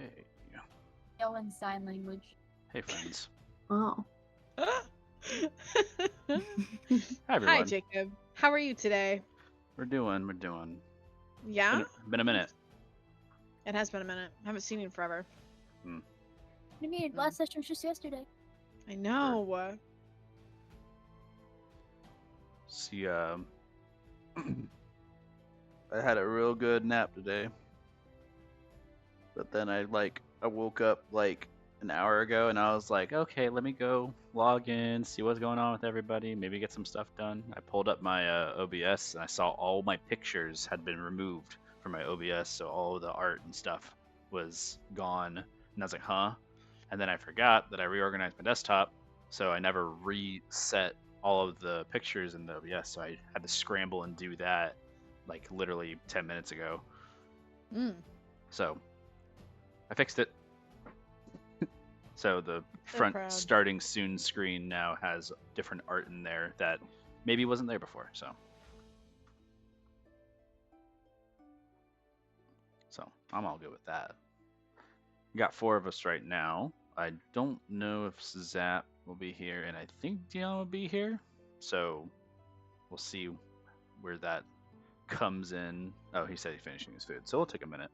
Okay. Yell in sign language. Hey, friends. Oh. Hi, Hi, everyone. Jacob. How are you today? We're doing. Yeah? Been a minute. It has been a minute. I haven't seen you in forever. What do you mean? Last session was just yesterday. I know. See, I had a real good nap today. But then I woke up like an hour ago and I was like, okay, let me go log in, see what's going on with everybody, maybe get some stuff done. I pulled up my OBS and I saw all my pictures had been removed from my OBS, so all of the art and stuff was gone. And I was like, huh? And then I forgot that I reorganized my desktop, so I never reset all of the pictures in the OBS, so I had to scramble and do that like literally 10 minutes ago. So I fixed it. So the front proud. starting soon screen now has different art in there that maybe wasn't there before. So I'm all good with that. Got 4 of us right now. I don't know if Zap will be here, and I think Dion will be here. So we'll see where that comes in. Oh, he said he's finishing his food, so it'll take a minute.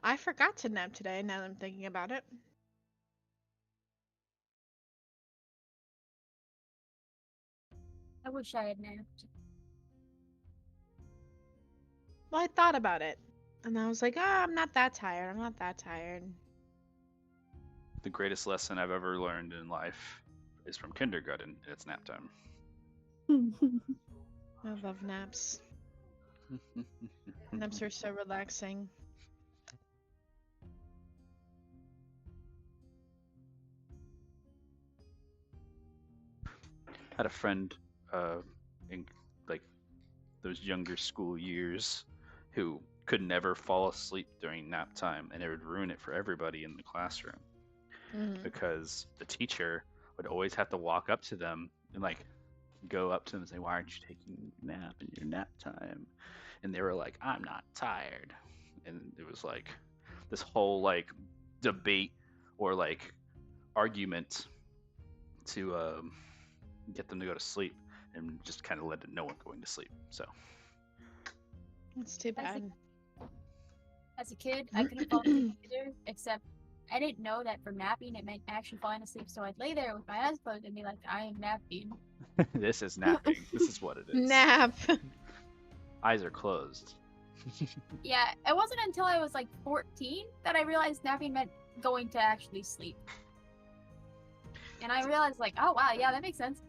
I forgot to nap today, now that I'm thinking about it. I wish I had napped. Well, I thought about it. And I was like, I'm not that tired. I'm not that tired. The greatest lesson I've ever learned in life is from kindergarten, and it's nap time. I love naps. Naps are so relaxing. Had a friend in like those younger school years who could never fall asleep during nap time, and it would ruin it for everybody in the classroom because the teacher would always have to walk up to them and like go up to them and say, why aren't you taking a nap in your nap time? And they were like, I'm not tired. And it was like this whole like debate or like argument to get them to go to sleep, and just kind of led to no one going to sleep. So It's too bad. As a kid, I couldn't fall asleep either, except I didn't know that for napping it meant actually falling asleep. So I'd lay there with my eyes closed and be like, I am napping. this is napping. This is what it is. Nap. Eyes are closed. Yeah, it wasn't until I was like 14 that I realized napping meant going to actually sleep. And I realized like, oh wow, yeah, that makes sense.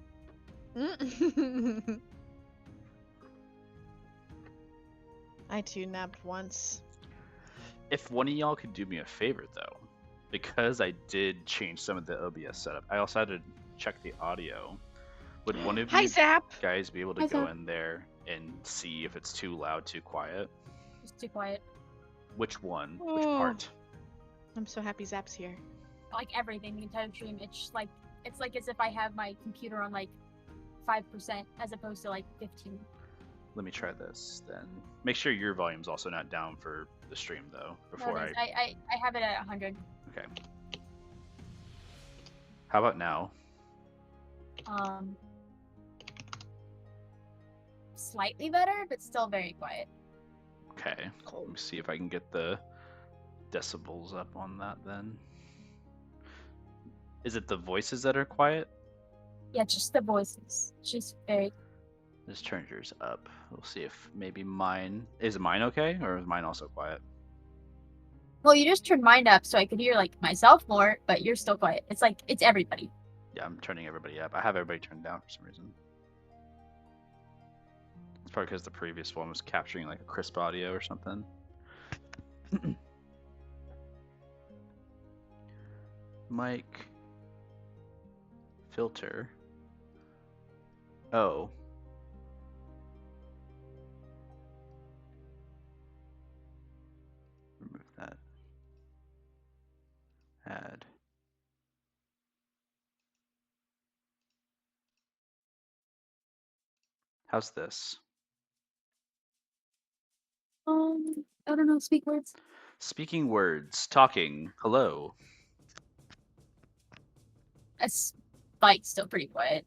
I too napped once. If one of y'all could do me a favor though, because I did change some of the OBS setup, I also had to check the audio. Would one of Hi, you Zap. guys be able to Hi, go Zap. in there and see if it's too loud, too quiet? It's too quiet. Which one? Which Oh. part? I'm so happy Zap's here. Like everything, the entire stream, it's like as if I have my computer on like 5% as opposed to like 15. Let me try this then. Make sure your volume's also not down for the stream though. Before No, it is. I have it at 100. Okay. How about now? Slightly better, but still very quiet. Okay. Let me see if I can get the decibels up on that then. Is it the voices that are quiet? Yeah, just the voices. Just very. Just turn yours up. We'll see if maybe mine... Is mine okay? Or is mine also quiet? Well, you just turned mine up so I could hear like myself more, but you're still quiet. It's like it's everybody. Yeah, I'm turning everybody up. I have everybody turned down for some reason. It's probably because the previous one was capturing like a crisp audio or something. Mic filter. Oh. How's this? I don't know. Speak words. Speaking words, talking. Hello. That's like still pretty quiet.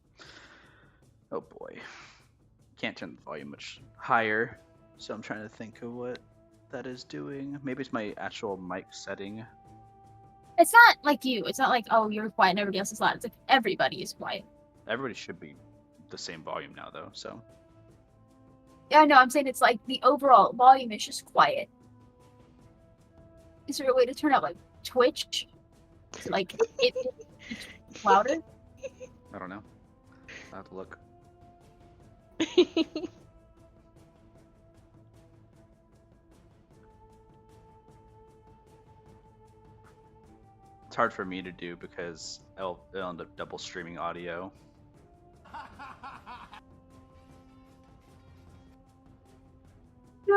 Oh boy. Can't turn the volume much higher, so I'm trying to think of what that is doing. Maybe it's my actual mic setting. It's not like you. It's not like, oh, you're quiet and everybody else is loud. It's like everybody is quiet. Everybody should be the same volume now, though, so. Yeah, I know. I'm saying it's like the overall volume is just quiet. Is there a way to turn out like Twitch? To, like it louder? I don't know. I'll have to look. It's hard for me to do because it'll end up double streaming audio.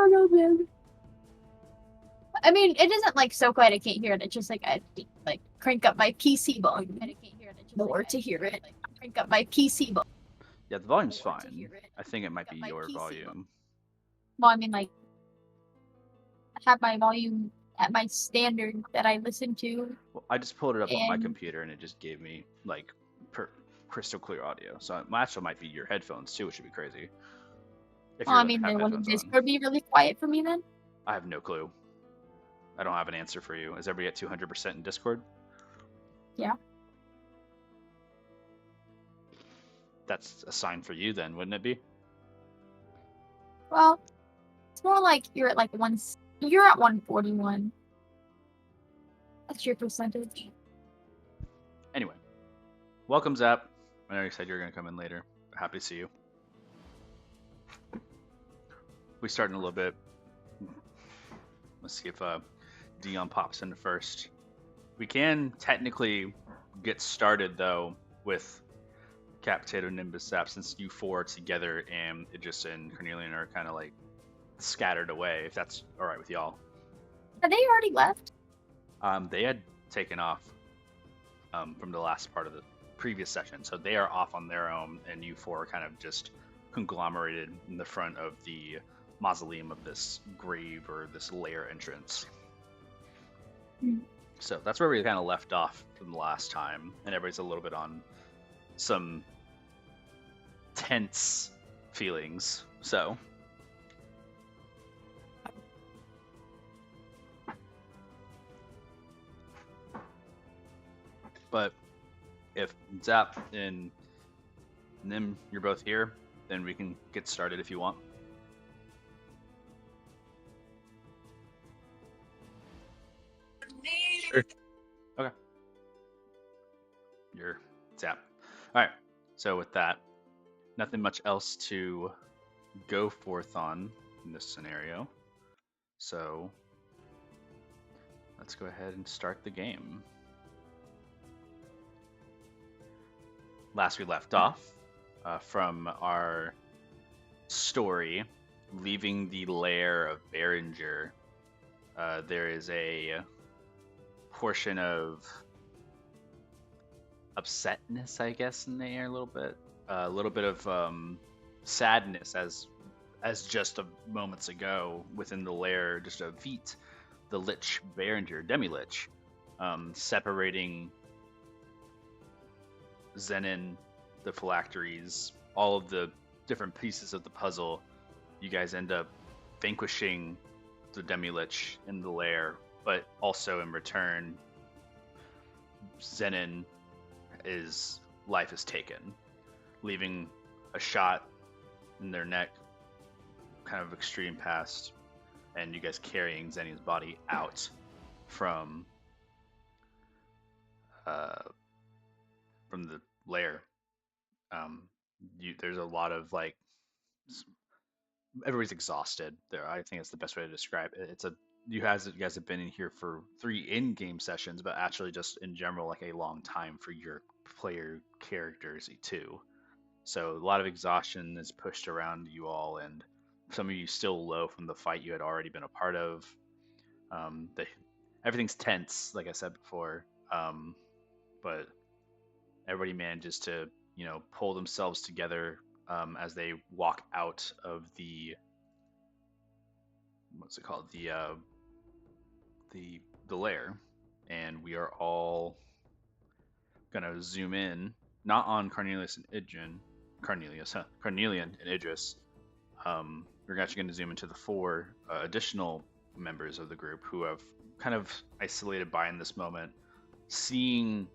No, man. I mean, it isn't like so quiet I can't hear it. It's just like I like crank up my PC volume and I can't hear it. It's just more to hear it. Like, crank up my PC volume. Yeah, the volume's More to fine. hear it. I think it might be My your PC volume. Well, I mean, like, I have my volume at my standard that I listen to. Well, I just pulled it up on my And- computer and it just gave me like crystal clear audio. So my actual might be your headphones too, which would be crazy. If Well, I you mean, have then wouldn't headphones on. Discord be really quiet for me then? I have no clue. I don't have an answer for you. Is everybody at 200% in Discord? Yeah. That's a sign for you then, wouldn't it be? Well, it's more like you're at like you're at 141. That's your percentage. Anyway, welcome Zap. I know you said you were going to come in later. Happy to see you. We start in a little bit. Let's see if Dion pops in first. We can technically get started though with Cat Potato, Nimbus, Zap, since you four are together and Idris and Cornelian are kind of like scattered away, if that's all right with y'all. Have they already left? They had taken off from the last part of the previous session, so they are off on their own, and you four are kind of just conglomerated in the front of the mausoleum of this grave or this lair entrance. So that's where we kind of left off from the last time, and everybody's a little bit on some tense feelings. So but if Zap and Nim, you're both here, then we can get started if you want. Sure. Okay. You're Zap. All right. So with that, nothing much else to go forth on in this scenario. So let's go ahead and start the game. Last we left off from our story, leaving the lair of Behringer, there is a portion of upsetness, I guess, in the air a little bit of sadness, as just moments ago within the lair, just a Veet, the Lich Behringer, Demi-Lich, separating Zenin, the phylacteries, all of the different pieces of the puzzle. You guys end up vanquishing the Demi-Lich in the lair, but also in return, Zenin, his life is taken, leaving a shot in their neck, kind of extreme past, and you guys carrying Zenin's body out from the lair. There's a lot of like, everybody's exhausted there. I think that's the best way to describe it. You guys have been in here for 3 in-game sessions, but actually just in general like a long time for your player characters too. So a lot of exhaustion is pushed around you all, and some of you still low from the fight you had already been a part of. Everything's tense, like I said before, but everybody manages to pull themselves together as they walk out of the what's it called the lair, and we are all gonna zoom in not on Cornelius and Idrin, Cornelian and Idris. We're actually going to zoom into the four additional members of the group who have kind of isolated by in this moment, seeing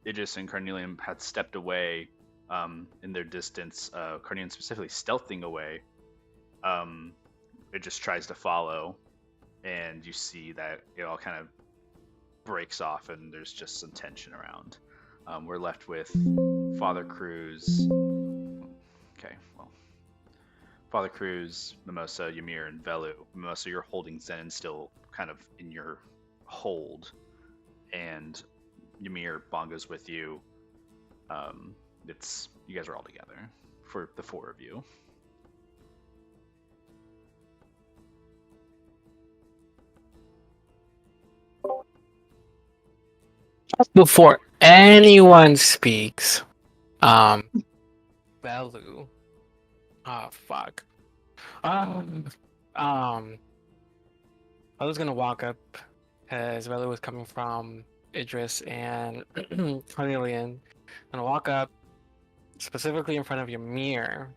Idris and Carnelian had stepped away in their distance. Carnelian specifically stealthing away. It just tries to follow, and you see that it all kind of breaks off, and there's just some tension around. We're left with Father Cruz. Okay, well, Father Cruz, Mimosa, Ymir, and Velu. Mimosa, you're holding Zen still kind of in your hold, and Ymir, Bongo's with you. It's you guys are all together for the four of you. Before anyone speaks, Belu. Oh fuck. I was gonna walk up as Belu was coming from Idris and Cornelian. I'm gonna walk up specifically in front of Ymir,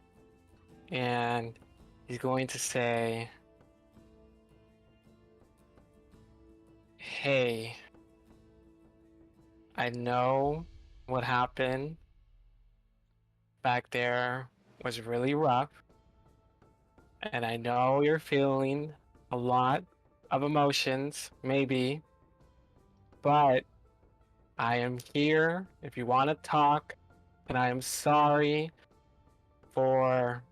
and he's going to say, "Hey, I know what happened back there was really rough, and I know you're feeling a lot of emotions, maybe, but I am here if you want to talk, and I am sorry for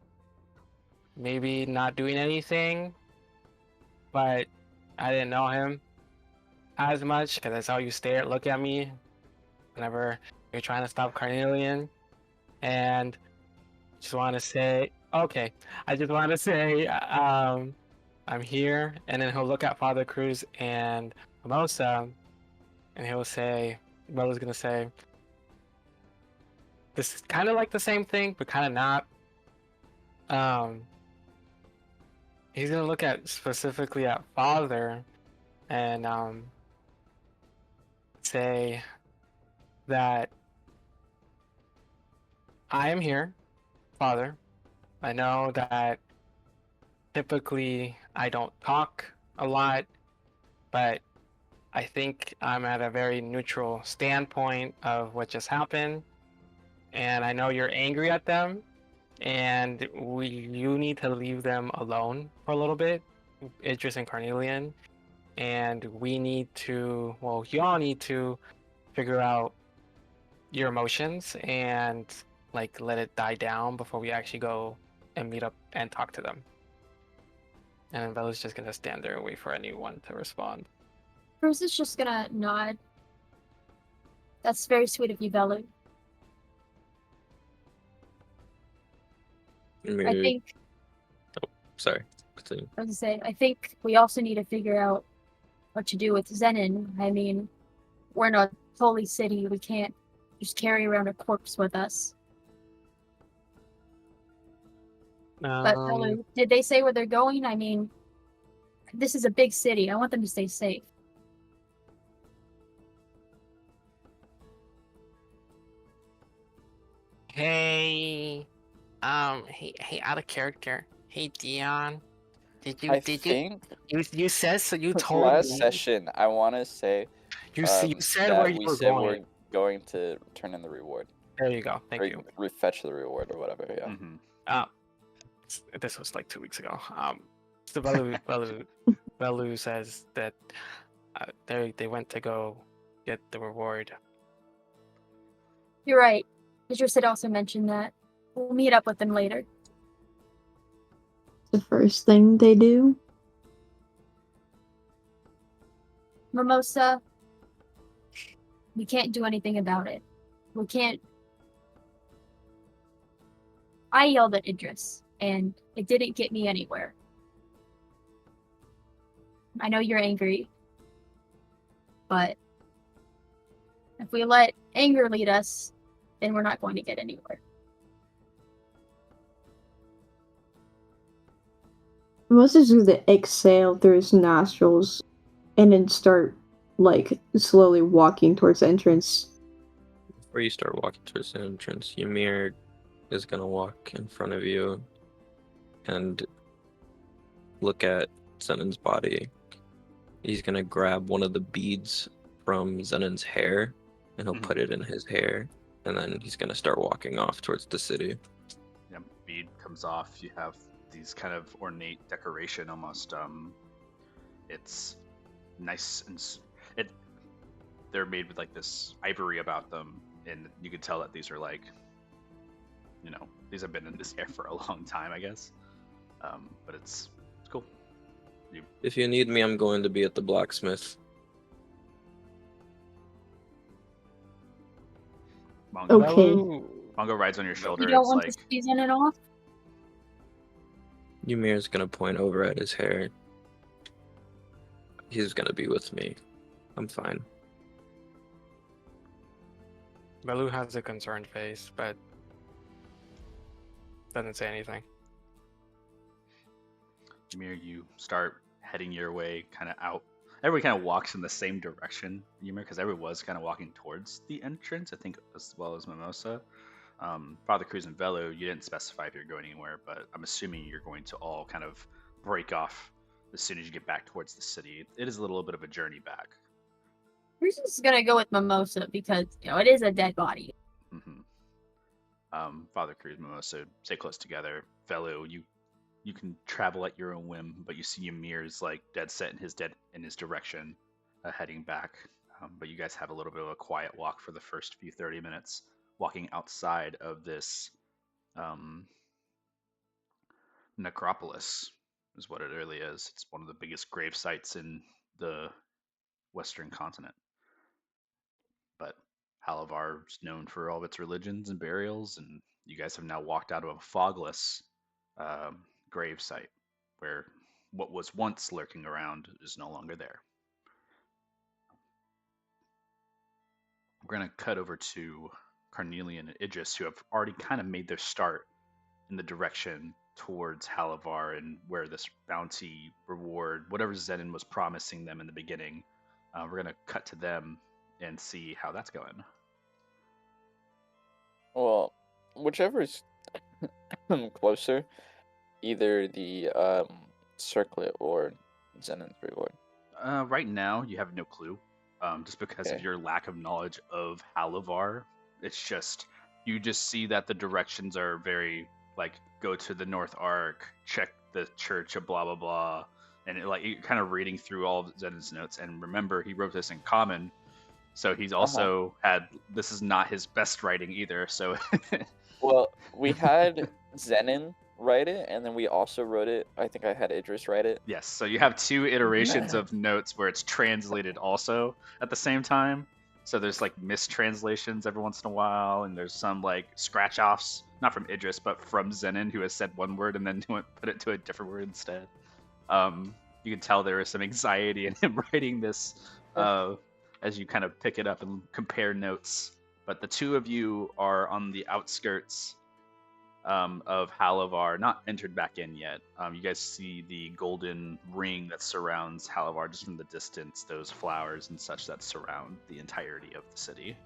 maybe not doing anything, but I didn't know him as much because I saw you look at me whenever you're trying to stop Carnelian, and just want to say, okay, I just want to say, I'm here, and then he'll look at Father Cruz and Mimosa, and he'll say, Bella's gonna say, this is kind of like the same thing, but kind of not. He's gonna look at specifically at Father, and say that I am here, Father. I know that typically I don't talk a lot, but I think I'm at a very neutral standpoint of what just happened. And I know you're angry at them, and you need to leave them alone for a little bit, Idris and Carnelian. And we need to, well, y'all need to figure out your emotions and like let it die down before we actually go and meet up and talk to them. And Bella's just gonna stand there and wait for anyone to respond. Cruz is just gonna nod. That's very sweet of you, Velu. I think. Sorry. Continue. I was gonna say, I think we also need to figure out what to do with Zenin. I mean, we're in a holy city. We can't just carry around a corpse with us. But Velu, did they say where they're going? I mean, this is a big city. I want them to stay safe. Hey, out of character. Hey, Dion, you said so. You told last me. session. I want to say You said that where you we were said going. we're going to turn in the reward. There you go. Thank you. Refetch the reward or whatever. Yeah. Mm-hmm. This was like 2 weeks ago. So Belu says that they went to go get the reward. You're right. Idris had also mentioned that. We'll meet up with them later. The first thing they do? Mimosa, we can't do anything about it. We can't. I yelled at Idris, and it didn't get me anywhere. I know you're angry, but if we let anger lead us, then we're not going to get anywhere. Most is going to exhale through his nostrils and then start, like, slowly walking towards the entrance. Before you start walking towards the entrance, Ymir is gonna walk in front of you and look at Zenon's body. He's gonna grab one of the beads from Zenon's hair and he'll put it in his hair, and then he's gonna start walking off towards the city. Yeah, bead comes off. You have these kind of ornate decoration almost. It's nice and they're made with like this ivory about them, and you can tell that these are like, these have been in this air for a long time, I guess. But it's cool. If you need me, I'm going to be at the blacksmith. Mongo, Okay. Mongo rides on your shoulder. You don't It's want like, to season it off? Ymir's gonna point over at his hair. He's gonna be with me. I'm fine. Baloo has a concerned face, but doesn't say anything. Ymir, you start heading your way kind of out. Everybody kind of walks in the same direction, Ymir, because everyone was kind of walking towards the entrance, I think, as well as Mimosa. Father Cruz and Velo, you didn't specify if you're going anywhere, but I'm assuming you're going to all kind of break off as soon as you get back towards the city. It is a little bit of a journey back. We're just gonna go with Mimosa because it is a dead body. Father Cruz, Mimosa, stay close together. Velo, you can travel at your own whim, but you see Ymir's like dead set in his direction, heading back. But you guys have a little bit of a quiet walk for the first few 30 minutes, walking outside of this necropolis, is what it really is. It's one of the biggest grave sites in the Western continent. But Halavar is known for all of its religions and burials, and you guys have now walked out of a fogless grave site where what was once lurking around is no longer there. We're going to cut over to Carnelian and Idris, who have already kind of made their start in the direction towards Halavar and where this bounty reward, whatever Zenon was promising them in the beginning, we're going to cut to them and see how that's going. Well, whichever's closer, either the circlet or Zenon's reward. Right now, you have no clue, just because of Okay. your lack of knowledge of Halavar. It's just, you just see that the directions are very, like, go to the North Arc, check the church, blah, blah, blah. And you're kind of reading through all of Zenon's notes. And remember, he wrote this in Common, so he's also this is not his best writing either, so... Well, we had Zenon write it, and then we also wrote it. I think I had Idris write it. Yes, so you have two iterations of notes where it's translated also at the same time. So there's like mistranslations every once in a while, and there's some like scratch offs, not from Idris, but from Zenon, who has said one word and then put it to a different word instead. You can tell there is some anxiety in him writing this as you kind of pick it up and compare notes. But the two of you are on the outskirts of Halavar, not entered back in yet. You guys see the golden ring that surrounds Halavar just from the distance, those flowers and such that surround the entirety of the city.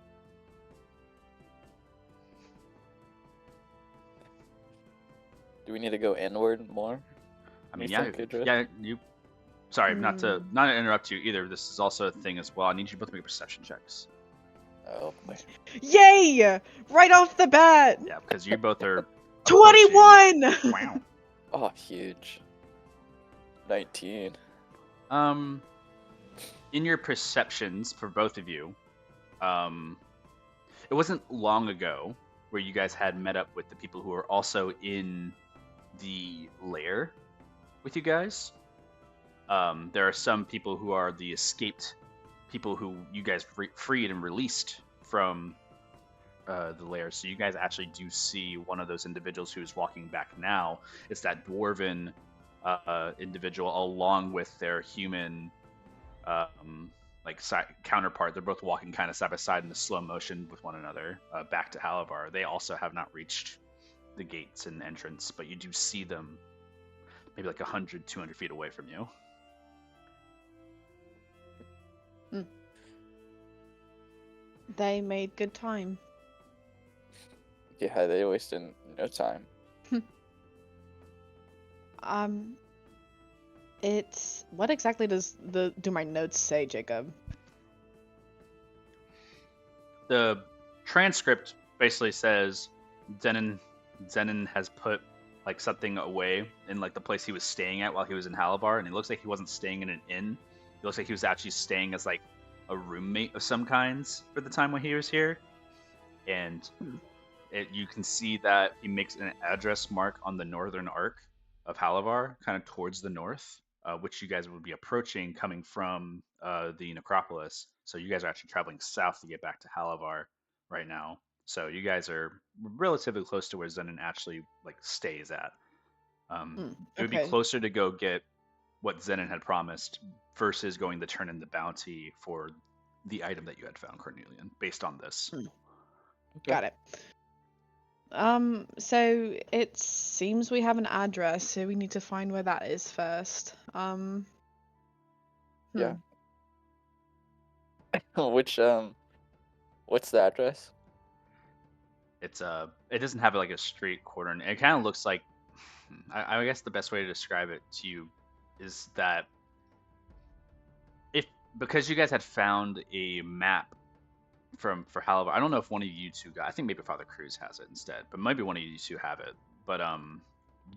Do we need to go inward more? I mean, You think, Idris? you. Sorry, not to interrupt you either. This is also a thing as well. I need you both to make perception checks. Oh boy. Yay! Right off the bat. Yeah, because you both are 21. Wow. Oh, huge. 19. In your perceptions for both of you, it wasn't long ago where you guys had met up with the people who are also in the lair with you guys. There are some people who are the escaped people who you guys freed and released from the lair. So you guys actually do see one of those individuals who's walking back now. It's that dwarven individual along with their human counterpart. They're both walking kind of side by side in a slow motion with one another back to Halavar. They also have not reached the gates and entrance, but you do see them maybe like 100, 200 feet away from you. They made good time. Yeah, they wasted no time. It's what exactly do my notes say, Jacob? The transcript basically says Zenon has put like something away in like the place he was staying at while he was in Halabar, and it looks like he wasn't staying in an inn. It looks like he was actually staying as like a roommate of some kinds for the time when he was here. And you can see that he makes an address mark on the northern arc of Halavar, kind of towards the north, which you guys would be approaching coming from the necropolis. So you guys are actually traveling south to get back to Halavar right now. So you guys are relatively close to where Zenon actually like stays at. It would be Okay. closer to go get what Zenon had promised versus going to turn in the bounty for the item that you had found, Cornelian, based on this. Got it. So it seems we have an address, so we need to find where that is first. Yeah. Which what's the address? It's it doesn't have like a straight corner. It kind of looks like, I guess the best way to describe it to you is that because you guys had found a map for Halabar. I don't know if one of you two got. I think maybe Father Cruz has it instead, but maybe one of you two have it. But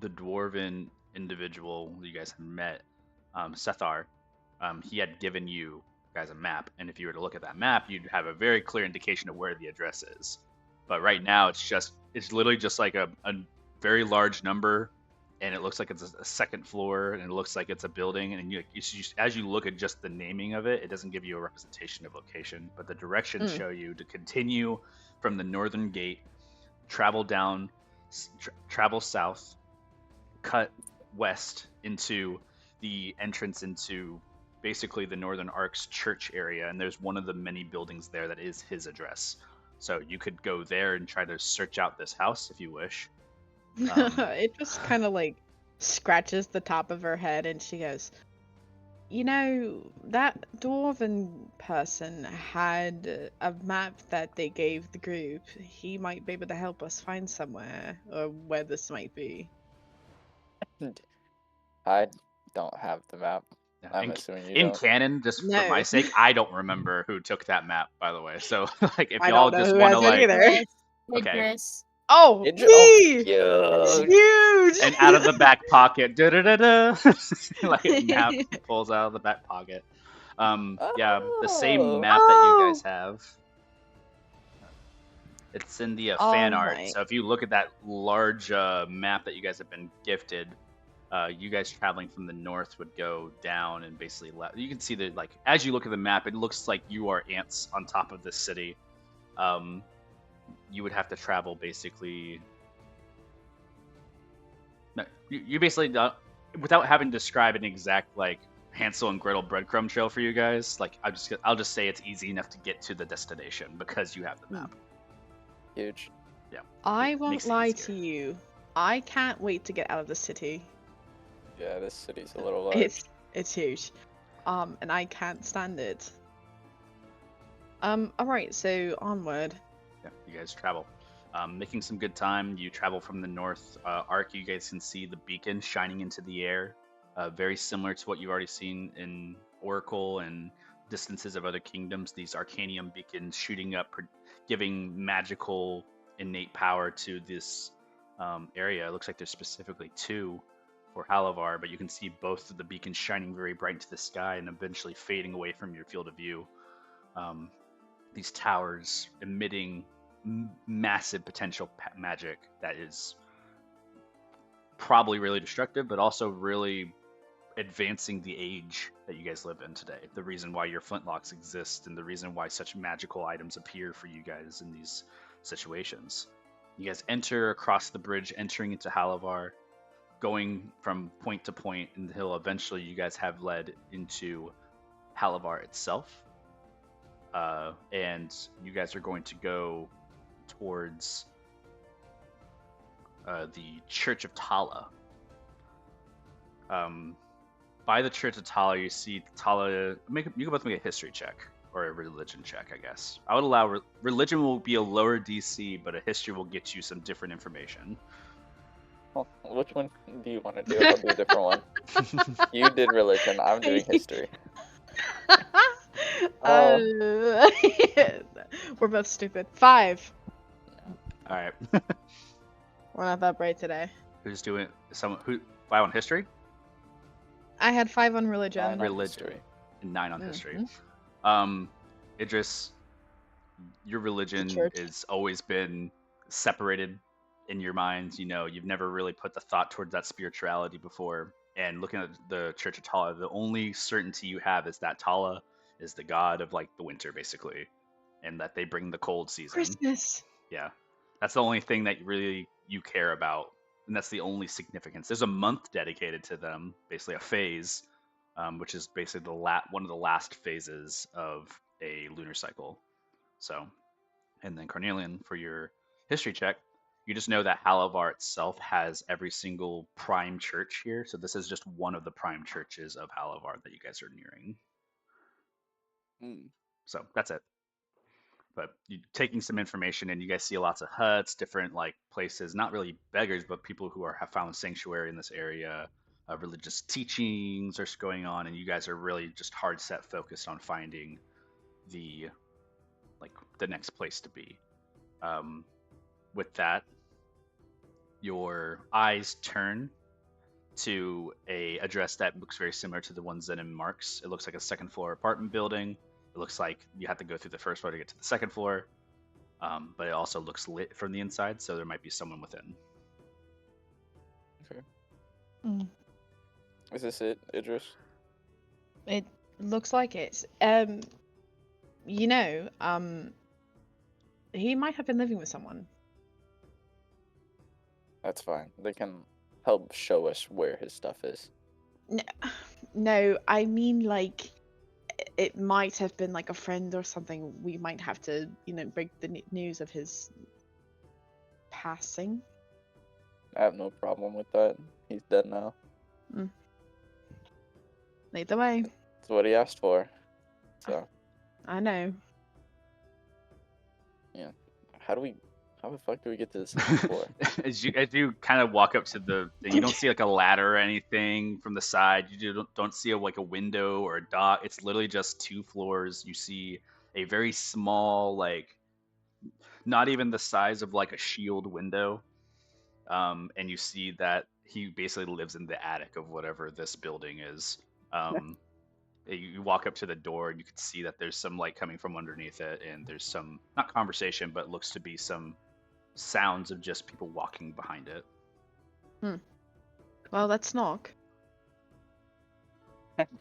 the dwarven individual you guys had met, Sethar, he had given you guys a map, and if you were to look at that map, you'd have a very clear indication of where the address is. But right now, it's literally just like a very large number, and it looks like it's a second floor, and it looks like it's a building. And as you look at just the naming of it, it doesn't give you a representation of location, but the directions show you to continue from the northern gate, travel down, travel south, cut west into the entrance into basically the Northern Arc's church area, and there's one of the many buildings there that is his address. So you could go there and try to search out this house if you wish. It just kind of like scratches the top of her head, and she goes, "You know, that dwarven person had a map that they gave the group. He might be able to help us find somewhere, or where this might be." I don't have the map. Yeah, I'm assuming you in don't. canon, just for my No. sake, I don't remember who took that map, by the way. So like, if I y'all don't know just who want to has it like, either. Okay. Idris. Oh, Oh, me! cute. Huge! and out of the back pocket, like map pulls out of the back pocket. Yeah, the same Oh. map that you guys have. It's in the fan art. Alright. So if you look at that large map that you guys have been gifted, you guys traveling from the north would go down and basically you can see that, like, as you look at the map, it looks like you are ants on top of this city. You would have to travel basically. No, you basically without having to describe an exact like Hansel and Gretel breadcrumb trail for you guys. Like I'll just say it's easy enough to get to the destination because you have the map. Huge. Yeah. I It won't makes it lie easier. to you. I can't wait to get out of the city. Yeah, this city's a little large. It's huge. And I can't stand it. Alright, so onward. Yeah, you guys travel. Making some good time. You travel from the north arc. You guys can see the beacon shining into the air. Very similar to what you've already seen in Oracle and distances of other kingdoms. These Arcanium beacons shooting up, giving magical innate power to this area. It looks like there's specifically two for Halavar, but you can see both of the beacons shining very bright into the sky and eventually fading away from your field of view. These towers emitting massive potential magic that is probably really destructive, but also really advancing the age that you guys live in today. The reason why your flintlocks exist and the reason why such magical items appear for you guys in these situations. You guys enter across the bridge, entering into Halavar, going from point to point until eventually you guys have led into Halavar itself. And you guys are going to go towards the Church of Tala. By the Church of Tala, you see Tala. You can both make a history check or a religion check, I guess. I would allow religion will be a lower DC, but a history will get you some different information. Well, which one do you want to do? I'll do a different one. You did religion. I'm doing history. We're both stupid. 5. All right. We're not that bright today. Who's doing someone who 5 on history? I had 5 on religion. 9 on Religion. history. And 9 on history. Mhm. Idris, your religion church. has always been separated in your minds. You know, you've never really put the thought towards that spirituality before. And looking at the Church of Tala, the only certainty you have is that Tala is the god of like the winter, basically, and that they bring the cold season. Christmas. Yeah, that's the only thing that you care about, and that's the only significance. There's a month dedicated to them, basically a phase, which is basically one of the last phases of a lunar cycle. So, and then Carnelian, for your history check, you just know that Halavar itself has every single prime church here. So this is just one of the prime churches of Halavar that you guys are nearing. So that's it. But you taking some information, and you guys see lots of huts, different like places, not really beggars, but people who have found sanctuary in this area. Religious teachings are going on, and you guys are really just hard set focused on finding the next place to be. With that, your eyes turn to a address that looks very similar to the one Zenon marks. It looks like a second floor apartment building. It looks like you have to go through the first floor to get to the second floor, but it also looks lit from the inside, so there might be someone within. Okay. Mm. Is this it, Idris? It looks like it. He might have been living with someone. That's fine. They can help show us where his stuff is. No, I mean like it might have been like a friend or something. We might have to, break the news of his passing. I have no problem with that. He's dead now. Lead the way. That's what he asked for. So, I know. yeah. How the fuck do we get to the second floor? as you kind of walk up to the thing, you don't see like a ladder or anything from the side. You don't see a window or a dock. It's literally just 2 floors. You see a very small, like not even the size of like a shield window, and you see that he basically lives in the attic of whatever this building is. You walk up to the door, and you can see that there's some light coming from underneath it, and there's some, not conversation, but looks to be some sounds of just people walking behind it. Well, let's knock.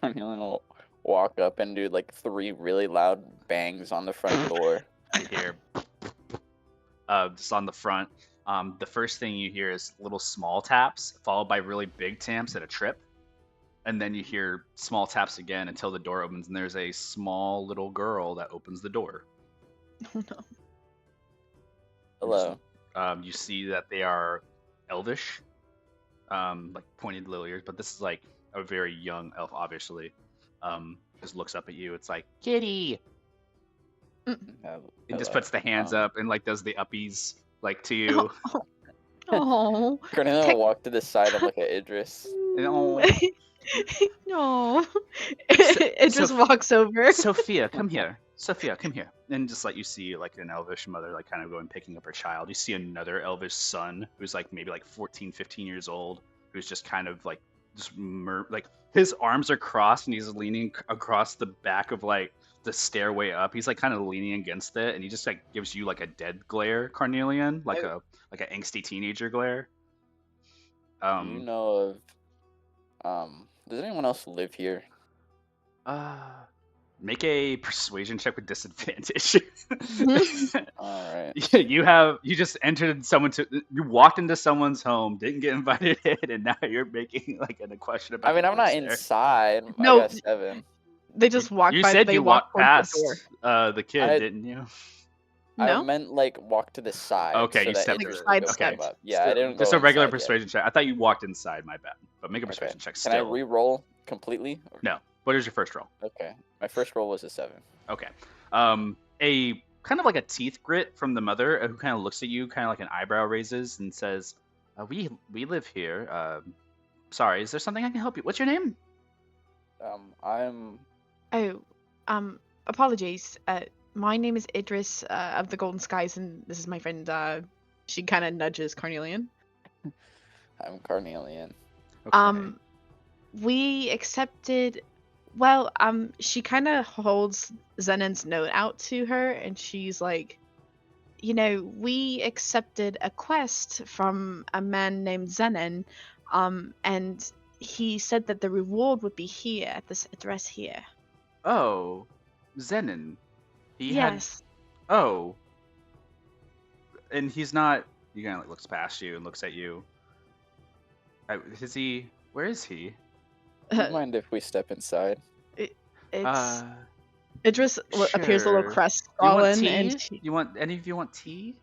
Carnelian will walk up and do like 3 really loud bangs on the front door. You hear just on the front. The first thing you hear is little small taps, followed by really big taps at a trip. And then you hear small taps again until the door opens, and there's a small little girl that opens the door. Oh no. Hello. You see that they are elvish, like pointed little ears, but this is like a very young elf, obviously. Just looks up at you. It's like, kitty! It just puts the hands up and like does the uppies like to you. Oh. Carnelian will walk to the side of like an Idris. Oh, No. It just walks over. Sophia, come here. Sophia, come here. And just like you see like an elvish mother like kind of going picking up her child. You see another elvish son who's like maybe like 14, 15 years old, who's just kind of like just like his arms are crossed and he's leaning across the back of like the stairway up. He's like kind of leaning against it, and he just like gives you like a dead glare, Carnelian, like an angsty teenager glare. Do you know of does anyone else live here? Make a persuasion check with disadvantage. All right. You just entered you walked into someone's home, didn't get invited in, and now you're making like a question about. I mean, I'm not inside. No. I got 7. They just walk You by. said they you walk walked past towards the door. the kid, didn't you? No? I meant like walk to the side. Okay, you that stepped Idris through. would go Sidestep. step up. Yeah, I didn't. Just go a regular inside yet. persuasion check. I thought you walked inside. My bad. but make a Okay. perception check Can I still. re-roll completely? Or- No. What is your first roll? Okay. My first roll was a 7. Okay. A kind of like a teeth grit from the mother who kind of looks at you, kind of like an eyebrow raises and says, "We live here. Sorry, is there something I can help you? What's your name?" I'm Oh, apologies. My name is Idris of the Golden Skies, and this is my friend. She kind of nudges Carnelian. Carnelian. Okay. We accepted. Well, she kind of holds Zenon's note out to her, and she's like, we accepted a quest from a man named Zenon, and he said that the reward would be here at this address here. Oh, Zenon. He had. Yes. Oh. And he's not. He kind of like looks past you and looks at you. Is he? Where is he? Do you mind if we step inside? It's Idris appears a little Sure. crestfallen, tea? and she, You want any of you want tea?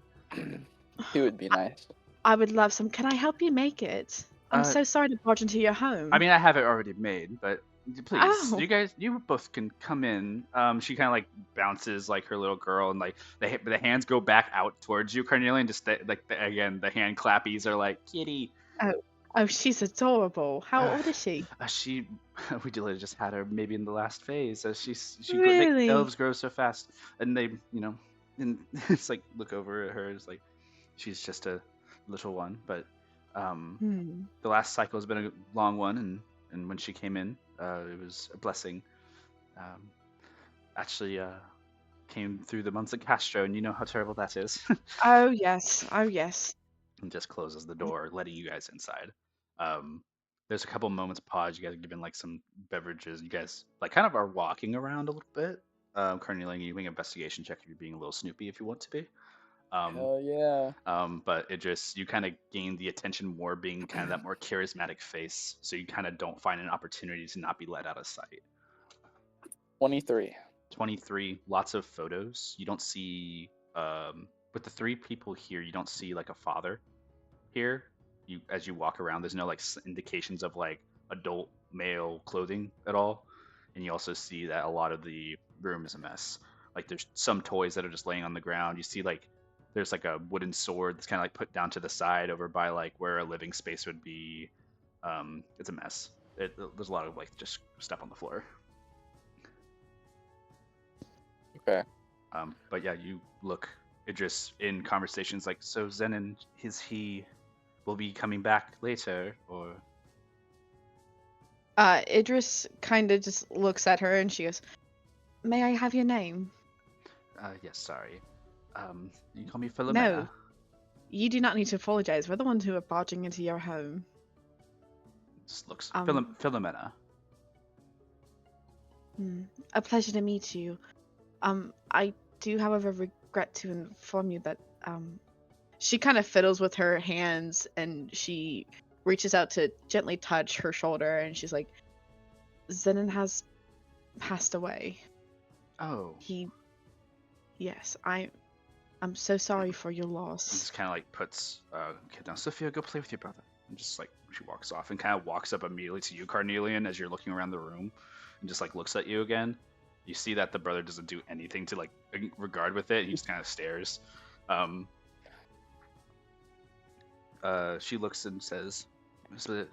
He would be nice. I would love some. Can I help you make it? I'm so sorry to barge into your home. I mean, I have it already made, but please, Oh. you both can come in. She kind of like bounces like her little girl, and like the hands go back out towards you, Carnelian. Just again, the hand clappies are like kitty. Oh, she's adorable. How old is she? We literally just had her maybe in the last phase. Really? Elves grow so fast, and they, and it's like look over at her. It's like she's just a little one, but the last cycle has been a long one, and when she came in, it was a blessing. Actually, came through the months at Castro, and you know how terrible that is. Oh yes. Oh yes. And just closes the door, letting you guys inside. There's a couple moments pause. You guys are given like some beverages. You guys like kind of are walking around a little bit. Carnelian, you make an investigation check if you're being a little snoopy if you want to be. Hell yeah. But it just you kind of gain the attention more being kind of that more charismatic face, so you kind of don't find an opportunity to not be let out of sight. 23. 23, lots of photos. You don't see with the 3 people here, you don't see like a father here. You as you walk around, there's no like indications of like adult male clothing at all, and you also see that a lot of the room is a mess. Like there's some toys that are just laying on the ground. You see like there's like a wooden sword that's kind of like put down to the side over by like where a living space would be. It's a mess. There's a lot of like just stuff on the floor. Okay. But yeah, you look Idris in conversations like, so Zenon, will be coming back later, or? Idris kind of just looks at her and she goes, "May I have your name?" Yes, sorry. You call me Philomena. No. You do not need to apologize. We're the ones who are barging into your home. Just looks Philomena. A pleasure to meet you. I do, however, regret to inform you that she kind of fiddles with her hands and she reaches out to gently touch her shoulder and she's like, "Zenon has passed away." Oh. Yes, I'm so sorry for your loss. And just kind of like puts okay, now Sophia, go play with your brother. And just like she walks off and kind of walks up immediately to you, Carnelian, as you're looking around the room, and just like looks at you again. You see that the brother doesn't do anything to like regard with it. He just kind of stares. She looks and says, "Was it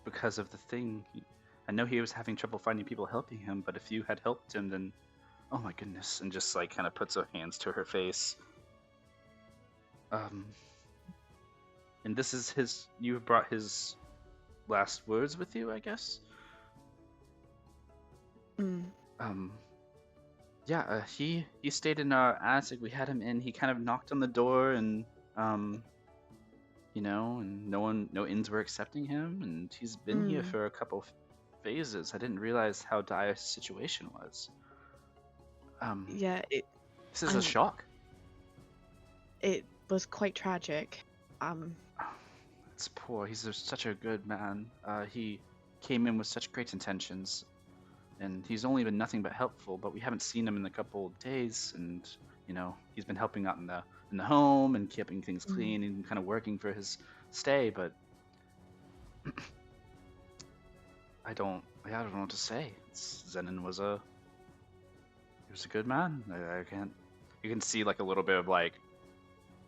because of the thing? I know he was having trouble finding people helping him, but if you had helped him, then oh my goodness!" And just like kind of puts her hands to her face. And this is you have brought his last words with you, I guess. Yeah, he stayed in our attic. We had him in. He kind of knocked on the door, and and no inns were accepting him, and he's been here for a couple phases. I didn't realize how dire his situation was. Yeah, This is a shock. It was quite tragic. It's poor. He's such a good man. He came in with such great intentions, and he's only been nothing but helpful. But we haven't seen him in a couple of days, and he's been helping out in the home and keeping things clean and kind of working for his stay. But I don't know what to say. Zenon was a good man. I can't. You can see like a little bit of like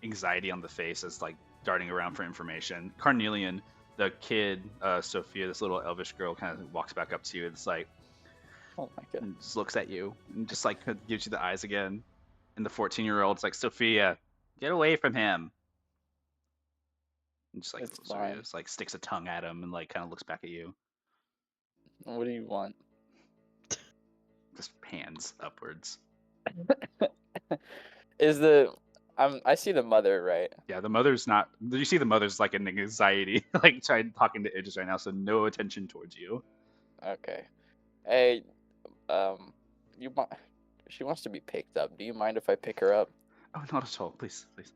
anxiety on the face as like darting around for information. Carnelian, the kid, Sophia, this little elvish girl, kind of walks back up to you. It's like, Oh my god. and just looks at you and just like gives you the eyes again. And the 14-year-old's like, Sophia, get away from him. And just like It's Sophia fine. just like sticks a tongue at him and like kind of looks back at you. What do you want? Just hands upwards. Is the I see the mother, right? Yeah, the mother's not. You see the mother's like in anxiety, like talking to Idris right now, so no attention towards you. Okay. Hey, you want? She wants to be picked up. Do you mind if I pick her up? Oh, not at all. Please, please.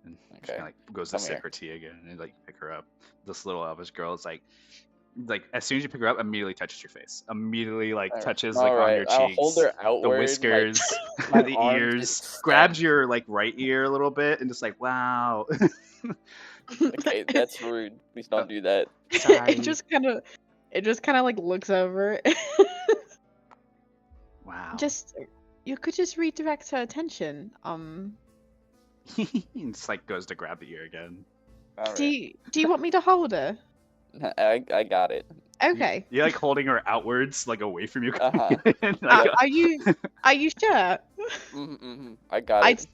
And she Okay. kind of like goes to Come sip here. her tea again and like pick her up. This little elvish girl is like as soon as you pick her up, immediately touches your face. Immediately like Alright. touches like on your I'll cheeks, hold her the outward, whiskers, my the arm ears. just Grabs stands. your like right ear a little bit and just like wow. Okay, that's rude. Please don't do that. Sorry. It just kind of like looks over. Wow. Just you could just redirect her attention. And just like goes to grab the ear again. All Do right. you want me to hold her? I got it. Okay. You're like holding her outwards, like away from you. Uh-huh. And, Are, like, are you sure? I got I it.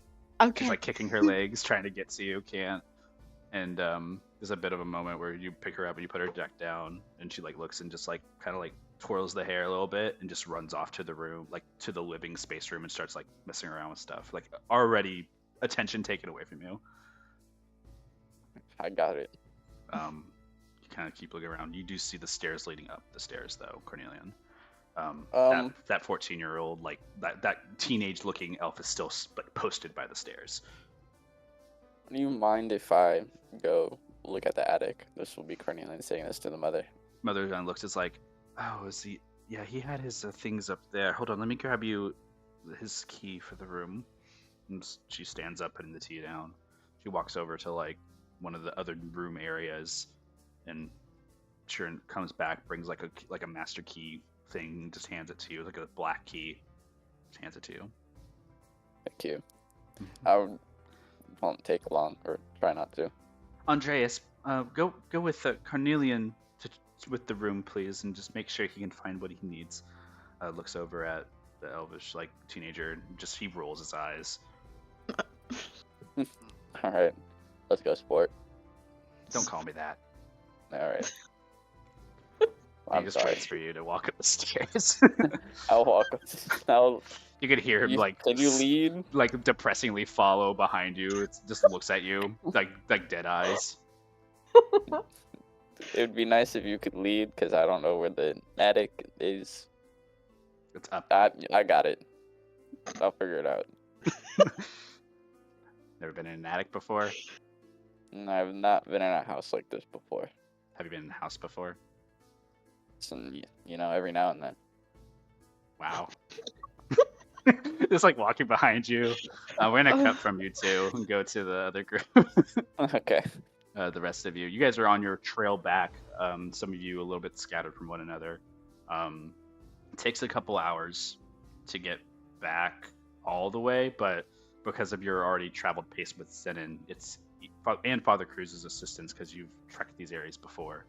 okay. she's like kicking her legs, trying to get to you, can't. And there's a bit of a moment where you pick her up and you put her deck down, and she like looks and just like kind of like twirls the hair a little bit and just runs off to the room, like to the living space room, and starts like messing around with stuff, like already attention taken away from you. I got it. You kind of keep looking around. You do see the stairs leading up the stairs, though, Cornelian. That 14-year-old, like that teenage-looking elf is still like posted by the stairs. Do you mind if I go look at the attic? This will be Cornelian saying this to the mother. Mother then looks, it's like, oh, is he? Yeah, he had his things up there. Hold on, let me grab you his key for the room. And she stands up, putting the tea down. She walks over to like one of the other room areas, and sure comes back, brings like a master key thing, and just hands it to you, like a black key. Just hands it to you. Thank you. I won't take long, or try not to. Andreas, go with Carnelian with the room, please, and just make sure he can find what he needs. Looks over at the elvish like teenager, and just he rolls his eyes. All right, let's go, sport. Don't call me that. All right. He I'm just sorry. waits for you to walk up the stairs. I'll walk. I'll. You could hear him like Can you lead? like depressingly follow behind you. It just looks at you like dead eyes. It would be nice if you could lead, because I don't know where the attic is. It's up. I got it. I'll figure it out. Never been in an attic before? I've not been in a house like this before. Have you been in a house before? So, every now and then. Wow. Just like walking behind you. We're gonna cut from you two and go to the other group. Okay. The rest of you. You guys are on your trail back. Some of you a little bit scattered from one another. It takes a couple hours to get back all the way, but because of your already traveled pace with Zenon, and Father Cruz's assistance, because you've trekked these areas before.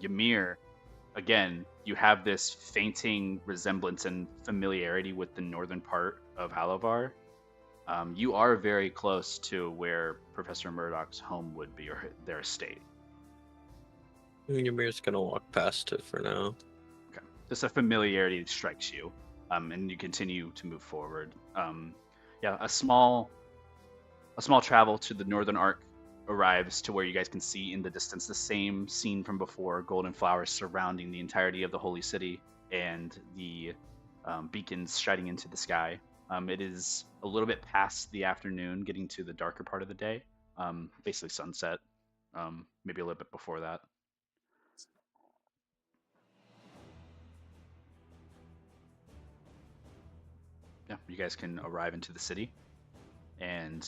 Ymir, again, you have this fainting resemblance and familiarity with the northern part of Halavar. You are very close to where Professor Murdoch's home would be, or their estate. Ymir's gonna walk past it for now. Okay. Just a familiarity strikes you, and you continue to move forward. A small travel to the northern arc arrives to where you guys can see in the distance the same scene from before, golden flowers surrounding the entirety of the holy city, and the beacons shining into the sky. It is a little bit past the afternoon, getting to the darker part of the day, basically sunset, maybe a little bit before that. Yeah, you guys can arrive into the city, and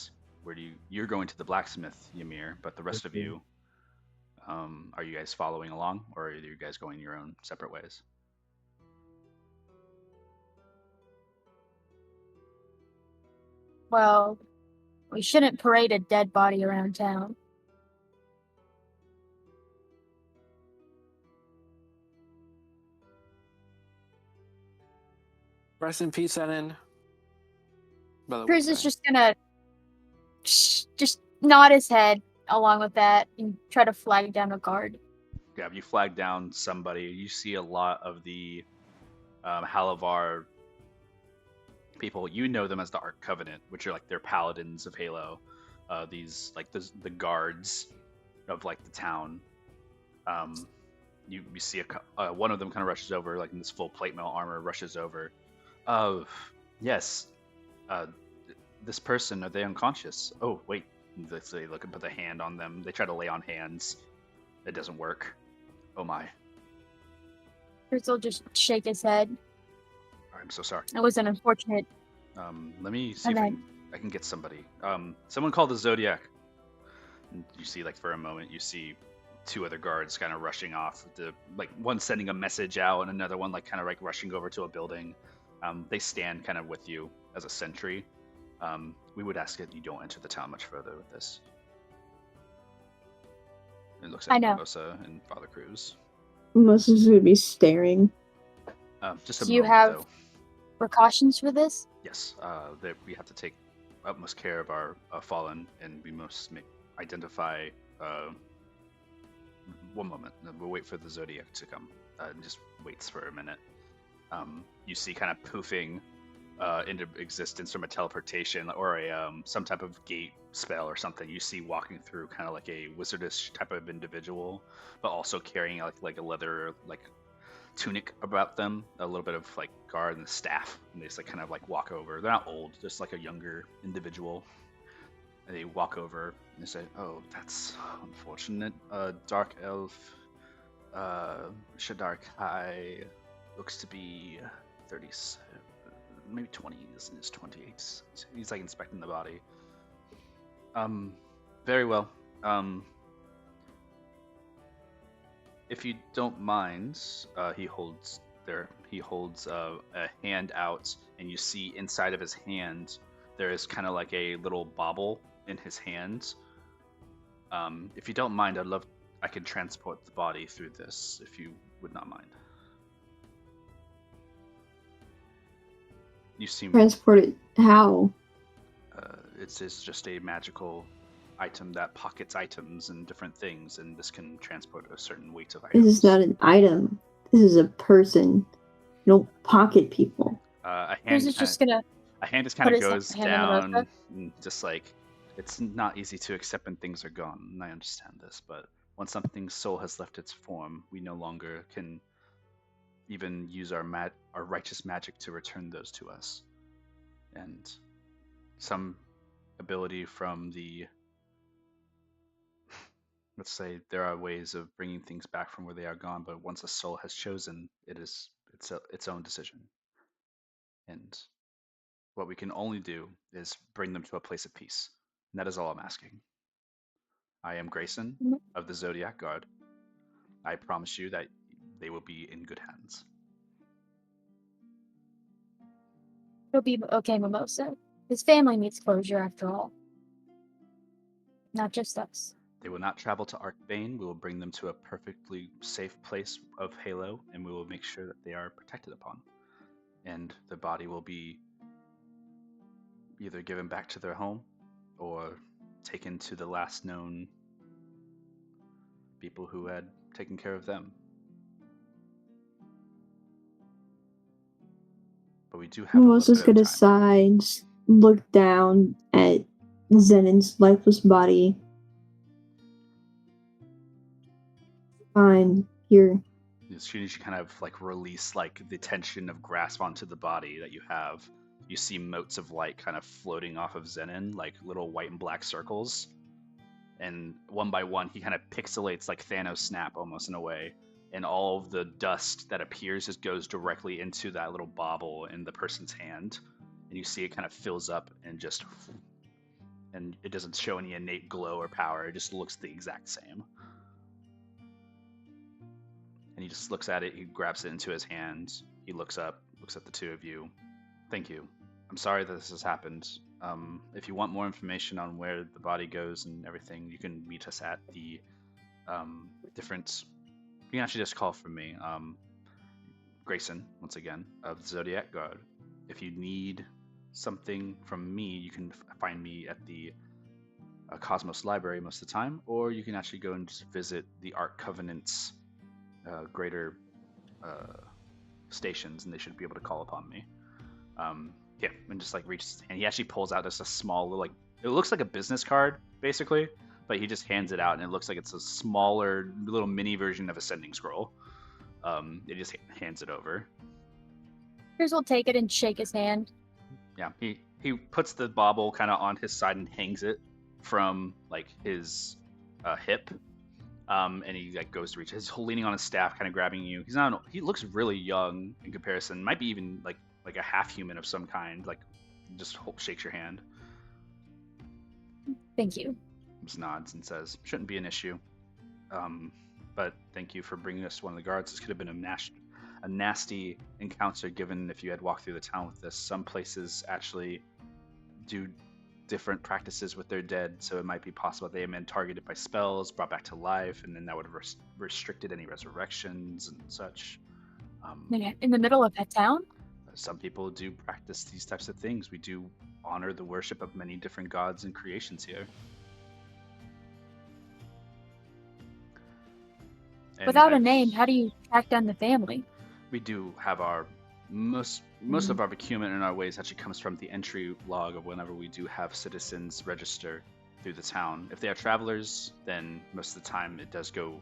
you're going to the blacksmith, Ymir, but the rest of you, Are you guys following along, or are you guys going your own separate ways? Well, we shouldn't parade a dead body around town. Rest in peace, Zenon. Cruz is just gonna just nod his head along with that and try to flag down a guard. Yeah, you flag down somebody. You see a lot of the Halavar people. You know them as the Ark Covenant, which are like they're paladins of Halo. These like the guards of like the town. You see one of them kind of rushes over, like in this full plate mail armor, rushes over. Yes. This person, are they unconscious? Oh, wait. They look and put the hand on them. They try to lay on hands. It doesn't work. Oh my. Cruz will just shake his head. I'm so sorry. It was an unfortunate. Let me see if I can get somebody. Someone called the Zodiac. And you see, like, for a moment, you see two other guards kind of rushing off. Like, one sending a message out, and another one, like, kind of, like, rushing over to a building. They stand kind of with you as a sentry. We would ask that you don't enter the town much further with this. It looks like Mimosa and Father Cruz. Mimosa's gonna be staring. Just a Do you moment, have though. precautions for this? Yes, that we have to take utmost care of our fallen, and we must identify. One moment, we'll wait for the Zodiac to come. Just waits for a minute. You see, kind of poofing into existence from a teleportation or a some type of gate spell or something. You see walking through kind of like a wizardish type of individual, but also carrying like a leather like tunic about them, a little bit of like guard and staff, and they just like kind of like walk over. They're not old, just like a younger individual. And they walk over and they say, "Oh, that's unfortunate. Dark elf, Shadark High, looks to be 37, maybe 20s in his 28s. He's like inspecting the body. Very well. If you don't mind, he holds a hand out, and you see inside of his hand there is kind of like a little bauble in his hand. If you don't mind, I can transport the body through this, if you would not mind. You seem Transport it how? It's just a magical item that pockets items and different things, and this can transport a certain weight of items. This is not an item. This is a person. You don't pocket people. A Cruz hand is just gonna. just kind of his goes hand on the down, and just like it's not easy to accept when things are gone, and I understand this, but once something's soul has left its form, we no longer can even use our righteous magic to return those to us. And some ability from the let's say there are ways of bringing things back from where they are gone, but once a soul has chosen, it's its own decision. And what we can only do is bring them to a place of peace. And that is all I'm asking. I am Grayson of the Zodiac Guard. I promise you that they will be in good hands. It'll be okay, Mimosa. His family needs closure after all. Not just us. They will not travel to Arcbane. We will bring them to a perfectly safe place of Halo, and we will make sure that they are protected upon. And the body will be either given back to their home or taken to the last known people who had taken care of them. But we do have Mimosa's a little bit gonna of time. sigh and just look down at Zenon's lifeless body. Fine, here. As soon as you kind of like release like the tension of grasp onto the body that you have, you see motes of light kind of floating off of Zenon, like little white and black circles. And one by one, he kind of pixelates like Thanos snap almost in a way. And all of the dust that appears just goes directly into that little bauble in the person's hand. And you see it kind of fills up and just, and it doesn't show any innate glow or power. It just looks the exact same. And he just looks at it. He grabs it into his hand. He looks up, looks at the two of you. Thank you. I'm sorry that this has happened. If you want more information on where the body goes and everything, you can meet us at the different. You can actually just call for me, Grayson, once again, of the Zodiac Guard. If you need something from me, you can find me at the Cosmos Library most of the time, or you can actually go and just visit the Ark Covenant's greater stations, and they should be able to call upon me. Yeah, and just like reaches, and he actually pulls out just a small little, like, it looks like a business card basically, but he just hands it out, and it looks like it's a smaller little mini version of a sending scroll. He just hands it over. Here's will take it and shake his hand. Yeah, he puts the bauble kind of on his side and hangs it from like his hip. And he like goes to reach. He's leaning on his staff, kind of grabbing you. He looks really young in comparison. Might be even like a half human of some kind. Like, just shakes your hand. Thank you. Just nods and says, "Shouldn't be an issue. But thank you for bringing us to one of the guards. This could have been a nasty encounter, given if you had walked through the town with this. Some places actually do different practices with their dead, so it might be possible they have been targeted by spells, brought back to life, and then that would have restricted any resurrections and such." In the middle of that town? Some people do practice these types of things. We do honor the worship of many different gods and creations here. And without a name, how do you track down the family? We do have our most of our procurement in our ways actually comes from the entry log of whenever we do have citizens register through the town. If they are travelers, then most of the time it does go,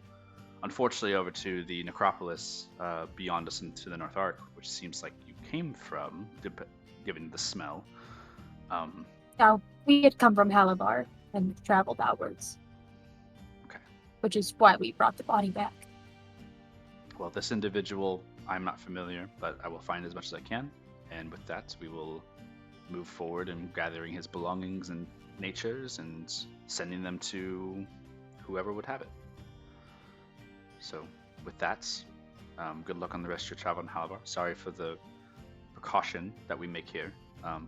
unfortunately, over to the necropolis beyond us into the North Ark, which seems like you came from, given the smell. Now, we had come from Halabar and traveled outwards. Okay. Which is why we brought the body back. Well, this individual, I'm not familiar, but I will find as much as I can. And with that, we will move forward in gathering his belongings and natures and sending them to whoever would have it. So, with that, good luck on the rest of your travel in Halabar. Sorry for the precaution that we make here.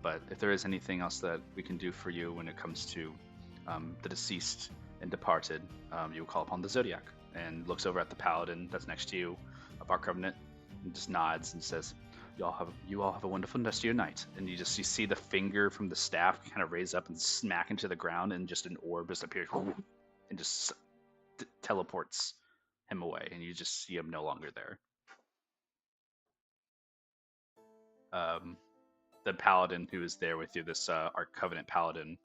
But if there is anything else that we can do for you when it comes to the deceased and departed, you will call upon the Zodiac. And looks over at the paladin that's next to you of our covenant and just nods and says, you all have a wonderful rest of your night. And you see the finger from the staff kind of raise up and smack into the ground, and just an orb just appears and just teleports him away, and you just see him no longer there. The paladin who is there with you, this Ark Covenant paladin,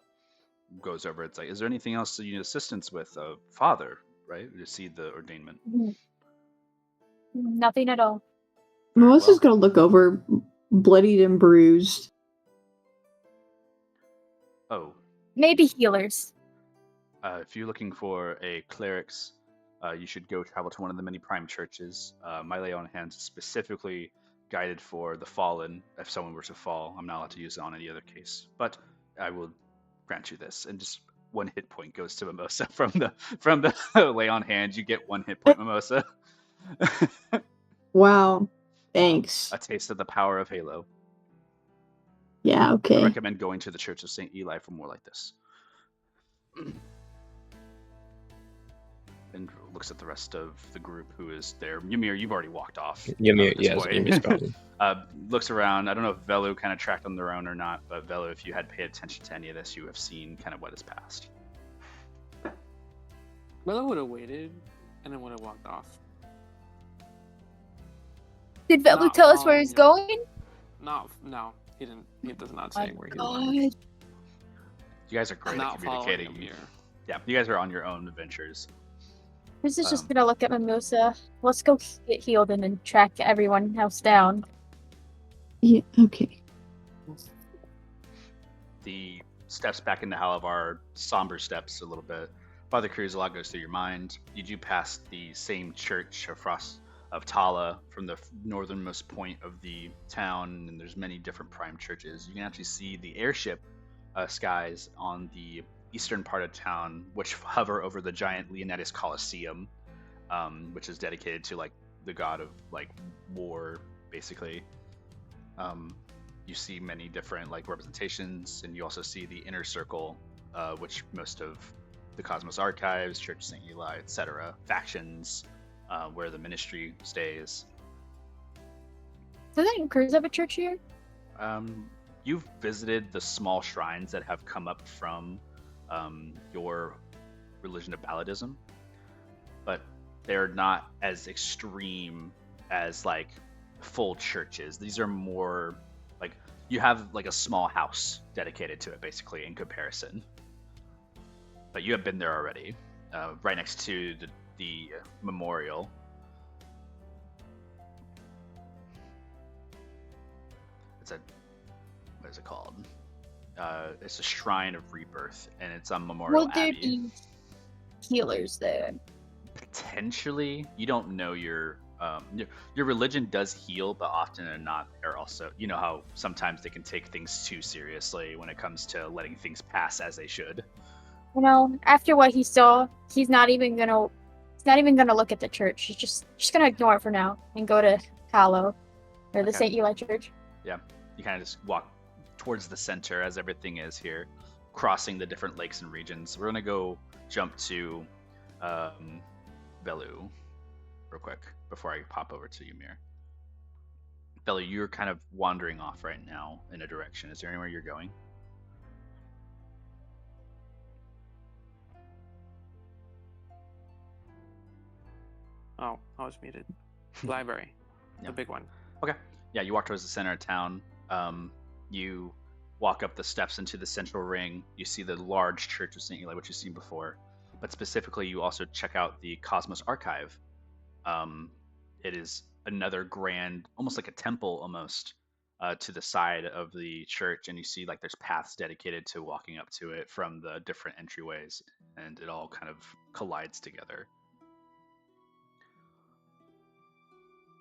goes over. It's like, is there anything else that you need assistance with, Father? Right? To see the ordainment. Nothing at all. Melissa's gonna look over, bloodied and bruised. Oh. Maybe healers. If you're looking for a clerics, you should go travel to one of the many prime churches. My lay on hands is specifically guided for the fallen. If someone were to fall, I'm not allowed to use it on any other case. But I will grant you this, and just 1 hit point goes to Mimosa from the lay on hands. You get 1 hit point, Mimosa. Wow, thanks. A taste of the power of Halo. Yeah, okay. I recommend going to the Church of St. Eli for more like this. And looks at the rest of the group who is there. Ymir, you've already walked off. Ymir, yes, Ymir's gone. Looks around. I don't know if Velu kind of tracked on their own or not, but Velu, if you had paid attention to any of this, you have seen kind of what has passed. Well, I would have waited, and then would have walked off. Did Velu Not tell us where he's going? No, he didn't. He does not say where he's God. going. You guys are great at Not following communicating. him here. Yeah, you guys are on your own adventures. This is just gonna look at Mimosa. Let's go get healed and then track everyone else down. Yeah, okay. The steps back into Halabar, somber steps a little bit. Father Cruz, a lot goes through your mind. You do pass the same church of Tala from the northernmost point of the town, and there's many different prime churches. You can actually see the airship skies on the eastern part of town, which hover over the giant Leonidas Colosseum, which is dedicated to like the god of like war, basically. You see many different like representations, and you also see the inner circle, which most of the Cosmos Archives, Church of St. Eli, etc., factions, where the ministry stays. Do they Cruz have a church here? You've visited the small shrines that have come up from your religion of Palladism, but they're not as extreme as like full churches. These are more like you have like a small house dedicated to it, basically, in comparison. But you have been there already, right next to the memorial. It's a what is it called? It's a shrine of rebirth, and it's on Memorial Will there Abbey. be healers there? Potentially, you don't know your religion does heal, but often than not, they're also, you know how sometimes they can take things too seriously when it comes to letting things pass as they should. You know, after what he saw, he's not even gonna look at the church. He's just gonna ignore it for now and go to Kalo or the Okay. St. Eli Church. Yeah, you kind of just walk towards the center as everything is here, crossing the different lakes and regions. We're gonna go jump to Velu real quick before I pop over to Ymir. Velu, you're kind of wandering off right now in a direction. Is there anywhere you're going? Oh, I was muted. Library, Yeah. the big one. Okay. Yeah, you walk towards the center of town. You walk up the steps into the central ring. You see the large Church of St. Eli, which you've seen before. But specifically, you also check out the Cosmos Archive. It is another grand, almost like a temple almost, to the side of the church. And you see like there's paths dedicated to walking up to it from the different entryways. And it all kind of collides together.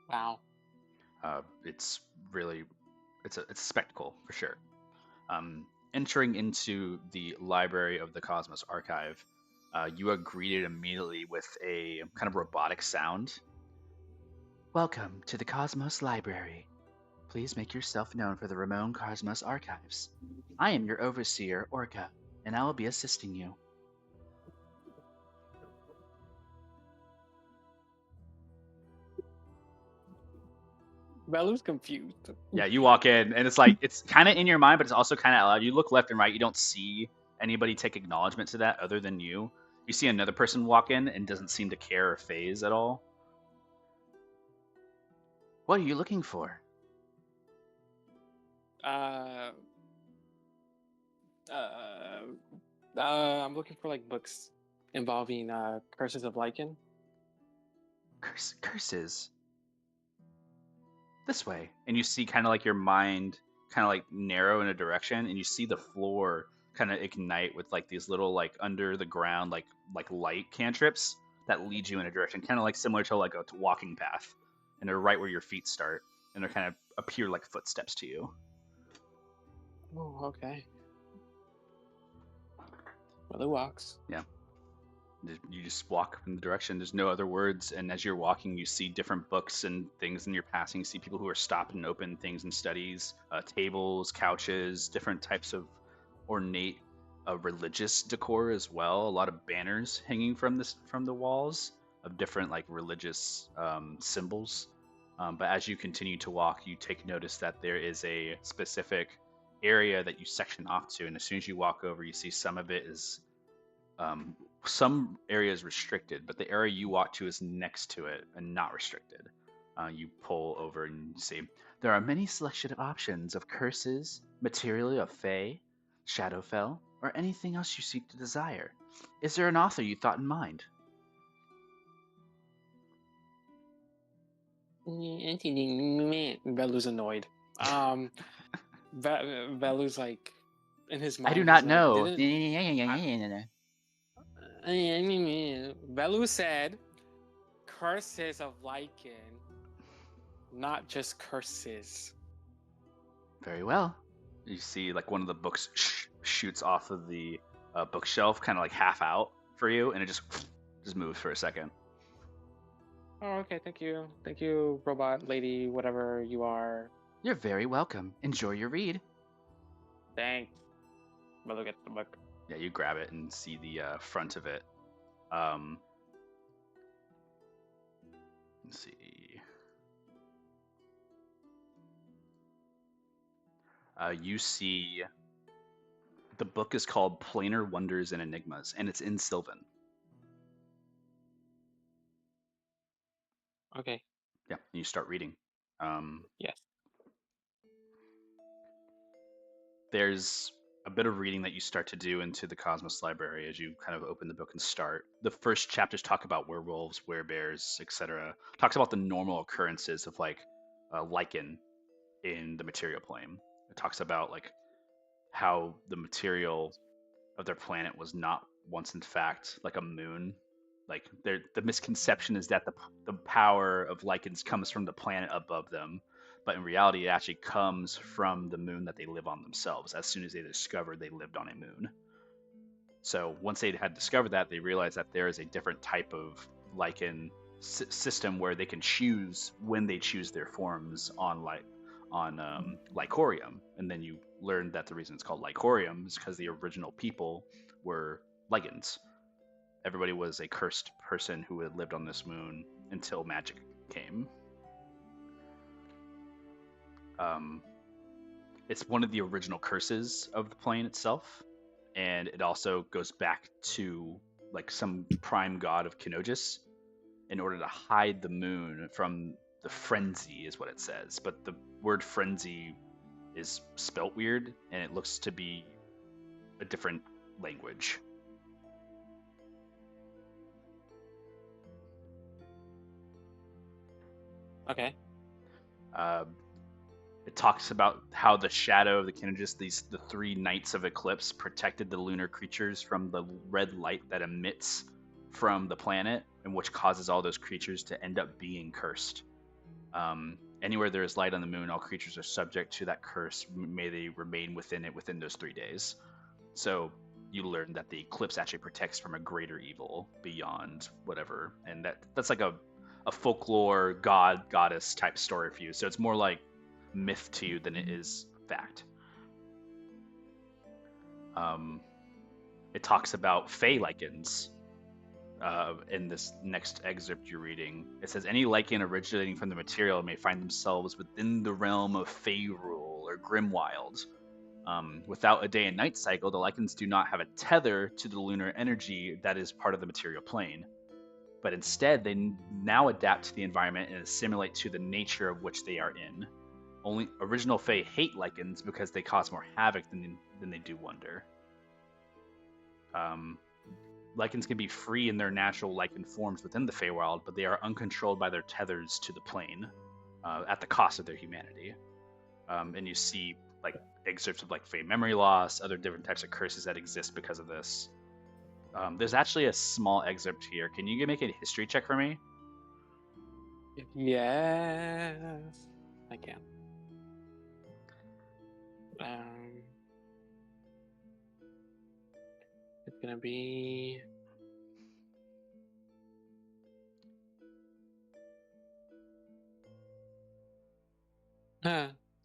Wow. It's really, it's a spectacle for sure. Entering into the library of the Cosmos Archive, you are greeted immediately with a kind of robotic sound. Welcome to the Cosmos Library. Please make yourself known for the Ramon Cosmos Archives. I am your overseer, Orca, and I will be assisting you. Belu's confused. Yeah, you walk in, and it's like, it's kind of in your mind, but it's also kind of out loud. You look left and right, you don't see anybody take acknowledgement to that other than you. You see another person walk in and doesn't seem to care or phase at all. What are you looking for? I'm looking for like books involving curses of Lycan. Curses. This way. And you see kind of like your mind kind of like narrow in a direction, and you see the floor kind of ignite with like these little like under the ground like light cantrips that lead you in a direction, kind of like similar to like a walking path, and they're right where your feet start, and they kind of appear like footsteps to you. Oh, okay. Belu walks. Yeah. You just walk in the direction. There's no other words, and as you're walking, you see different books and things in your passing. You see people who are stopping and open things and studies, tables, couches, different types of ornate religious decor as well. A lot of banners hanging from the walls of different like religious symbols. But as you continue to walk, you take notice that there is a specific area that you section off to, and as soon as you walk over, you see some of it is some areas restricted, but the area you walk to is next to it and not restricted. You pull over and you see there are many selection of options of curses, material of Fae, Shadowfell, or anything else you seek to desire. Is there an author you thought in mind? Belu's annoyed. Belu's like in his mind. I do not he's know. Like, Belu said curses of Lycan, not just curses. Very well. You see like one of the books shoots off of the bookshelf, kind of like half out for you, and it just moves for a second. Oh, okay, thank you. Thank you, robot lady, whatever you are. You're very welcome. Enjoy your read. Thanks. But look at the book. Yeah, you grab it and see the front of it. Let's see. You see the book is called Planar Wonders and Enigmas, and it's in Sylvan. Okay. Yeah, and you start reading. Yes. There's a bit of reading that you start to do into the Cosmos Library as you kind of open the book and start. The first chapters talk about werewolves, werebears, etc. Talks about the normal occurrences of like lichen in the material plane. It talks about like how the material of their planet was not once in fact like a moon. Like the misconception is that the power of lichens comes from the planet above them, but in reality, it actually comes from the moon that they live on themselves. As soon as they discovered they lived on a moon, so once they had discovered that, they realized that there is a different type of lichen system where they can choose when they choose their forms on Lychoreum, and then you learn that the reason it's called Lychoreum is because the original people were lichens. Everybody was a cursed person who had lived on this moon until magic came. It's one of the original curses of the plane itself, and it also goes back to like some prime god of Kenosis in order to hide the moon from the frenzy, is what it says. But the word frenzy is spelt weird, and it looks to be a different language. Okay. It talks about how the shadow of the Kenosis, the three Knights of Eclipse, protected the lunar creatures from the red light that emits from the planet, and which causes all those creatures to end up being cursed. Anywhere there is light on the moon, all creatures are subject to that curse. May they remain within it within those 3 days. So you learn that the eclipse actually protects from a greater evil beyond whatever, and that's like a folklore goddess type story for you. So it's more like myth to you than it is fact. It talks about fey lichens in this next excerpt you're reading. It says any lichen originating from the material may find themselves within the realm of fey rule or Grimwild. Without a day and night cycle, the lichens do not have a tether to the lunar energy that is part of the material plane, but instead they now adapt to the environment and assimilate to the nature of which they are in. Only original Fae hate lichens because they cause more havoc than they do wonder. Lichens can be free in their natural lichen forms within the Feywild, but they are uncontrolled by their tethers to the plane at the cost of their humanity. And you see like excerpts of like Fey memory loss, other different types of curses that exist because of this. There's actually a small excerpt here. Can you make a history check for me? Yes, I can. It's gonna be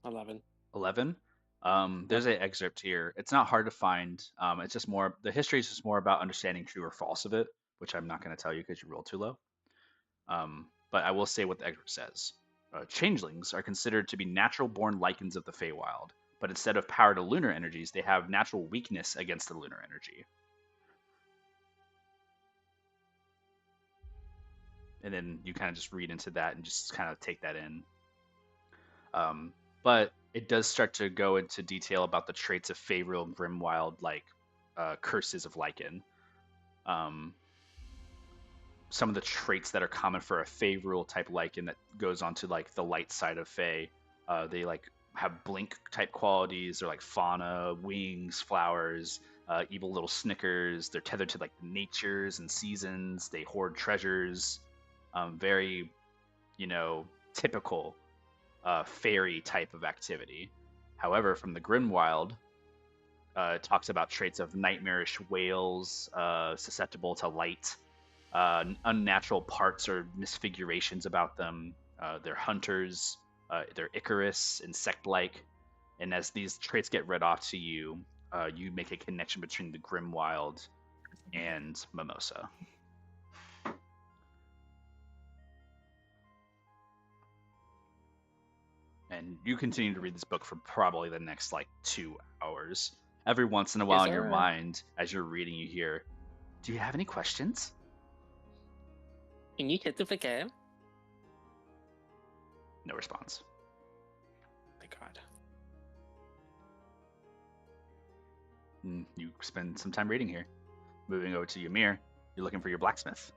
11. 11. There's an excerpt here. It's not hard to find. It's just more, the history is just more about understanding true or false of it, which I'm not going to tell you because you rolled too low. But I will say what the excerpt says. Changelings are considered to be natural-born lichens of the Feywild, but instead of power to lunar energies, they have natural weakness against the lunar energy. And then you kind of just read into that and just kind of take that in. But it does start to go into detail about the traits of Feyreal and Grimwild, like curses of lichen. Some of the traits that are common for a Feyreal type lichen that goes onto like the light side of Fey, they like have blink type qualities. They're like fauna, wings, flowers, evil little snickers. They're tethered to like natures and seasons. They hoard treasures. Very, typical fairy type of activity. However, from the Grimwild, it talks about traits of nightmarish whales, susceptible to light, unnatural parts or misfigurations about them. They're hunters. They're Icarus, insect-like. And as these traits get read off to you, you make a connection between the Grimwild and Mimosa. And you continue to read this book for probably the next 2 hours. Every once in a while in your mind, as you're reading, you hear, "Do you have any questions?" Can you certificate? No response. My God. You spend some time reading here. Moving over to Ymir, you're looking for your blacksmith.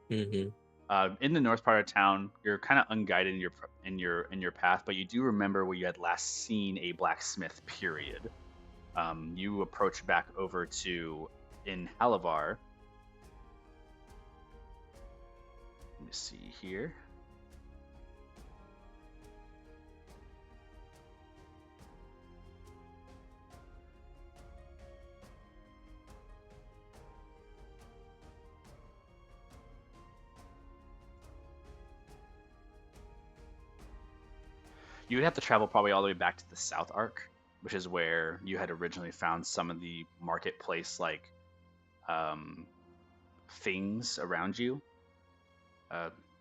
Mm-hmm. In the north part of town, you're kind of unguided in your path, but you do remember where you had last seen a blacksmith. Period. You approach back over to in Halavar. Let me see here. You would have to travel probably all the way back to the South Arc, which is where you had originally found some of the marketplace things around you.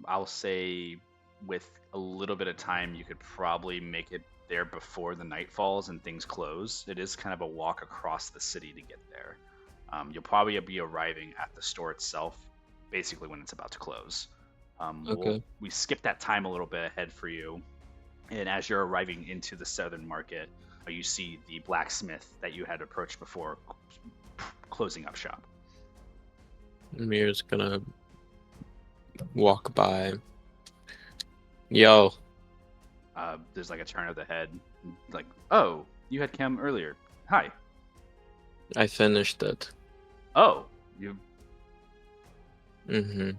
I'll say with a little bit of time, you could probably make it there before the night falls and things close. It is kind of a walk across the city to get there. You'll probably be arriving at the store itself, basically when it's about to close. Okay. We skipped that time a little bit ahead for you. And as you're arriving into the southern market, you see the blacksmith that you had approached before closing up shop. Mir's gonna walk by. Yo. There's a turn of the head. Oh, you had come earlier. Hi. I finished it. Oh, you. Mm-hmm.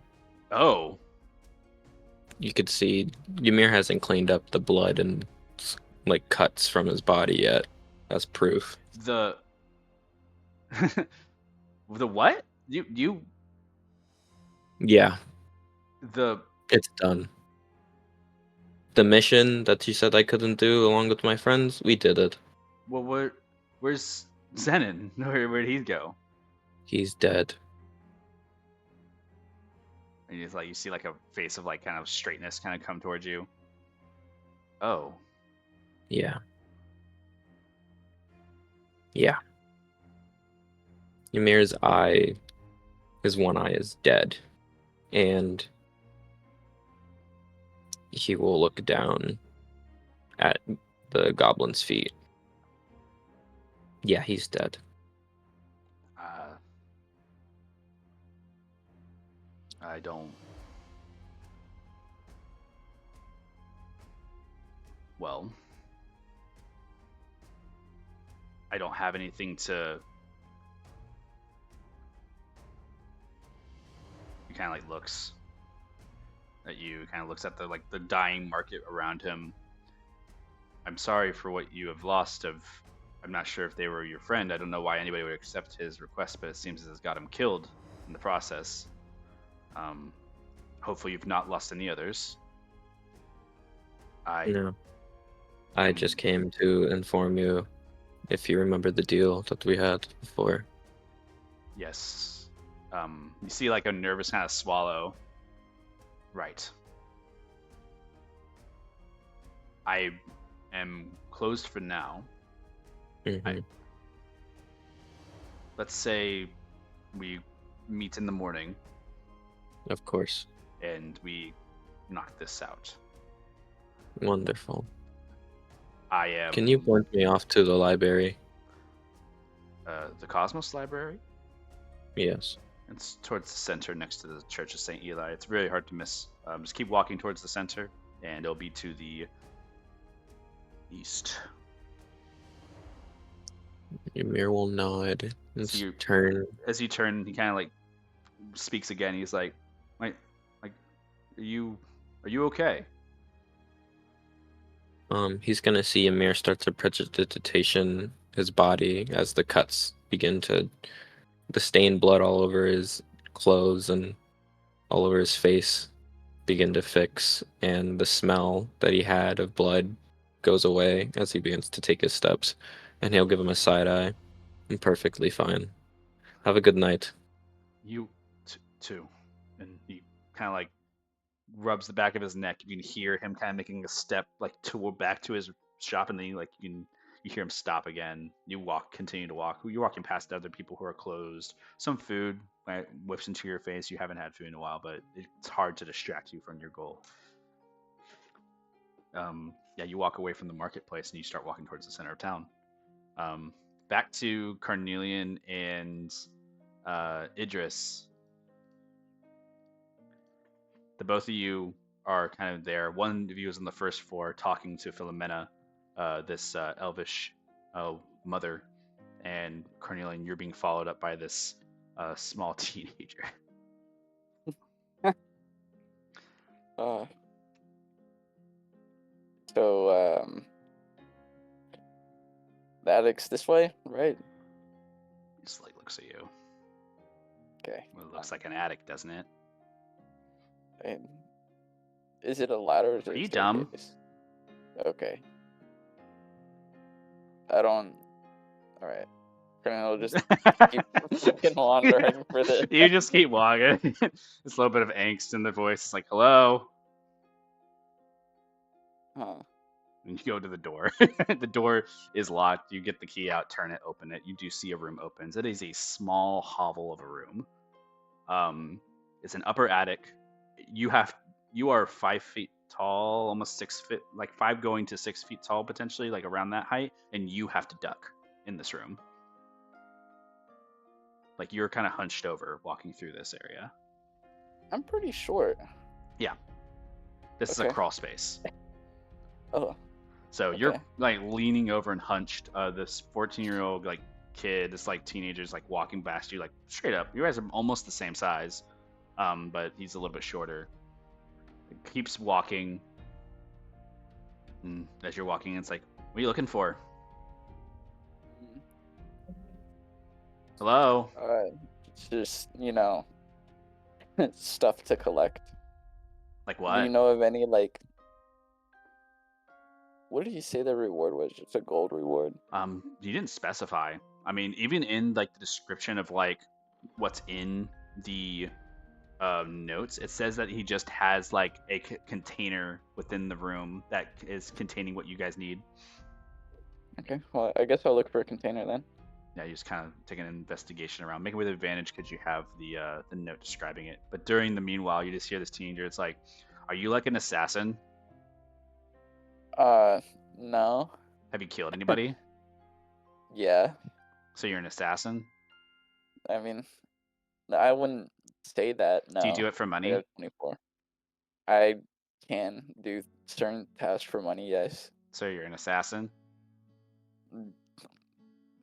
Oh. You could see Ymir hasn't cleaned up the blood and cuts from his body yet. That's proof. The what? You Yeah. The It's done. The mission that you said I couldn't do along with my friends, we did it. Well, where's Zenon? Where'd he go? He's dead. And it's you see a face of kind of straightness kind of come towards you. Oh. Yeah. Yeah. Ymir's his one eye is dead. And he will look down at the goblin's feet. Yeah, he's dead. I don't. Well, I don't have anything to. He kind of looks at you. Kind of looks at the dying market around him. I'm sorry for what you have lost. I'm not sure if they were your friend. I don't know why anybody would accept his request, but it seems as it's got him killed in the process. Hopefully you've not lost any others. No. I just came to inform you if you remember the deal that we had before. Yes. You see a nervous kind of swallow. Right. I am closed for now. Mm-hmm. Let's say we meet in the morning. Of course. And we knock this out. Wonderful. I am. Can you point me off to the library? The Cosmos Library? Yes. It's towards the center next to the Church of St. Eli. It's really hard to miss. Just keep walking towards the center, and it'll be to the east. Ymir will nod and So turn. As you turn, he kind of speaks again. He's like, are you okay? He's gonna see Ymir start to precipitation his body as the cuts begin to the stained blood all over his clothes and all over his face begin to fix, and the smell that he had of blood goes away as he begins to take his steps, and he'll give him a side eye. I'm perfectly fine. Have a good night. You too. And he kind of like rubs the back of his neck. You can hear him kind of making a step like back to his shop, and then you hear him stop again. You continue to walk. You're walking past other people who are closed. Some food whips into your face. You haven't had food in a while, but it's hard to distract you from your goal. Yeah, you walk away from the marketplace and you start walking towards the center of town. Back to Carnelian and Idris. The both of you are kind of there. One of you is on the first floor talking to Philomena, this elvish mother, and Carnelian, you're being followed up by this small teenager. So, the attic's this way, right? He just like looks at you. Okay. Well, it looks like an attic, doesn't it? And is it a ladder or is it Are a you dumb? staircase? Okay. I don't. All right. I'll just keep fucking wandering for the. You just keep walking. This little bit of angst in the voice. It's like, hello. Huh. And you go to the door. The door is locked. You get the key out, turn it, open it. You do see a room opens. It is a small hovel of a room. It's an upper attic. You are 5 feet tall, almost 6 feet, like 5 going to 6 feet tall potentially, like around that height, and you have to duck in this room. Like you're kind of hunched over walking through this area. I'm pretty short. Yeah. This is a crawl space. Oh. So you're like leaning over and hunched. This 14-year-old like kid, this like teenager's like walking past you, like straight up. You guys are almost the same size, but he's a little bit shorter. He keeps walking, and as you're walking, it's like, what are you looking for? Hello. It's just stuff to collect. Like what? Do you know of any like? What did you say the reward was? It's a gold reward. You didn't specify. I mean, even in like the description of like what's in the notes, it says that he just has like a container within the room that is containing what you guys need. Okay, well, I guess I'll look for a container then. Yeah, you just kind of take an investigation around. Make it with advantage because you have the note describing it. But during the meanwhile, you just hear this teenager. It's like, are you like an assassin? No. Have you killed anybody? Yeah. So you're an assassin? I mean, I wouldn't say that. No. Do you do it for money? I got 24. I can do certain tasks for money. Yes. So you're an assassin?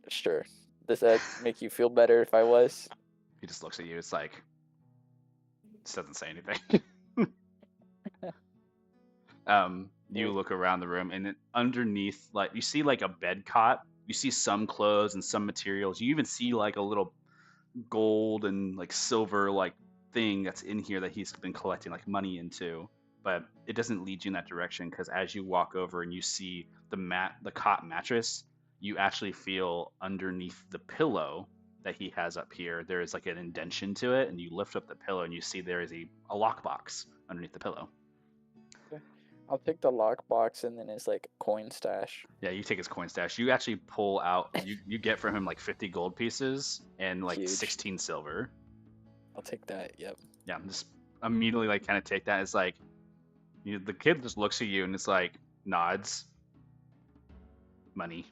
Sure. Does that make you feel better if I was? He just looks at you. It's like, just doesn't say anything. You look around the room, and underneath, like, you see like a bed cot. You see some clothes and some materials. You even see like a little gold and like silver like thing that's in here that he's been collecting like money into. But it doesn't lead you in that direction because as you walk over and you see the cot mattress, you actually feel underneath the pillow that he has up here, there is like an indentation to it, and you lift up the pillow and you see there is a lockbox underneath the pillow. I'll take the lockbox, and then it's like a coin stash. Yeah, you take his coin stash. You actually pull out, you get from him like 50 gold pieces and like 16 silver. I'll take that, yep. Yeah, just immediately like kind of take that. It's like, the kid just looks at you and it's like, nods. Money.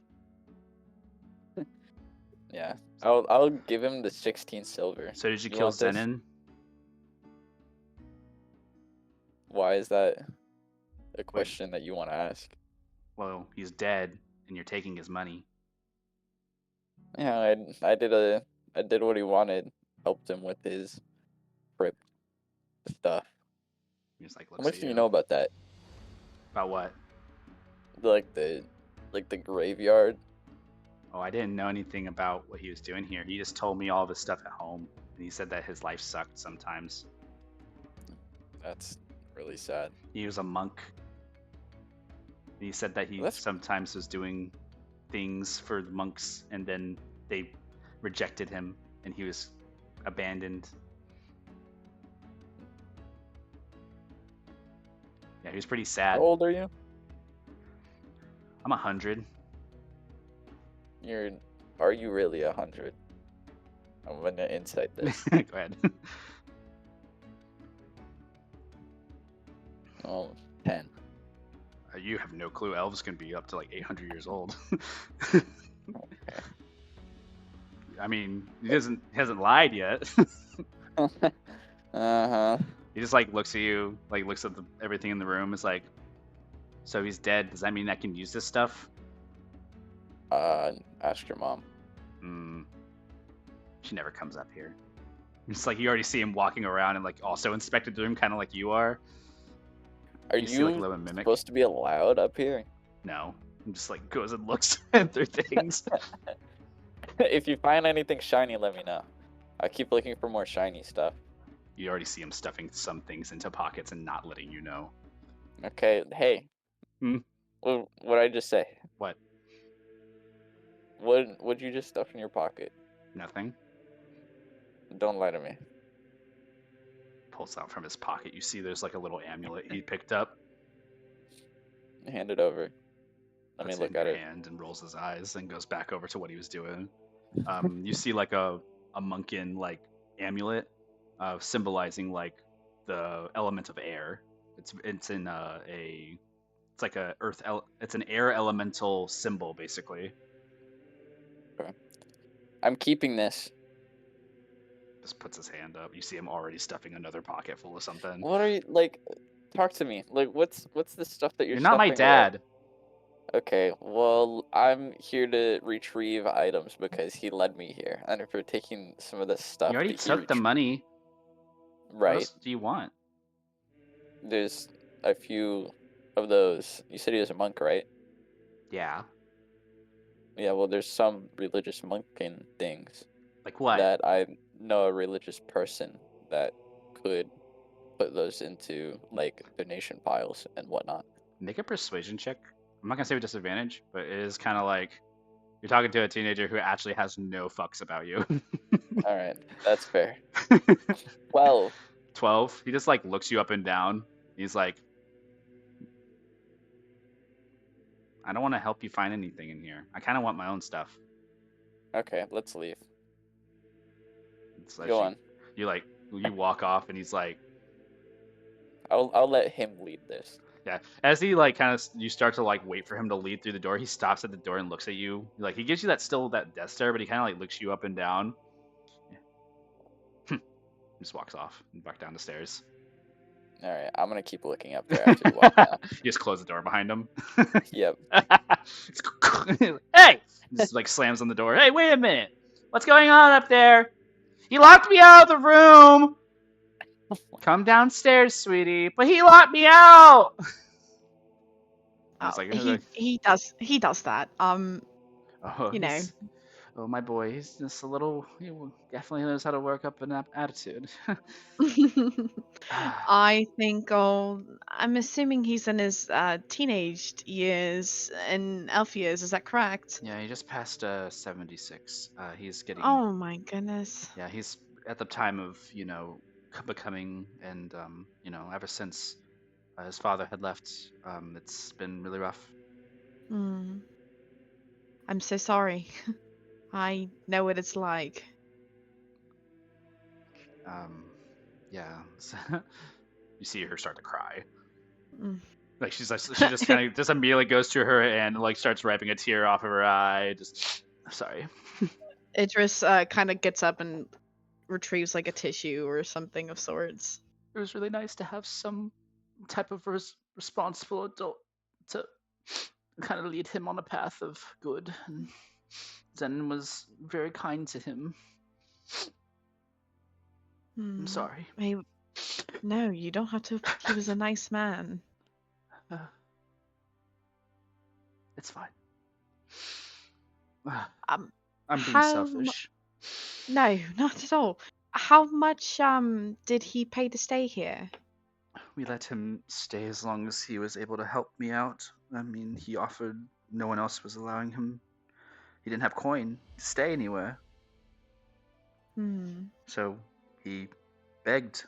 Yeah, I'll give him the 16 silver. So did you kill Zenon? Why is that a question that you want to ask? Well, he's dead, and you're taking his money. Yeah, I did what he wanted. Helped him with his trip stuff. He's like, how much do you know about that? About what? The graveyard. Oh, I didn't know anything about what he was doing here. He just told me all of his stuff at home. And he said that his life sucked sometimes. That's really sad. He was a monk. And he said that he That's- sometimes was doing things for the monks, and then they rejected him, and he was abandoned. Yeah, he was pretty sad. How old are you? I'm 100. Are you really 100? I'm gonna insight this. Go ahead. Oh, 10. You have no clue. Elves can be up to like 800 years old. I mean, he hasn't lied yet. Uh-huh. He just like looks at you, like looks at everything in the room. Is like, so he's dead. Does that mean I can use this stuff? Ask your mom. She never comes up here. It's like you already see him walking around and like also inspected the room, kind of like you are. Are You you see, like, a little mimic. supposed to be allowed up here? No, he just like goes and looks through things. If you find anything shiny, let me know. I keep looking for more shiny stuff. You already see him stuffing some things into pockets and not letting you know. Okay, hey. Hmm? What'd I just say? What? What'd you just stuff in your pocket? Nothing. Don't lie to me. Pulls out from his pocket. You see there's like a little amulet he picked up. Hand it over. Let me Puts look in at your it. hand and rolls his eyes and goes back over to what he was doing. You see like a monkin like amulet symbolizing like the element of air. It's in it's like it's an air elemental symbol basically. I'm keeping this. Just puts his hand up. You see him already stuffing another pocket full of something. What are you like? Talk to me. Like, what's the stuff that you're You're not my stuffing away? dad. Okay, well, I'm here to retrieve items because he led me here, and if you're taking some of the stuff You already that he took the money. What right? else do you want? There's a few of those. You said he was a monk, right? Yeah. Yeah. Well, there's some religious monkin things Like what? that I know a religious person that could put those into like donation piles and whatnot. Make a persuasion check. I'm not gonna say with disadvantage, but it is kind of like you're talking to a teenager who actually has no fucks about you. All right, that's fair. 12. 12. He just like looks you up and down. He's like, I don't want to help you find anything in here. I kind of want my own stuff. Okay, let's leave. It's like Go on. You walk off, and he's like, I'll let him lead this. yeah. As he like kind of you start to like wait for him to lead through the door, he stops at the door and looks at you. Like he gives you that death stare, but he kind of like looks you up and down. Just walks off and back down the stairs. All right, I'm gonna keep looking up there after you walk down. You just close the door behind him. Yep. Hey! Just like slams on the door. Hey, wait a minute. What's going on up there? He locked me out of the room. Come downstairs, sweetie. But he locked me out. It's like, he does that. oh, you know. Oh, my boy. He's just a little. He definitely knows how to work up an attitude. I think I'm assuming he's in his teenage years and elf years, is that correct? Yeah, he just passed 76. He's getting. Oh my goodness. Yeah, he's at the time of becoming, and ever since his father had left, it's been really rough. I'm so sorry. I know what it's like. Yeah. You see her start to cry. Mm. Like she just kind of just immediately goes to her and like starts wiping a tear off of her eye. Just sorry. Idris kind of gets up and retrieves like a tissue or something of sorts. It was really nice to have some type of responsible adult to kind of lead him on a path of good. And Zen was very kind to him. I'm sorry. No, you don't have to. He was a nice man. It's fine. Um, I'm being how? selfish. No, not at all. How much did he pay to stay here? We let him stay as long as he was able to help me out. I mean, he offered, no one else was allowing him. He didn't have coin to stay anywhere. Hmm. So he begged.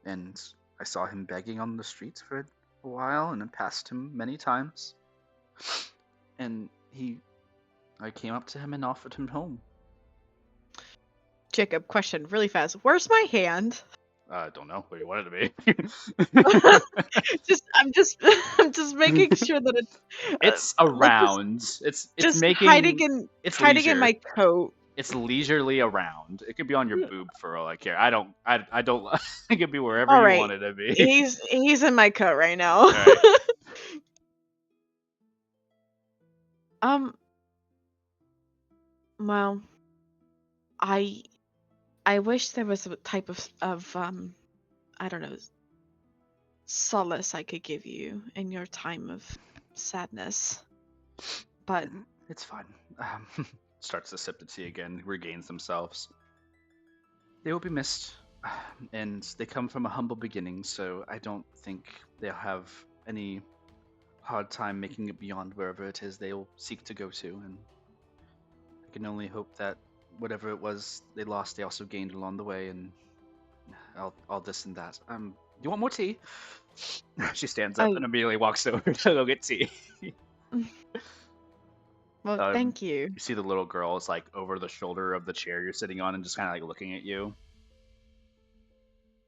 And I saw him begging on the streets for a while and then passed him many times. And I came up to him and offered him home. Jacob, question really fast. Where's my hand? I don't know what you wanted to be. I'm just making sure that it's It's like around. It's just making. It's hiding in leisure. my coat. It's leisurely around. It could be on your boob for all I care. I don't. I don't. It could be wherever All you right, want it to be. he's in my coat right now. All right. um. Well, I wish there was a type of I don't know, solace I could give you in your time of sadness. But It's fine. Starts to sip the tea again. Regains themselves. They will be missed, and they come from a humble beginning, so I don't think they'll have any hard time making it beyond wherever it is they'll seek to go to. And I can only hope that whatever it was they lost, they also gained along the way, and all this and that. You want more tea? She stands up oh, and immediately walks over to go get tea. well, Um, thank you. you see the little girl is like over the shoulder of the chair you're sitting on and just kind of like looking at you.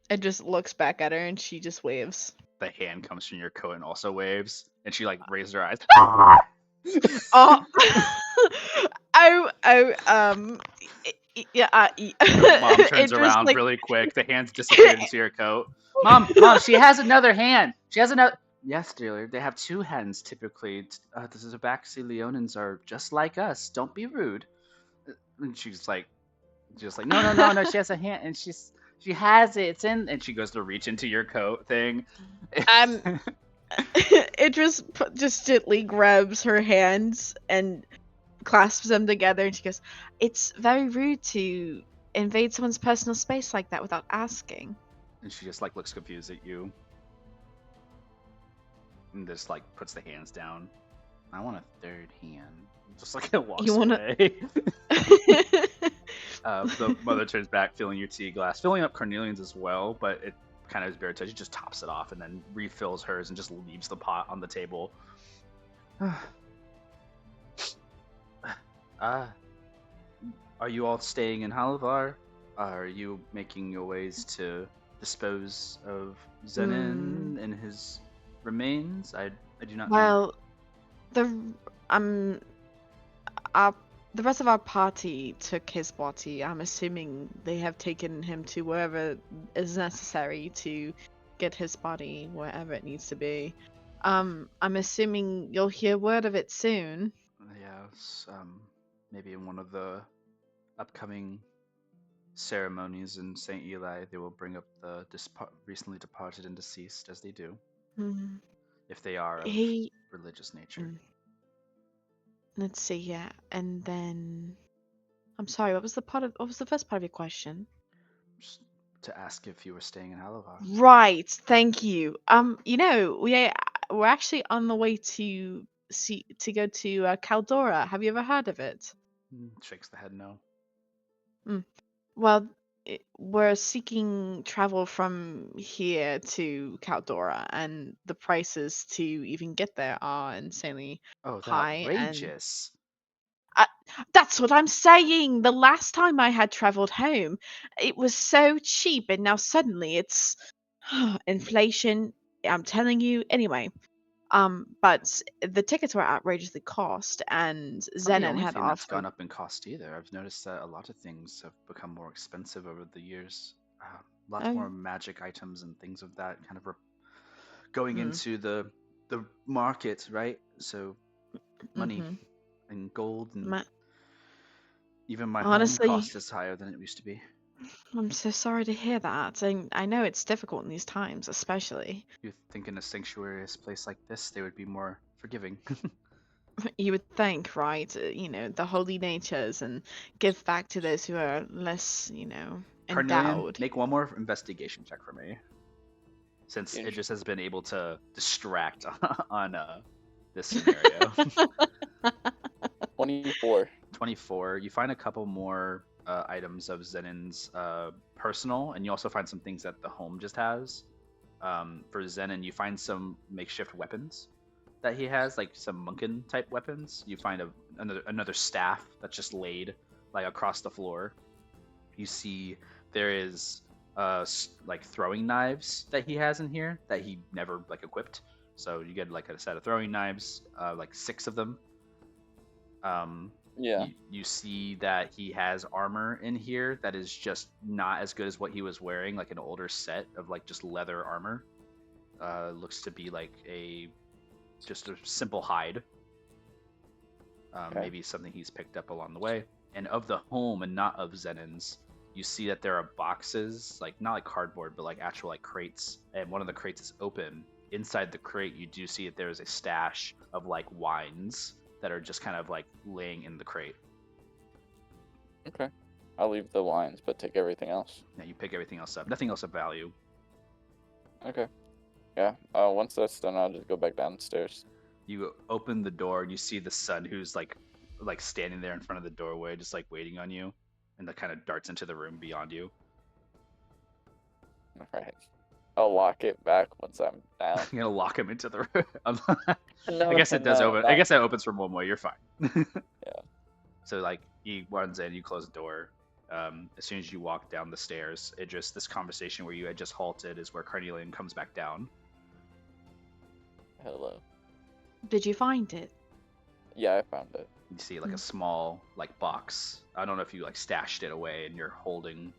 It just looks back at her and she just waves. The hand comes from your coat and also waves, and she like raises her eyes. Oh, yeah. Mom turns It just around like really quick. The hand's disappeared into your coat. Mom, she has another hand. She has another. Yes, dealer. They have two hands typically. The Tabaxi Leonins are just like us. Don't be rude. And she's like, no. She has a hand, and she has it. It's in, and she goes to reach into your coat thing. um, it just gently grabs her hands and clasps them together, and she goes, "It's very rude to invade someone's personal space like that without asking." And she just like looks confused at you, and just like puts the hands down. I want a third hand. Just like it walks You wanna? away. The mother turns back, filling your tea glass, filling up Cornelian's as well, but it kind of is very touchy. She just tops it off and then refills hers and just leaves the pot on the table. Are you all staying in Halavar? Are you making your ways to dispose of Zenon and his remains? I do not know. Well, um, our the rest of our party took his body. I'm assuming they have taken him to wherever is necessary to get his body wherever it needs to be. I'm assuming you'll hear word of it soon. Yes, maybe in one of the upcoming ceremonies in St. Eli, they will bring up the recently departed and deceased, as they do, if they are of He. religious nature. Let's see, yeah, and then I'm sorry. What was the first part of your question? Just to ask if you were staying in Halavar. Right, thank you. We're actually on the way to go to Caldora. Have you ever heard of it? Shakes the head no. Well, we're seeking travel from here to Caldora, and the prices to even get there are insanely Oh, they're high. And outrageous. that's what I'm saying. The last time I had traveled home, it was so cheap, and now suddenly it's inflation. I'm telling you. Anyway, but the tickets were outrageously cost, and It's not the Zenon only had thing that's offered. gone up in cost either. I've noticed that a lot of things have become more expensive over the years. Lots Oh, more magic items and things of that kind of going mm, into the market, right? So money mhm. and gold and Ma- even my home Honestly, cost is higher than it used to be. I'm so sorry to hear that. I know it's difficult in these times, especially. You think in a sanctuarious place like this, they would be more forgiving. You would think, right? The holy natures and give back to those who are less, Carnelian, endowed. make one more investigation check for me, since Int- Idris has been able to distract on this scenario. 24. 24. You find a couple more items of Zenin's personal, and you also find some things that the home just has. For Zenin, you find some makeshift weapons that he has, like some Munkin type weapons. You find another staff that's just laid like across the floor. You see there is like throwing knives that he has in here that he never like equipped. So you get like a set of throwing knives, like 6 of them. Yeah. You see that he has armor in here that is just not as good as what he was wearing, like an older set of like just leather armor. Looks to be like just a simple hide. Okay. Maybe something he's picked up along the way. And of the home and not of Zenin's, you see that there are boxes, like not like cardboard, but like actual like crates. And one of the crates is open. Inside the crate, you do see that there is a stash of like wines that are just kind of like laying in the crate. Okay. I'll leave the wines, but take everything else. Now you pick everything else up. Nothing else of value. Okay. Yeah. Once that's done, I'll just go back downstairs. You open the door and you see the son who's like standing there in front of the doorway, just like waiting on you, and that kind of darts into the room beyond you. All right. I'll lock it back once I'm down. You're gonna lock him into the room. No, I guess it does no, open. not- I guess that opens from one way. You're fine. Yeah. So like he runs in, you close the door. As soon as you walk down the stairs, this conversation where you had just halted is where Carnelian comes back down. Hello. Did you find it? Yeah, I found it. You see like a small like box. I don't know if you like stashed it away in your holding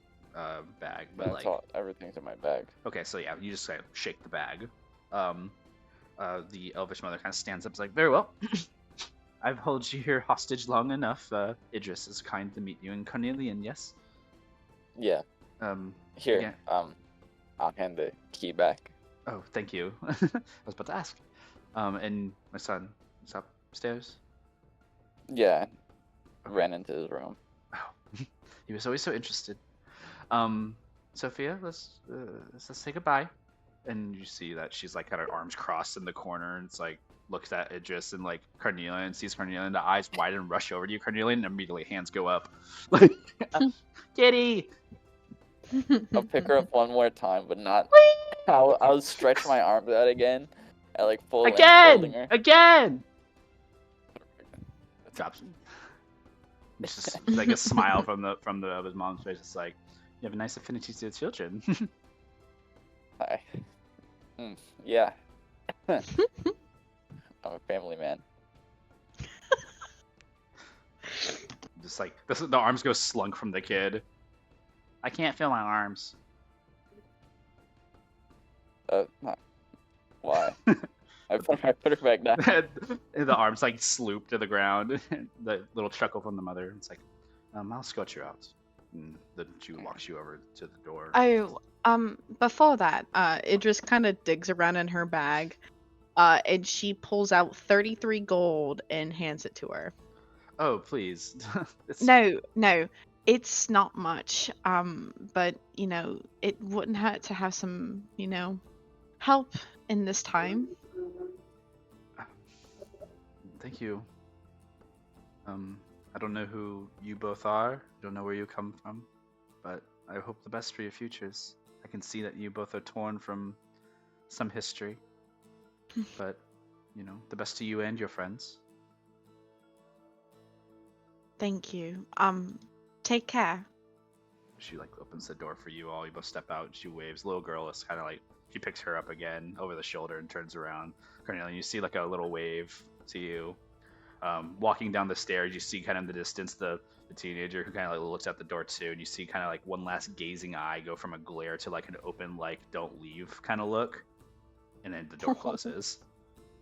bag, but That's like all. Everything's in my bag. okay, so yeah, you just kind of shake the bag. The elvish mother kind of stands up, and is like, very well. I've held you here hostage long enough. Idris is kind to meet you, and Carnelian, yes. Yeah. Here. Yeah. I'll hand the key back. Oh, thank you. I was about to ask. And my son is upstairs. Yeah. Okay. Ran into his room. Oh, he was always so interested. Sophia, let's say goodbye. And you see that she's like got her arms crossed in the corner, and it's like looks at Idris and like Carnelian, sees Carnelian, the eyes widen and rush over to you, Carnelian, and immediately hands go up. Like, Kitty! I'll pick her up one more time, but not. I'll stretch my arms out again, at like full length, holding her. Again! Drops. It's just like a smile from his mom's face. It's like, you have a nice affinity to the children. Hi. Yeah. I'm a family man. Just like the arms go slunk from the kid. I can't feel my arms. Why? I put her back down. The arms like sloop to the ground. The little chuckle from the mother. It's like, I'll escort you out. And then she walks you over to the door. Before that, Idris kind of digs around in her bag, and she pulls out 33 gold and hands it to her. Oh, please. No, it's not much. But it wouldn't hurt to have some, help in this time. Thank you. I don't know who you both are. I don't know where you come from, but I hope the best for your futures. I can see that you both are torn from some history, but the best to you and your friends. Thank you. Take care. She like opens the door for you all. You both step out. And she waves. Little girl is kind of like she picks her up again over the shoulder and turns around. Carnelian, you see like a little wave to you. Walking down the stairs, you see kind of in the distance the teenager who kind of like looks at the door too, and you see kind of like one last gazing eye go from a glare to like an open like don't leave kind of look, and then the door closes.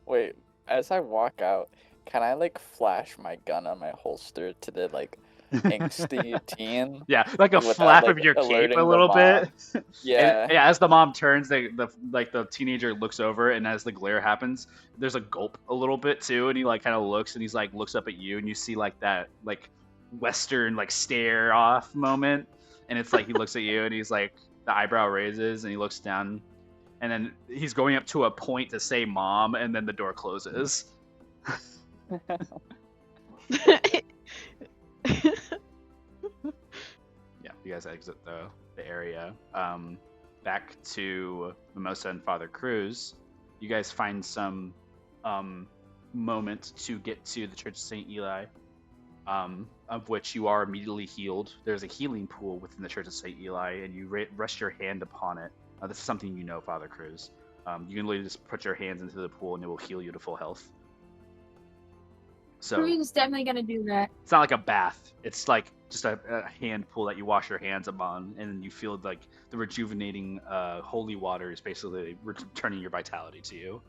Wait, as I walk out, can I like flash my gun on my holster to the like angsty teen. Yeah, like a Without, flap like, of your cape alerting a the little bit. mom. And Yeah. yeah, as the mom turns, the teenager looks over, and as the glare happens, there's a gulp a little bit too, and he like kind of looks, and he's like looks up at you, and you see like that like Western like stare off moment, and it's like he looks at you, and he's like the eyebrow raises, and he looks down, and then he's going up to a point to say "mom," and then the door closes. Yeah, you guys exit the area. Back to Mimosa and Father Cruz. You guys find some moment to get to the Church of St. Eli, of which you are immediately healed. There's a healing pool within the Church of St. Eli, and you rest your hand upon it. This is something you know, Father Cruz. You can literally just put your hands into the pool, and it will heal you to full health. So Cruz is definitely gonna do that. it's not like a bath. It's like just a hand pool that you wash your hands upon, and you feel like the rejuvenating holy water is basically returning your vitality to you.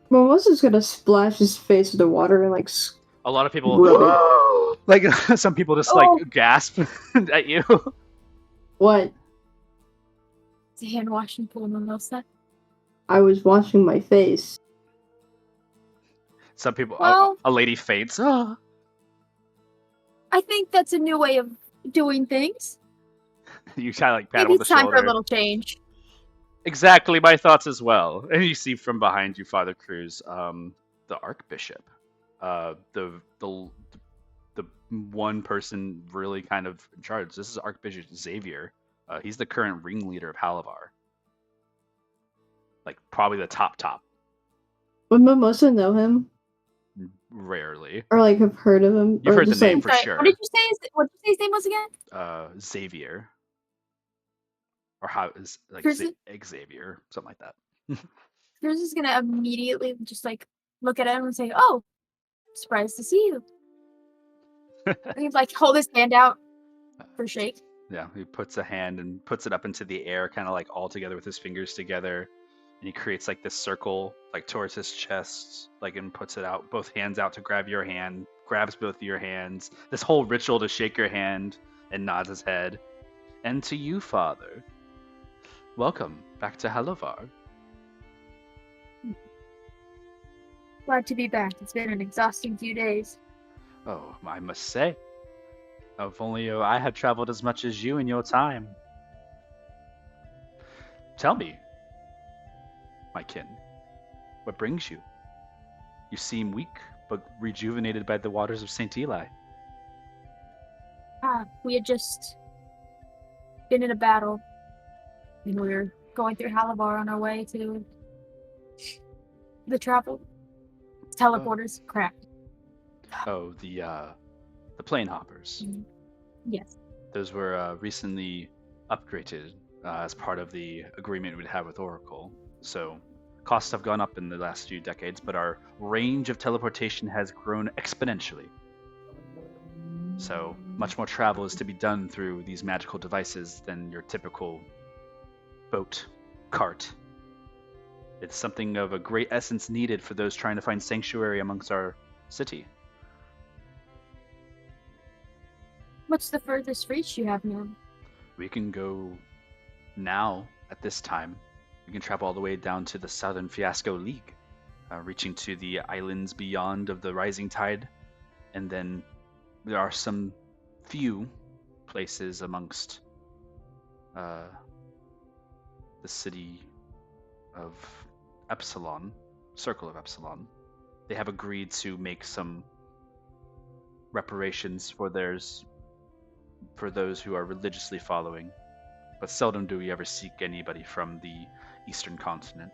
Mimosa's gonna splash his face with the water and like. A lot of people, Really? like some people, just Oh. like gasp at you. What? It's a hand washing pool, Mimosa. I was washing my face. Some people, Well- a lady faints. Oh. I think that's a new way of doing things. You kind of like pat Maybe on the it's time shoulder. for a little change. Exactly my thoughts as well. And you see from behind you, Father Cruz, the Archbishop, the one person really kind of in charge. This is Archbishop Xavier. He's the current ringleader of Halavar. Like probably the top. Would Mimosa know him? Rarely. Or like have heard of him? You've or heard the just, name like, for Sorry, sure. What did you say? What did you say his name was again? Xavier. Or how is like Cruz- Xavier, something like that. Cruz is gonna immediately just like look at him and say, "Oh, surprised to see you." And he'd like hold his hand out for a shake. Yeah, he puts a hand and puts it up into the air, kind of like all together with his fingers together, and he creates like this circle, like towards his chest, like and puts it out, both hands out to grab your hand, grabs both of your hands. This whole ritual to shake your hand, and nods his head. And to you, Father, welcome back to Halavar. Glad to be back. It's been an exhausting few days. Oh, I must say, if only I had traveled as much as you in your time. Tell me, my kin, what brings you? You seem weak, but rejuvenated by the waters of St. Eli. We had just been in a battle, and we were going through Halavar on our way to the travel teleporters. Crap. Oh, the plane hoppers. Yes. Those were recently upgraded as part of the agreement we'd have with Oracle. So costs have gone up in the last few decades, but our range of teleportation has grown exponentially. So much more travel is to be done through these magical devices than your typical boat, cart. It's something of a great essence needed for those trying to find sanctuary amongst our city. What's the furthest reach you have now? We can go now, at this time. We can travel all the way down to the Southern Fiasco League, reaching to the islands beyond of the rising tide. And then there are some few places amongst the city of Epsilon, Circle of Epsilon. They have agreed to make some reparations for those who are religiously following, but seldom do we ever seek anybody from the Eastern continent.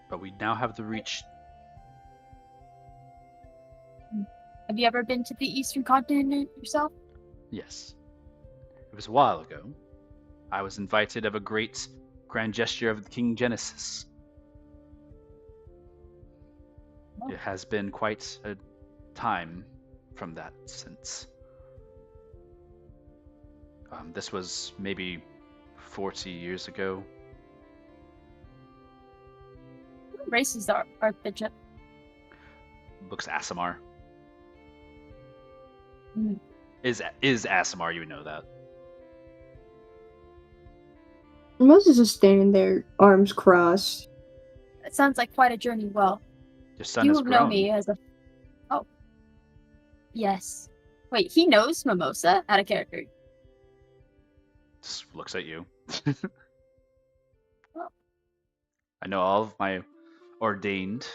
But we now have the reach. Have you ever been to the Eastern continent yourself? Yes. It was a while ago. I was invited of a great grand gesture of King Genesis. It has been quite a time from that since. This was maybe 40 years ago. What race is the Archbishop? looks Asimar. Hmm. Is Asimar, you know that. Moses is standing there, arms crossed. It sounds like quite a journey. Well, Your son you has know grown. me as a. Oh. Yes. Wait, he knows Mimosa out of character. Just looks at you. Oh. I know all of my ordained,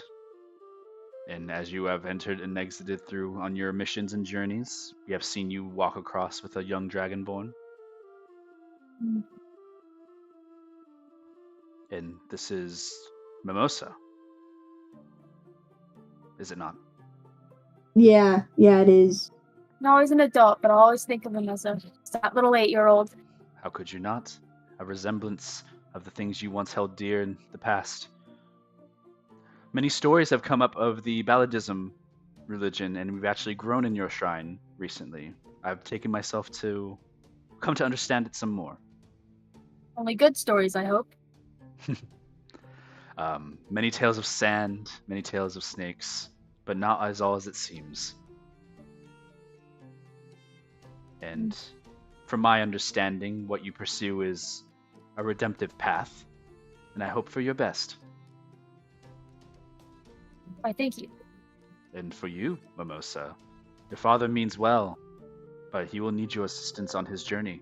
and as you have entered and exited through on your missions and journeys, we have seen you walk across with a young dragonborn. Hmm. And this is Mimosa. Is it not? Yeah, it is. Now he's an adult, but I always think of him as that little 8-year-old. How could you not? A resemblance of the things you once held dear in the past. Many stories have come up of the Balladism religion, and we've actually grown in your shrine recently. I've taken myself to come to understand it some more. Only good stories, I hope. Many tales of sand, many tales of snakes, but not as all as it seems. And from my understanding, what you pursue is a redemptive path, and I hope for your best. Why, thank you. And for you, Mimosa, your father means well, but he will need your assistance on his journey.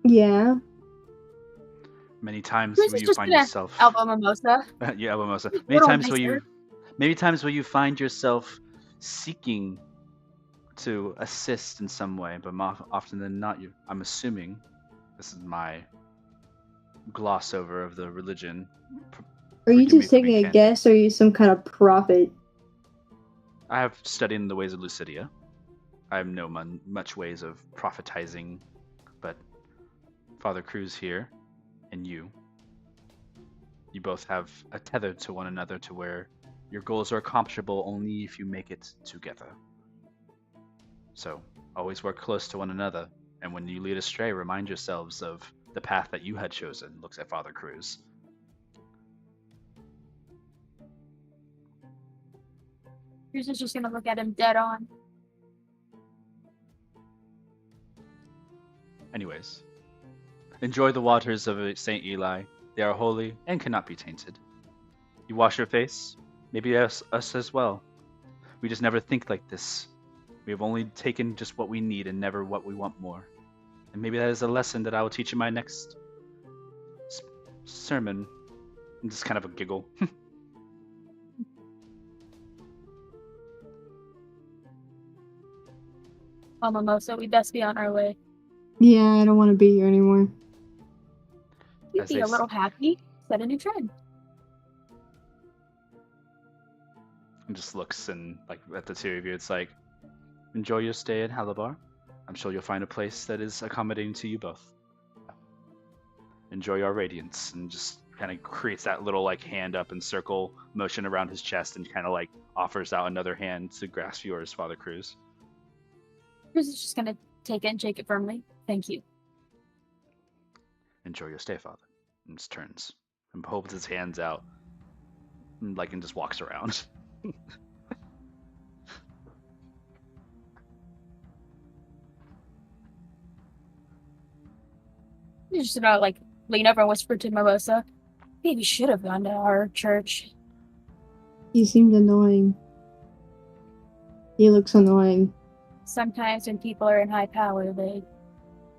Yeah. Many times Who's will you just find gonna yourself. elbow Mimosa? Yeah, Mimosa. A Many little times will you. nicer. Many times will you find yourself seeking to assist in some way, but more often than not, I'm assuming, this is my gloss over of the religion. Are you Forgive me just for being taking a candid. guess, or are you some kind of prophet? I have studied in the ways of Lucidia. I have no much ways of prophetizing, but Father Cruz here and you both have a tether to one another to where your goals are accomplishable only if you make it together. So always work close to one another, and when you lead astray, remind yourselves of the path that you had chosen. Looks at Father Cruz. Cruz is just gonna look at him dead on. Anyways, enjoy the waters of St. Eli. They are holy and cannot be tainted. You wash your face, maybe us as well. We just never think like this. We have only taken just what we need and never what we want more. And maybe that is a lesson that I will teach in my next sermon. And just kind of a giggle. Well, Mimosa, we best be on our way. Yeah, I don't want to be here anymore. You'd As be they a little happy. Set a new trend. And just looks and like at the two of you. It's like, enjoy your stay at Halabar. I'm sure you'll find a place that is accommodating to you both. Enjoy your radiance, and just kind of creates that little like hand up and circle motion around his chest, and kind of like offers out another hand to grasp yours, Father Cruz. Cruz is just gonna take it and shake it firmly. Thank you. Enjoy your stay, Father. And just turns and holds his hands out, and just walks around. He's just gonna lean over and whisper to Mimosa. Maybe we should have gone to our church. He seemed annoying. He looks annoying. Sometimes when people are in high power, they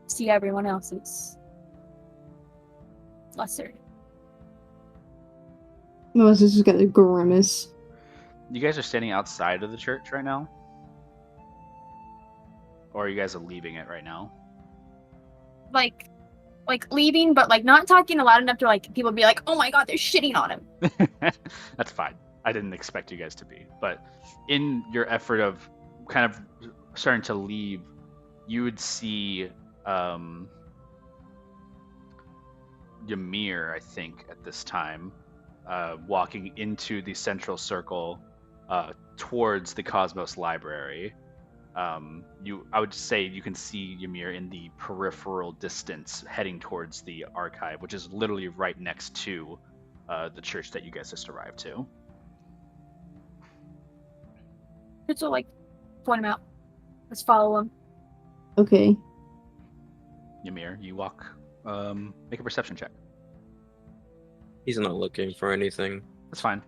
see everyone else as lesser. Moses just got a grimace. You guys are standing outside of the church right now? Or you guys are leaving it right now? Like leaving, but not talking loud enough to people be like, oh my god, they're shitting on him. That's fine. I didn't expect you guys to be. But in your effort of kind of starting to leave, you would see Ymir, I think, at this time, walking into the central circle towards the Cosmos Library. I would say you can see Ymir in the peripheral distance heading towards the archive, which is literally right next to the church that you guys just arrived to. It's all like point him out. Let's follow him. Okay. Ymir, you walk. Make a perception check. He's not looking for anything. That's fine.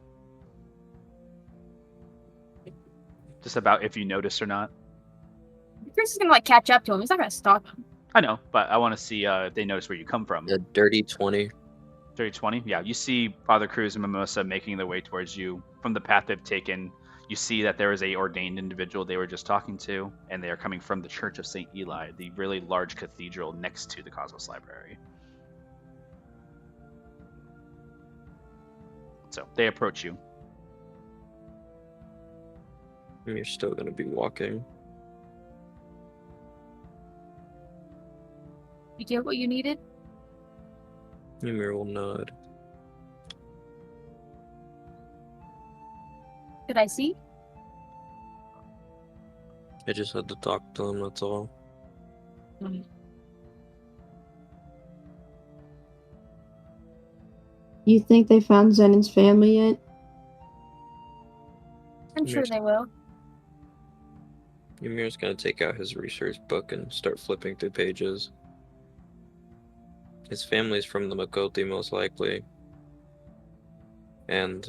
Just about if you notice or not. Chris is gonna like catch up to him. He's not gonna stalk him. I know, but I want to see if they notice where you come from. A dirty 20. 30-20? Yeah, you see Father Cruz and Mimosa making their way towards you. From the path they've taken, you see that there is a ordained individual they were just talking to, and they are coming from the Church of St. Eli, the really large cathedral next to the Cosmos Library. So they approach you. You're still gonna be walking. You get what you needed? Ymir will nod. Could I see? I just had to talk to him, that's all. You think they found Zenon's family yet? I'm sure Yes. they will. Ymir's gonna take out his research book and start flipping through pages. His family's from the Makoti, most likely. And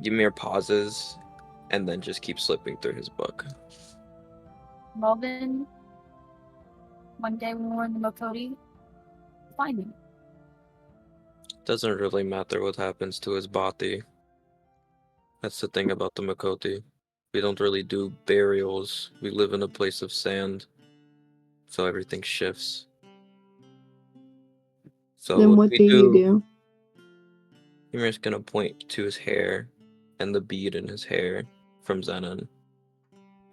Ymir pauses and then just keeps flipping through his book. Well then, one day when we're in the Makoti, find him. Doesn't really matter what happens to his body. That's the thing about the Makoti. We don't really do burials. We live in a place of sand. So everything shifts. So Then what we do you do? Ymir's gonna point to his hair and the bead in his hair from Zenon.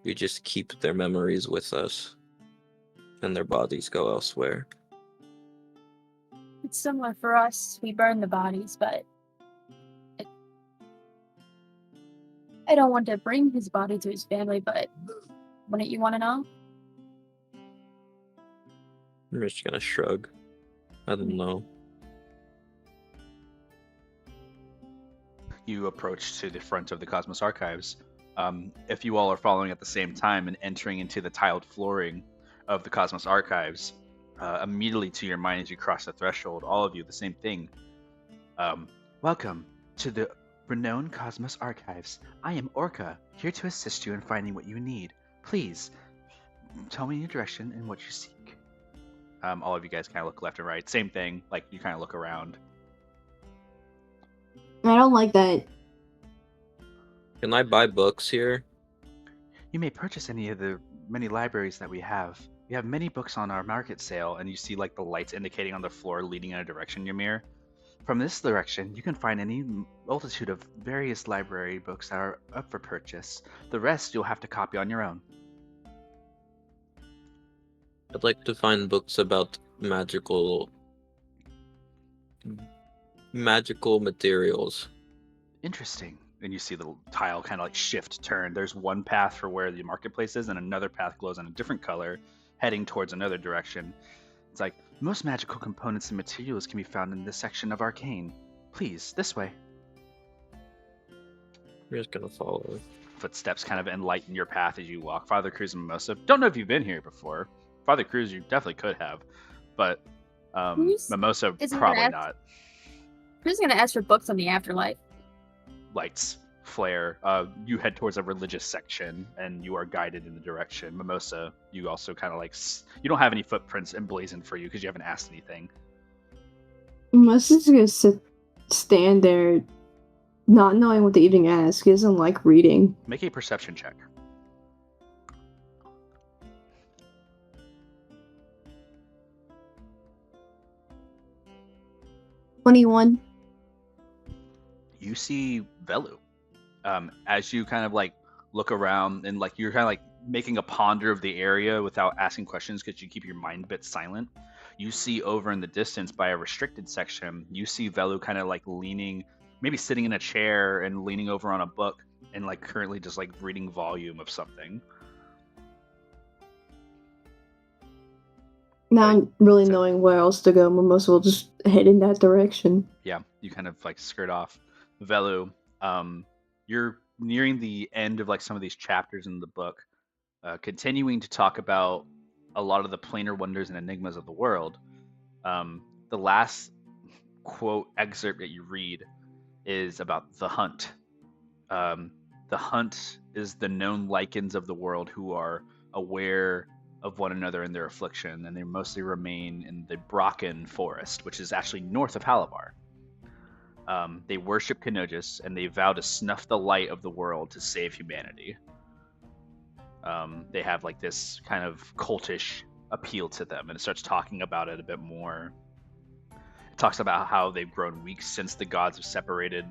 We just keep their memories with us. And their bodies go elsewhere. It's similar for us. We burn the bodies, but I don't want to bring his body to his family, but wouldn't you want to know? I'm just gonna shrug. I don't know. You approach to the front of the Cosmos Archives. If you all are following at the same time and entering into the tiled flooring of the Cosmos Archives, immediately to your mind as you cross the threshold, all of you, the same thing. Welcome to the renowned Cosmos Archives. I am Orca, here to assist you in finding what you need. Please, tell me your direction and what you seek. All of you guys kind of look left and right. Same thing, like you kind of look around. I don't like that. Can I buy books here? You may purchase any of the many libraries that we have. We have many books on our market sale, and you see like the lights indicating on the floor leading in a direction, Ymir. From this direction, you can find any multitude of various library books that are up for purchase. The rest you'll have to copy on your own. I'd like to find books about magical materials. Interesting. And you see the tile kind of like shift, turn. There's one path for where the marketplace is, and another path glows in a different color, heading towards another direction. It's like, most magical components and materials can be found in this section of Arcane. Please, this way. I'm just gonna follow. Footsteps kind of enlighten your path as you walk. Father Cruz and Mimosa. Don't know if you've been here before. Father Cruz, you definitely could have, but Mimosa probably not. Who's gonna ask for books on the afterlife? Lights flare. You head towards a religious section, and you are guided in the direction. Mimosa, you also kind of like you don't have any footprints emblazoned for you because you haven't asked anything. Mimosa's just gonna stand there, not knowing what to even ask. He doesn't like reading. Make a perception check. "21. You see Velu. As you kind of like look around and like you're kind of like making a ponder of the area without asking questions because you keep your mind a bit silent. You see over in the distance by a restricted section, you see Velu kind of like leaning, maybe sitting in a chair and leaning over on a book and like currently just like reading volume of something. Not really knowing where else to go, we most well just head in that direction. Yeah, you kind of like skirt off. Velu, you're nearing the end of like some of these chapters in the book, continuing to talk about a lot of the planar wonders and enigmas of the world. The last quote excerpt that you read is about the hunt. Um, the hunt is the known lichens of the world who are aware of one another in their affliction, and they mostly remain in the Brocken forest, which is actually north of Halabar. They worship Kenosis, and they vow to snuff the light of the world to save humanity. They have like this kind of cultish appeal to them, and it starts talking about it a bit more. It talks about how they've grown weak since the gods have separated,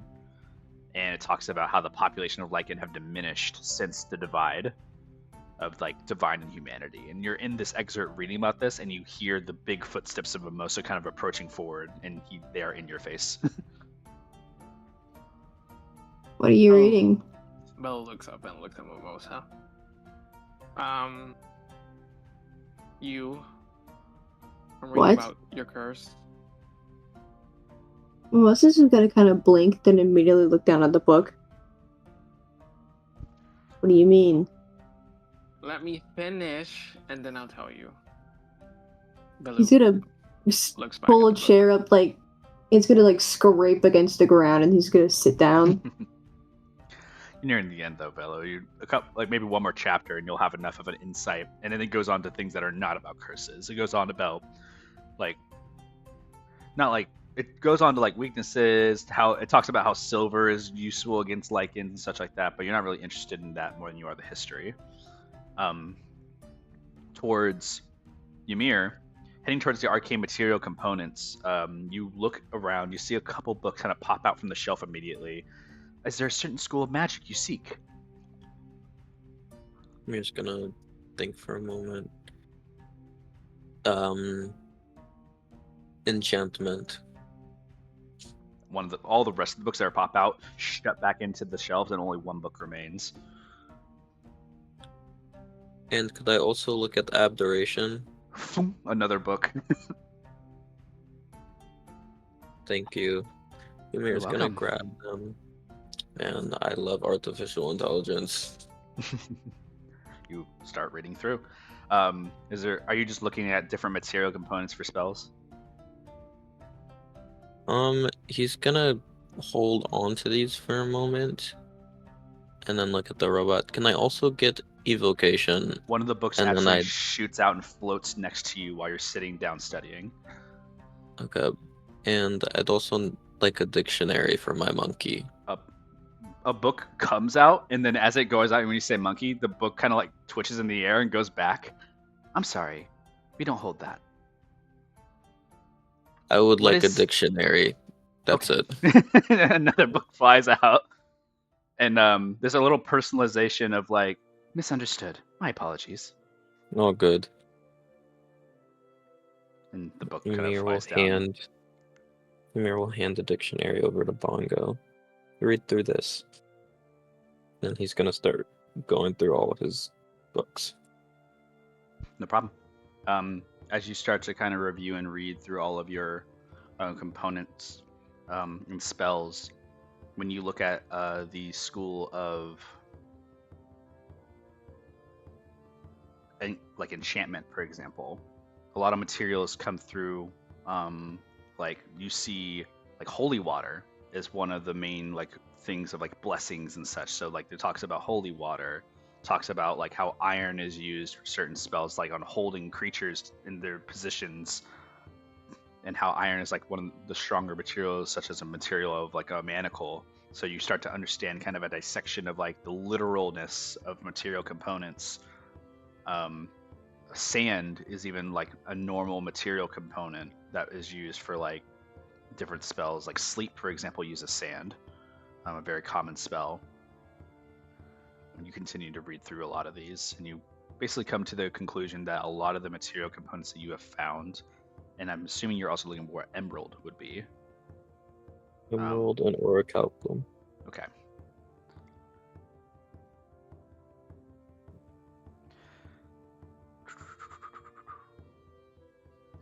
and it talks about how the population of Lycan have diminished since the divide of like divine and humanity. And you're in this excerpt reading about this, and you hear the big footsteps of Mimosa kind of approaching forward, and they are in your face. What are you reading? Bella looks up and looks at Mimosa. You are reading What? about your curse. Moses is gonna kind of blink, then immediately look down at the book. What do you mean? Let me finish, and then I'll tell you. Bella He's gonna looks back pull at a the book. chair up, like it's gonna like scrape against the ground, and he's gonna sit down. You're nearing the end though, Bello. You like maybe one more chapter, and you'll have enough of an insight. And then it goes on to things that are not about curses. It goes on about like not like it goes on to like weaknesses. How it talks about how silver is useful against lichens and such like that. But you're not really interested in that more than you are the history. Towards Ymir, heading towards the arcane material components, you look around. You see a couple books kind of pop out from the shelf immediately. Is there a certain school of magic you seek? I'm just gonna think for a moment. Enchantment. All the rest of the books that are pop out shut back into the shelves, and only one book remains. And could I also look at abjuration? Another book. Thank you. Ymir's gonna welcome. grab them. And I love artificial intelligence. You start reading through. Are you just looking at different material components for spells? He's gonna hold on to these for a moment and then look at the robot. Can I also get evocation? One of the books And then actually shoots out and floats next to you while you're sitting down studying. Okay. And I'd also like a dictionary for my monkey. A book comes out, and then as it goes out, when you say monkey, the book kind of like twitches in the air and goes back. I'm sorry, we don't hold that. I would like a dictionary. That's okay. it. Another book flies out, and there's a little personalization of like, misunderstood. My apologies. Oh, good. And the book kind of flies down. Ymir will hand the dictionary over to Bongo. Read through this. Then he's gonna start going through all of his books. No problem. As you start to kind of review and read through all of your components and spells, when you look at the school of like enchantment, for example, a lot of materials come through. Like you see, like holy water is one of the main like things of like blessings and such. So like it talks about holy water, talks about like how iron is used for certain spells, like on holding creatures in their positions, and how iron is like one of the stronger materials, such as a material of like a manacle. So you start to understand kind of a dissection of like the literalness of material components. Sand is even like a normal material component that is used for like different spells. Like sleep, for example, uses sand, a very common spell. And you continue to read through a lot of these, and you basically come to the conclusion that a lot of the material components that you have found, and I'm assuming you're also looking for what emerald would be. Emerald and orichalcum. Okay.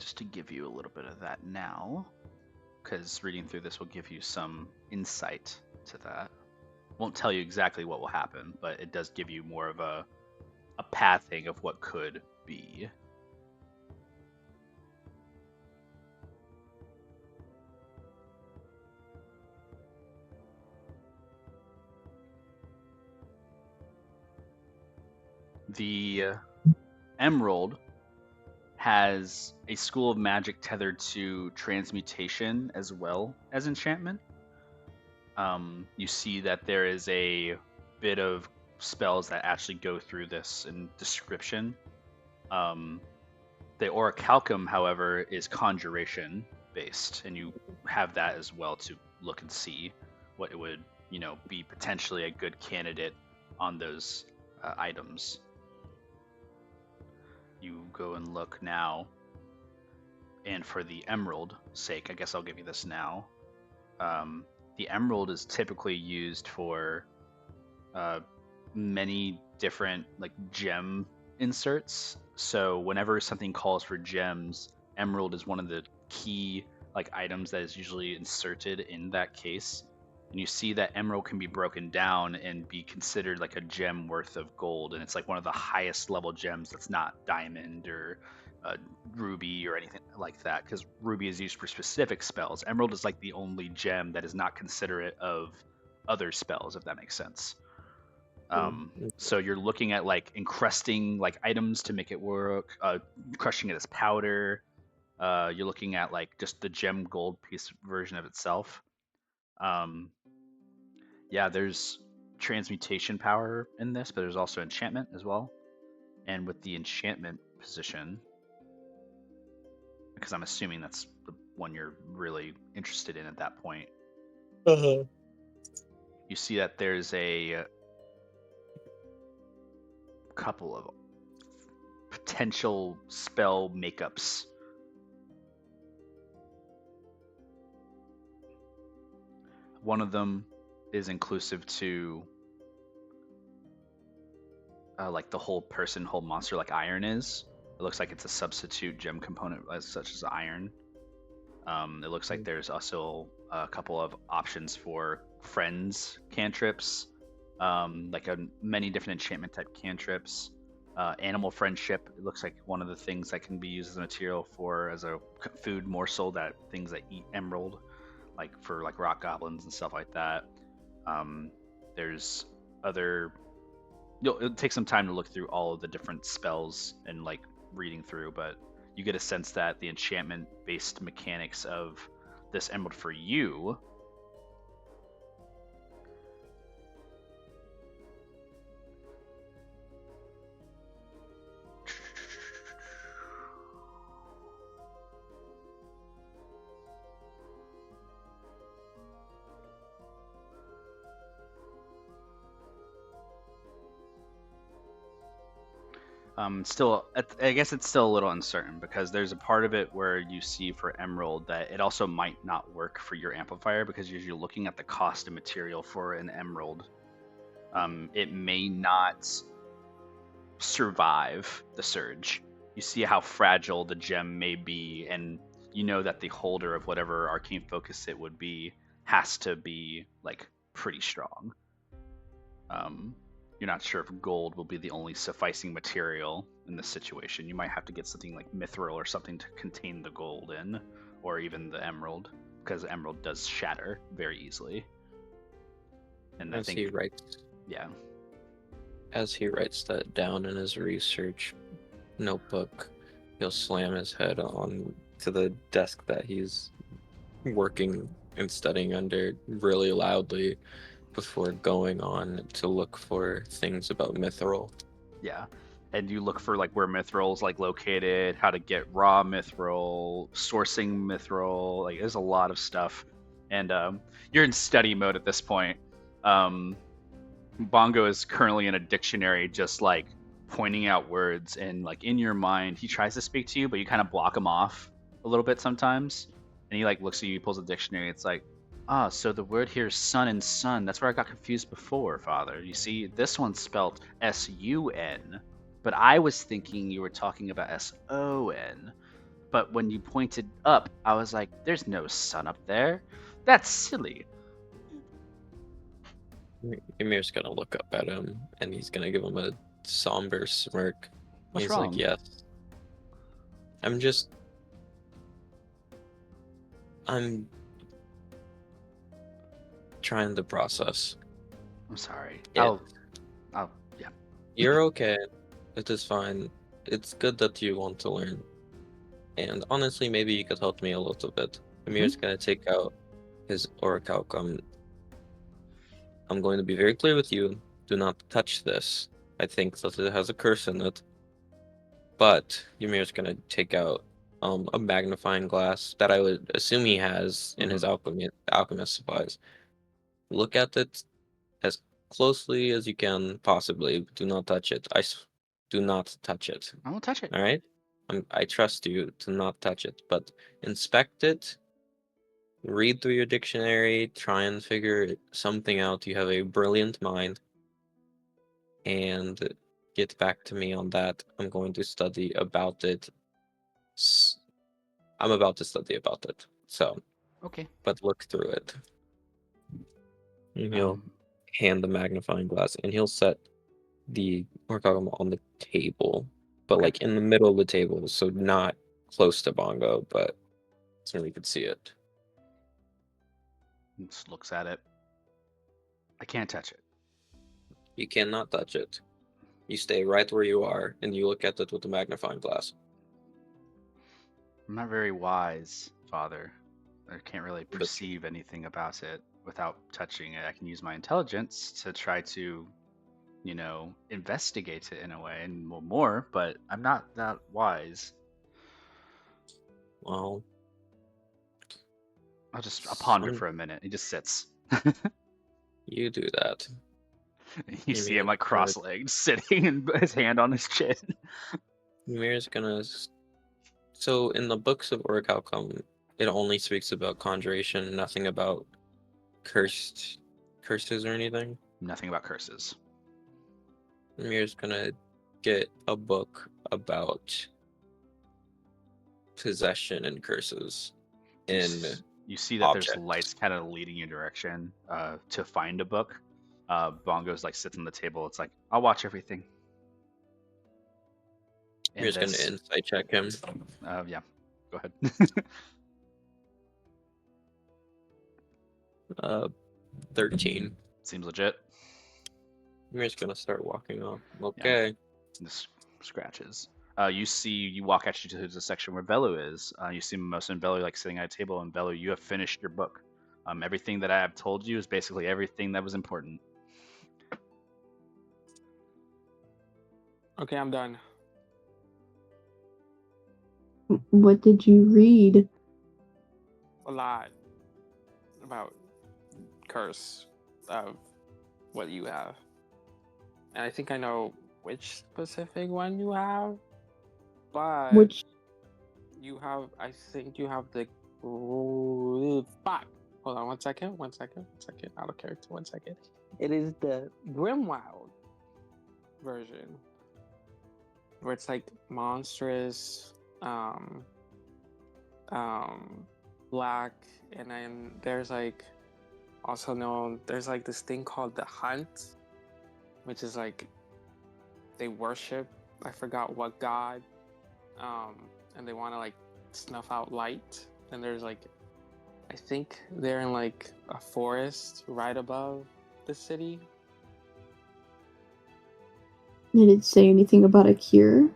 just to give you a little bit of that now, because reading through this will give you some insight to that. Won't tell you exactly what will happen, but it does give you more of a pathing of what could be. The Emerald has a school of magic tethered to transmutation as well as enchantment. You see that there is a bit of spells that actually go through this in description. The Orichalcum, however, is conjuration based, and you have that as well to look and see what it would, be potentially a good candidate on those items. You go and look now, and for the emerald sake, I guess I'll give you this now. The emerald is typically used for many different gem inserts. So whenever something calls for gems, emerald is one of the key items that is usually inserted in that case. And you see that emerald can be broken down and be considered like a gem worth of gold, and it's like one of the highest level gems that's not diamond or ruby or anything like that, because ruby is used for specific spells. Emerald is like the only gem that is not considerate of other spells, if that makes sense. So you're looking at encrusting items to make it work, crushing it as powder. You're looking at just the gem gold piece version of itself. Yeah, there's transmutation power in this, but there's also enchantment as well. And with the enchantment position, because I'm assuming that's the one you're really interested in at that point, you see that there's a couple of potential spell makeups. One of them is inclusive to the whole person, whole monster, like iron is. It looks like it's a substitute gem component as such as iron. It looks like there's also a couple of options for friends cantrips, many different enchantment type cantrips. Animal friendship, it looks like one of the things that can be used as a material for as a food morsel that things that eat emerald, for rock goblins and stuff like that. There's other. It'll take some time to look through all of the different spells and reading through, but you get a sense that the enchantment-based mechanics of this emerald for you I guess it's still a little uncertain, because there's a part of it where you see for emerald that it also might not work for your amplifier, because you're looking at the cost of material for an emerald. It may not survive the surge. You see how fragile the gem may be, and you know that the holder of whatever arcane focus it would be has to be pretty strong. You're not sure if gold will be the only sufficing material in this situation. You might have to get something like mithril or something to contain the gold in, or even the emerald, because the emerald does shatter very easily. And I think he writes, yeah. As he writes that down in his research notebook, he'll slam his head on to the desk that he's working and studying under really loudly before going on to look for things about mithril. Yeah. And you look for where mithril's located, how to get raw mithril, sourcing mithril. There's a lot of stuff. And you're in study mode at this point. Bongo is currently in a dictionary, just pointing out words, and in your mind he tries to speak to you, but you kind of block him off a little bit sometimes. And he looks at you, he pulls a dictionary. It's so the word here is sun and sun. That's where I got confused before, Father. You see, this one's spelled S-U-N, but I was thinking you were talking about S-O-N. But when you pointed up, I was like, there's no sun up there. That's silly. Ymir's gonna look up at him and he's gonna give him a somber smirk. What's He's wrong? like, yes. I'm trying to process. I'm sorry. it. Yeah. You're okay. It is fine. It's good that you want to learn. And honestly, maybe you could help me a little bit. Amir's gonna take out his orichalcum. I'm going to be very clear with you. Do not touch this. I think that it has a curse in it. But Ymir's gonna take out a magnifying glass that I would assume he has in his alchemist supplies. Look at it as closely as you can possibly. Do not touch it. Do not touch it. I won't touch it. All right? I trust you to not touch it, but inspect it. Read through your dictionary. Try and figure something out. You have a brilliant mind. And get back to me on that. I'm going to study about it. I'm about to study about it. So, Okay. but look through it. And he'll hand the magnifying glass, and he'll set the orichalcum on the table, but like in the middle of the table, so not close to Bongo, but so we could see it. Just looks at it. I can't touch it. You cannot touch it. You stay right where you are, and you look at it with the magnifying glass. I'm not very wise, Father. I can't really perceive anything about it without touching it. I can use my intelligence to try to, investigate it in a way and more, but I'm not that wise. Well, I'll ponder for a minute. He just sits. You do that. You see him like cross-legged, sitting and his hand on his chin. Ymir's gonna. So in the books of orichalcum, it only speaks about conjuration, nothing about curses or anything. Nothing about curses. Ymir's gonna get a book about possession and curses. You see that there's lights kind of leading your direction to find a book. Bongo's like sits on the table. It's like, I'll watch everything. You're just gonna insight check him. Yeah, go ahead. 13. Seems legit. You're just gonna start walking off. Okay. Yeah. Just scratches. You walk actually to the section where Velu is. You see Mimosa and Velu like sitting at a table, and Velu, you have finished your book. Everything that I have told you is basically everything that was important. Okay, I'm done. What did you read? A lot about curse of what you have. And I think I know which specific one you have, but Which you have, I think you have the fuck. Hold on, one second, out of character, 1 second. It is the Grimwild version, where it's like monstrous, black, and then there's like also known, there's like this thing called the Hunt, which is like they worship, I forgot what god, and they want to like snuff out light. And there's like, I think they're in like a forest right above the city. did it say anything about a cure?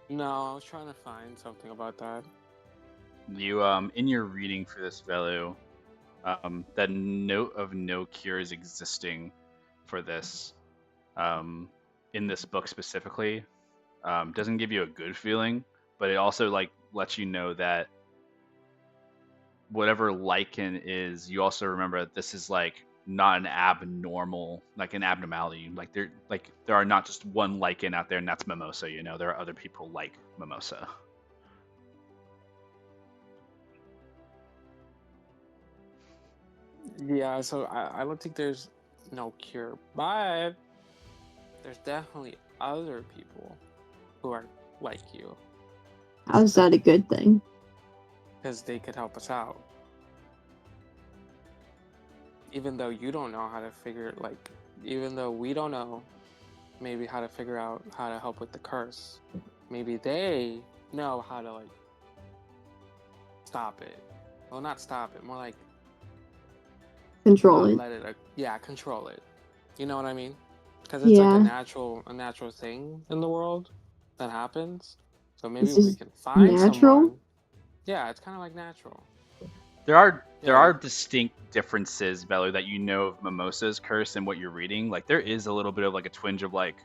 No, I was trying to find something about that. You in your reading for this Velu, that note of no cures existing for this, in this book specifically, doesn't give you a good feeling, but it also like lets you know that whatever lichen is, you also remember that this is like not an abnormal, like an abnormality. Like there are not just one lichen out there, and that's Mimosa. There are other people like Mimosa. Yeah, so I don't think there's no cure, but there's definitely other people who are like you. How's that a good thing? Because they could help us out. Even though you don't know how to figure, even though we don't know maybe how to figure out how to help with the curse, maybe they know how to, stop it. Well, not stop it, more like Control not it. let it, control it. You know what I mean? Because it's like a natural thing in the world that happens. So maybe This we is can find natural? someone. Yeah, it's kind of like natural. There are Yeah. distinct differences, Bello, that you know of Mimosa's curse and what you're reading. Like there is a little bit of like a twinge of like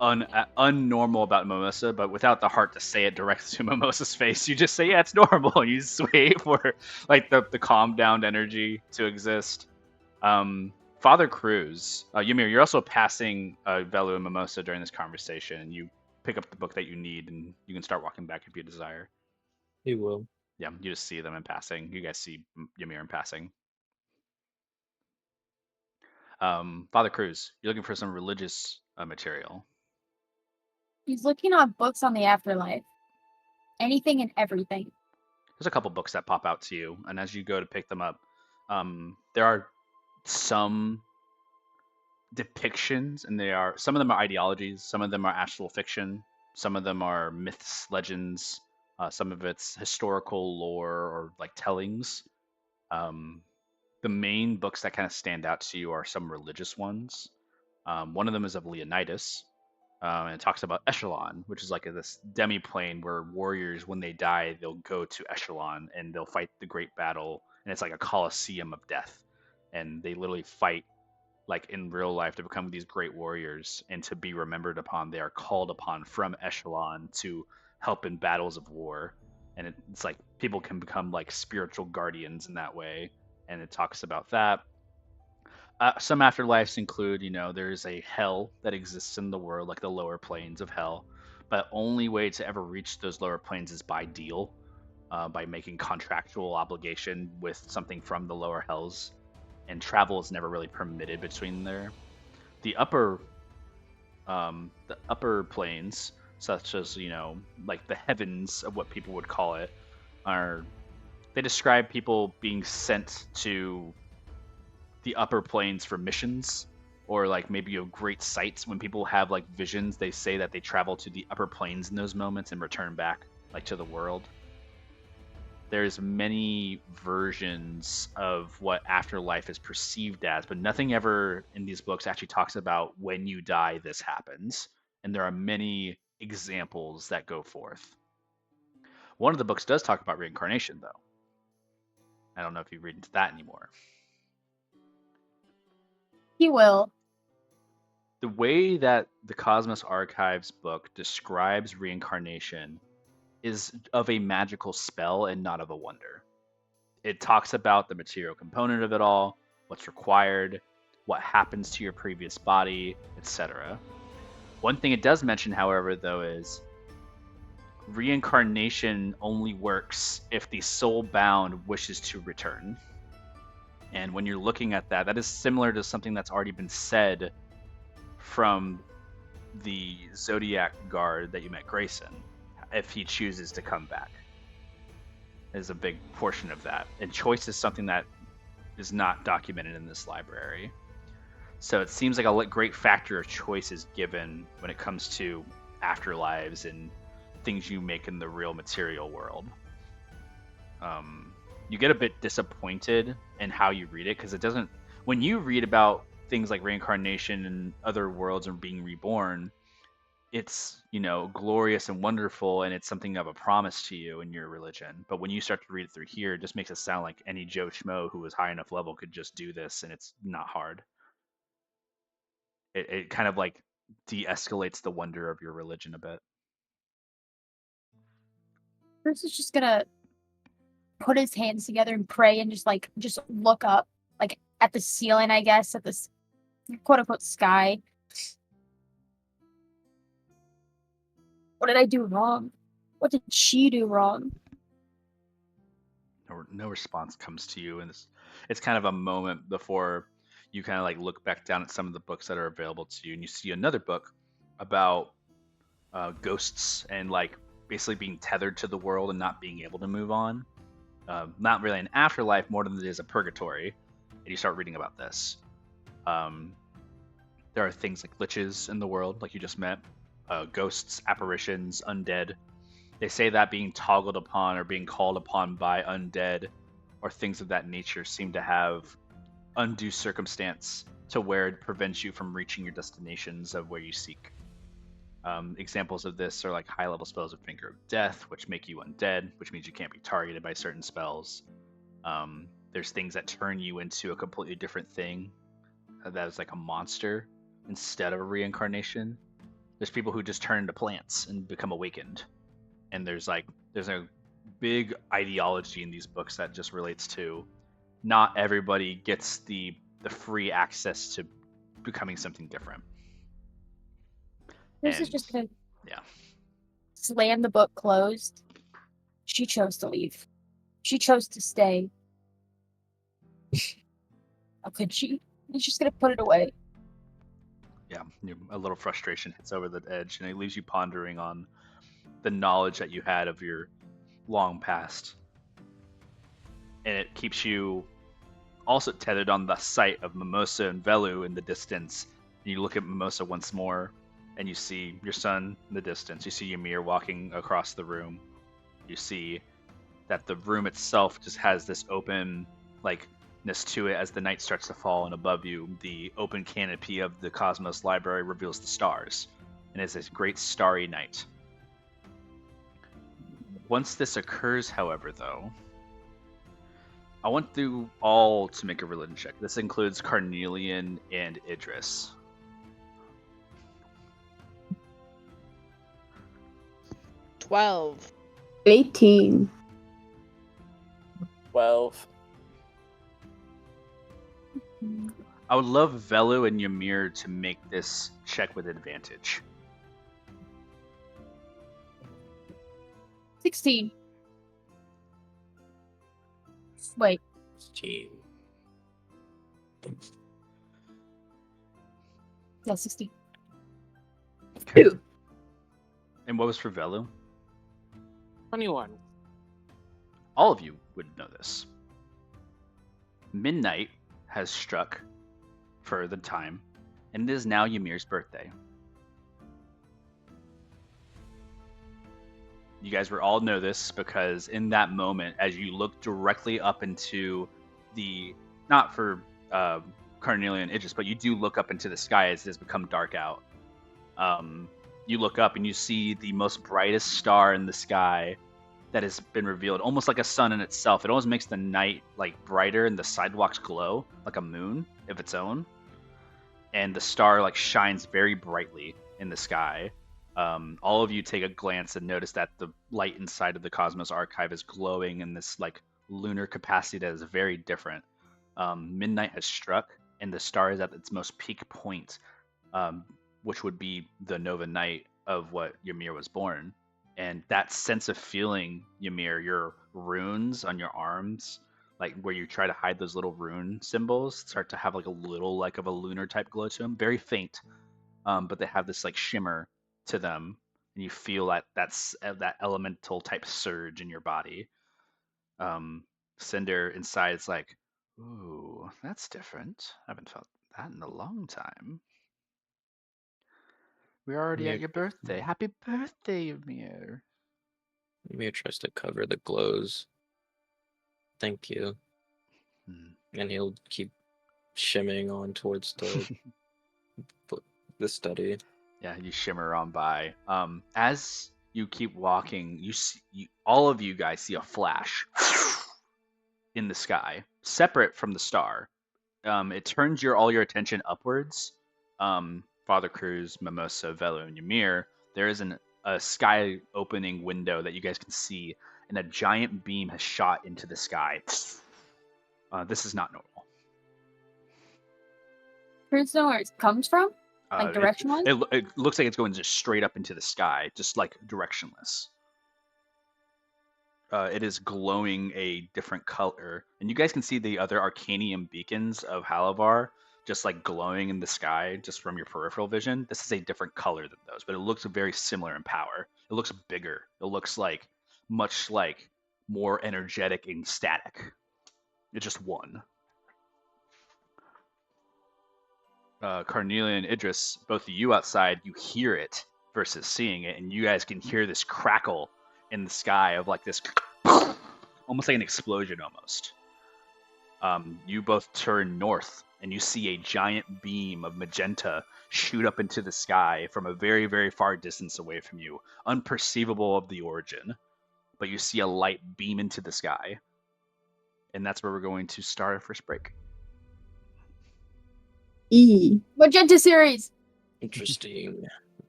unnormal about Mimosa, but without the heart to say it directly to Mimosa's face, you just say, yeah, it's normal. You just wait for like the calm down energy to exist. Father Cruz, Ymir, you're also passing Velu and Mimosa during this conversation, and you pick up the book that you need, and you can start walking back if you desire. He will. Yeah, you just see them in passing. You guys see Ymir in passing. Father Cruz, you're looking for some religious material. He's looking on books on the afterlife. Anything and everything. There's a couple books that pop out to you, and as you go to pick them up, there are some depictions, and some of them are ideologies, some of them are actual fiction, some of them are myths, legends, some of it's historical lore or like tellings. The main books that kind of stand out to you are some religious ones. One of them is of Leonidas, and it talks about Echelon, which is like this demi-plane where warriors, when they die, they'll go to Echelon and they'll fight the great battle, and it's like a coliseum of death, and they literally fight like in real life to become these great warriors and to be remembered upon. They are called upon from Echelon to help in battles of war, and it's like people can become like spiritual guardians in that way, and it talks about that. Some afterlives include, there's a hell that exists in the world, like the lower planes of hell, but only way to ever reach those lower planes is by deal, by making contractual obligation with something from the lower hells, and travel is never really permitted between there. The upper planes, such as like the heavens of what people would call it, they describe people being sent to the upper planes for missions, or like maybe a great sights. When people have like visions, they say that they travel to the upper planes in those moments and return back like to the world. There's many versions of what afterlife is perceived as, but nothing ever in these books actually talks about when you die this happens, and there are many examples that go forth. One of the books does talk about reincarnation, though. I don't know if you read into that anymore. He will. The way that the Cosmos Archives book describes reincarnation is of a magical spell and not of a wonder. It talks about the material component of it all, what's required, what happens to your previous body, etc. One thing it does mention, however, though, is reincarnation only works if the soul bound wishes to return. And when you're looking at that, that is similar to something that's already been said from the Zodiac guard that you met Grayson, if he chooses to come back, is a big portion of that. And choice is something that is not documented in this library. So it seems like a great factor of choice is given when it comes to afterlives and things you make in the real material world. You get a bit disappointed in how you read it, because it doesn't, when you read about things like reincarnation and other worlds and being reborn, it's glorious and wonderful, and it's something of a promise to you in your religion. But when you start to read it through here, it just makes it sound like any Joe Schmo who was high enough level could just do this, and it's not hard. It kind of like de-escalates the wonder of your religion a bit. Bruce is just gonna put his hands together and pray and just look up, like at the ceiling, I guess, at this quote unquote sky. What did I do wrong? What did she do wrong? No response comes to you, and it's kind of a moment before you kind of like look back down at some of the books that are available to you, and you see another book about ghosts and like basically being tethered to the world and not being able to move on. Not really an afterlife, more than it is a purgatory. And you start reading about this. There are things like liches in the world, like you just met, ghosts, apparitions, undead. They say that being toggled upon or being called upon by undead or things of that nature seem to have undue circumstance to where it prevents you from reaching your destinations of where you seek. Examples of this are like high-level spells of Finger of Death, which make you undead, which means you can't be targeted by certain spells. There's things that turn you into a completely different thing that is like a monster instead of a reincarnation. There's people who just turn into plants and become awakened. And there's a big ideology in these books that just relates to not everybody gets the free access to becoming something different. This is And- just gonna yeah. slam the book closed. She chose to leave. She chose to stay. How could she? She's just gonna put it away. Yeah, a little frustration hits over the edge, and it leaves you pondering on the knowledge that you had of your long past. And it keeps you also tethered on the sight of Mimosa and Velu in the distance. And you look at Mimosa once more, and you see your son in the distance. You see Ymir walking across the room. You see that the room itself just has this open, ness to it as the night starts to fall, and above you, the open canopy of the Cosmos Library reveals the stars. And it's this great starry night. Once this occurs, however, though, I want you all to make a religion check. This includes Carnelian and Idris. 12. 18. 12. I would love Velu and Ymir to make this check with advantage. 16. Wait. 16. Yeah, 16. Okay. And what was for Velu? 21. All of you would know this. Midnight has struck for the time, and it is now Ymir's birthday. You guys will all know this because in that moment, as you look directly up into the, not for Carnelian Idris, but you do look up into the sky as it has become dark out. You look up and you see the most brightest star in the sky that has been revealed, almost like a sun in itself. It almost makes the night brighter and the sidewalks glow like a moon of its own. And the star shines very brightly in the sky. All of you take a glance and notice that the light inside of the Cosmos Archive is glowing in this lunar capacity that is very different. Midnight has struck, and the star is at its most peak point, which would be the Nova Night of what Ymir was born. And that sense of feeling, Ymir, your runes on your arms, where you try to hide those little rune symbols, start to have a little of a lunar type glow to them, very faint, but they have this shimmer to them, and you feel that elemental type surge in your body. Cinder inside is ooh, that's different. I haven't felt that in a long time. We're already at your birthday. Happy birthday, Ymir. Ymir tries to cover the glows. Thank you. And he'll keep shimmying on towards the study. Yeah, you shimmer on by. As you keep walking, all of you guys see a flash in the sky, separate from the star. It turns all your attention upwards. Father Cruz, Mimosa, Velu, and Ymir. There is a sky opening window that you guys can see, and a giant beam has shot into the sky. This is not normal. Where's know where it comes from? Direction-wise? It looks like it's going just straight up into the sky, just directionless. It is glowing a different color, and you guys can see the other Arcanium beacons of Halavar. just like glowing in the sky just from your peripheral vision. This is a different color than those, but it looks very similar in power. It looks bigger. It looks like much like more energetic and static. It's just one. Carnelia and Idris, both of you outside, you hear it versus seeing it, and you guys can hear this crackle in the sky of like this, almost like an explosion almost. You both turn north, and you see a giant beam of magenta shoot up into the sky from a very, very far distance away from you, unperceivable of the origin, but you see a light beam into the sky, and that's where we're going to start our first break. E. Magenta series. Interesting.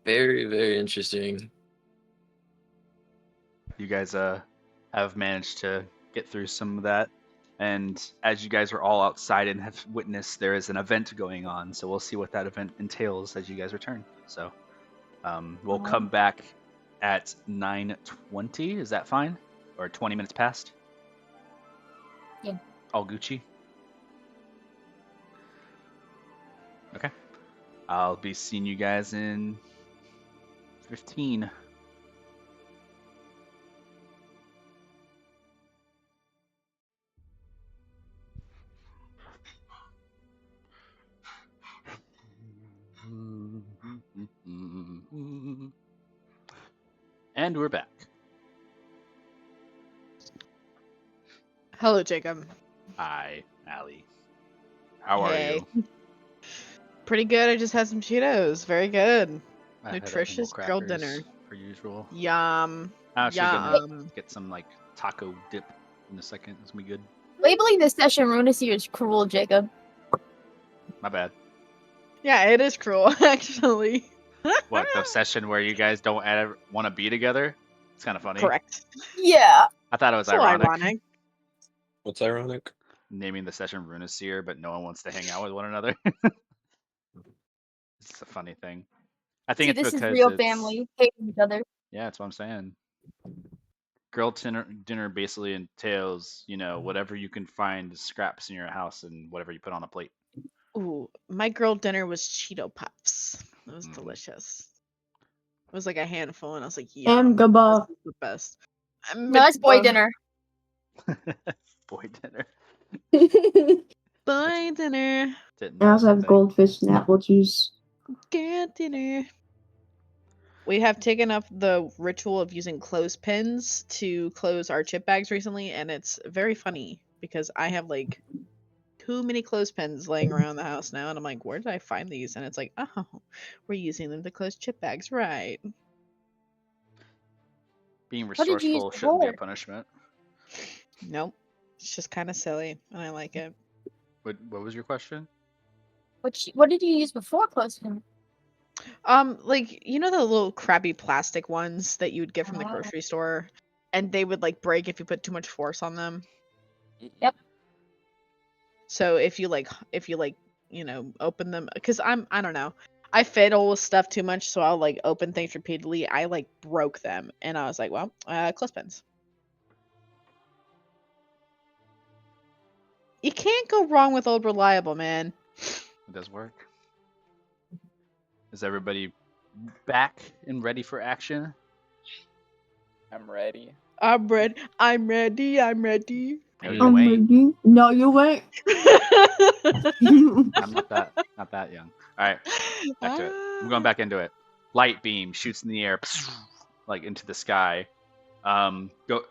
Very, very interesting. You guys have managed to get through some of that, and as you guys are all outside and have witnessed, there is an event going on, so we'll see what that event entails as you guys return. So we'll come back at 9:20. Is that fine? Or 20 minutes past? Yeah. All Gucci? Okay. I'll be seeing you guys in 15. And we're back. Hello, Jacob. Hi, Allie. How Hey. are you? Pretty good. I just had some Cheetos. Very good. I had Nutritious animal girl crackers, dinner. per usual. Yum. I'm actually gonna Yum. get some like taco dip in a second. It's gonna be good. Labeling this session Runiseer is cruel, Jacob. My bad. Yeah, it is cruel, actually. What, the session where you guys don't ever want to be together? It's kind of funny. Correct. Yeah. I thought it was So ironic. What's ironic? Naming the session Runiseer, but no one wants to hang out with one another. It's a funny thing. I think See, it's this is because real it's... family hating each other. Yeah, that's what I'm saying. Girl dinner basically entails, whatever you can find scraps in your house and whatever you put on a plate. Ooh, my girl dinner was Cheeto Puffs. It was Mm. delicious. It was like a handful, and I was like, M. "Yum, this Gaba. is the best." No, that's boy dinner. Boy dinner. Boy dinner. Didn't I know also that's a have thing. goldfish and apple juice. Girl dinner. We have taken up the ritual of using clothespins to close our chip bags recently, and it's very funny because I have like too many clothespins laying around the house now, and I'm like, where did I find these? And it's like, oh, we're using them to close chip bags, right? Being What did you use resourceful shouldn't be a before? punishment. Nope. It's just kind of silly, and I like it. What was your question? What did you use before clothespin? Like, you know the little crappy plastic ones that you would get from the Oh. grocery store, and they would like break if you put too much force on them. Yep. So if you open them, because I don't know, I fiddle with stuff too much, so I'll like open things repeatedly. I like broke them, and I was like, well, clothespins. You can't go wrong with old reliable, man. It does work. Is everybody back and ready for action? I'm ready. I'm ready. I'm ready. I'm ready. No, I'm you ain't. ready. No, you ain't. I'm not that young. All right, back to it. I'm going back into it. Light beam shoots in the air, like into the sky. Go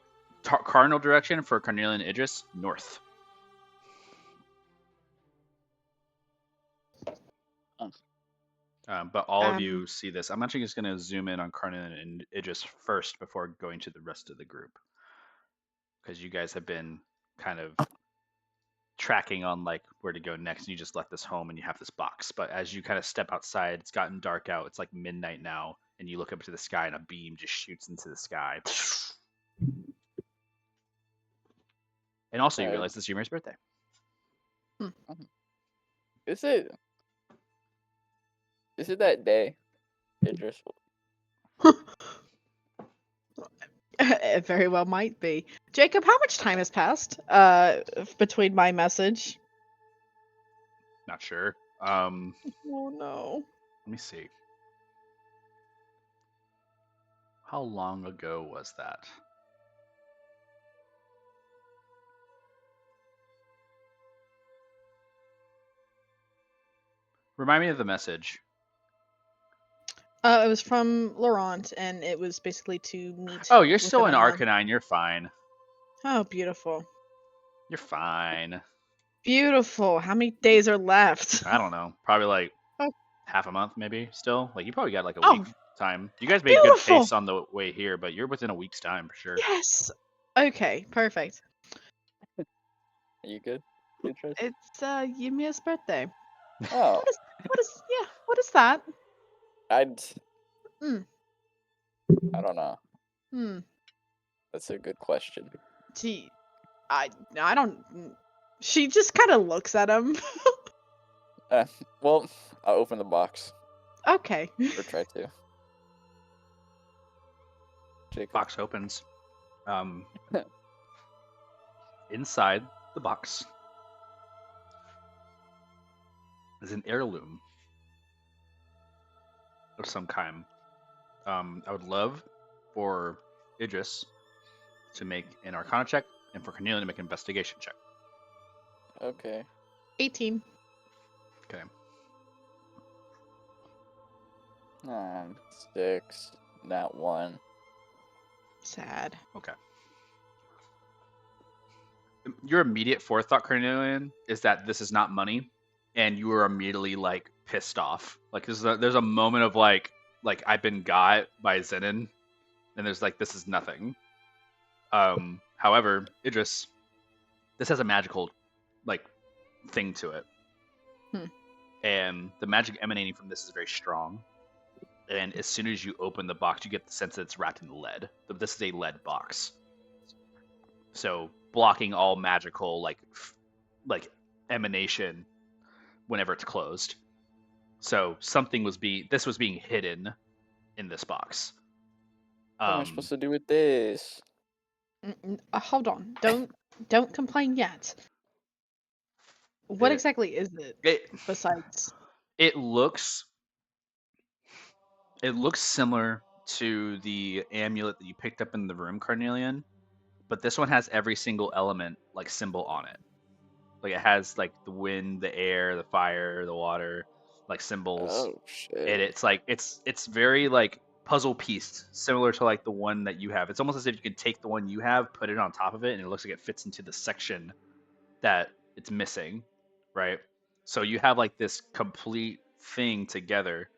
cardinal direction for Carnelia and Idris, north. But all of you see this. I'm actually just going to zoom in on Carnelia and Idris first before going to the rest of the group, because you guys have been kind of tracking on like where to go next, and you just left this home and you have this box. But as you kind of step outside, it's gotten dark out. It's like midnight now, and you look up to the sky, and a beam just shoots into the sky. And also, you realize it's Yumir's birthday. Is it that day? Idris. It very well might be. Jacob, how much time has passed between my message? Not sure. Oh no. Let me see. How long ago was that? Remind me of the message. It was from Laurent, and it was basically to meet. Oh, you're with still in them on- Arcanine. You're fine. Oh, beautiful. You're fine. Beautiful. How many days are left? I don't know. Probably like Oh. half a month, maybe. Still, like you probably got like a Oh, week time. You guys made good beautiful. pace on the way here, but you're within a week's time for sure. Yes. Okay, perfect. Are you good, Beatrice? It's Yumia's birthday. Oh, What is that? I'd. Mm. I don't know. Hmm. That's a good question. Gee, I don't. She just kind of looks at him. Well, I'll open the box Okay. or try to. Jacob. Box opens. Inside the box is an heirloom of some kind. I would love for Idris to make an Arcana check and for Cornelia to make an investigation check. Okay. 18. Okay. 6, not 1. Sad. Okay. Your immediate forethought, Cornelian, is that this is not money, and you are immediately like pissed off. Like there's a moment of like I've been got by Zenon, and there's like this is nothing. However, Idris, this has a magical like thing to it, and the magic emanating from this is very strong. And as soon as you open the box, you get the sense that it's wrapped in lead. This is a lead box, so blocking all magical like emanation whenever it's closed. So something was being hidden in this box. What am I supposed to do with this? Hold on. Don't complain yet. What exactly is it? Besides, it looks similar to the amulet that you picked up in the room, Carnelian, but this one has every single element like symbol on it. Like it has like the wind, the air, the fire, the water, like symbols. Oh shit! And it's like it's very like puzzle pieced, similar to like the one that you have. It's almost as if you could take the one you have, put it on top of it, and it looks like it fits into the section that it's missing, right? So you have like this complete thing together,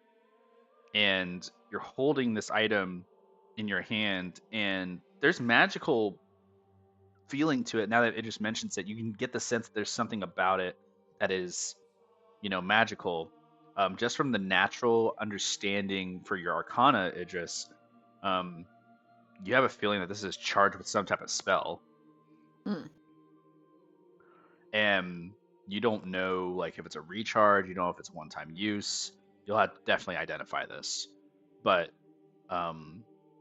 and you're holding this item in your hand, and there's magical feeling to it. Now that it just mentions it, you can get the sense that there's something about it that is, magical. Just from the natural understanding for your Arcana, Idris, you have a feeling that this is charged with some type of spell. And you don't know like if it's a recharge, you don't know if it's one-time use. You'll have to definitely identify this. But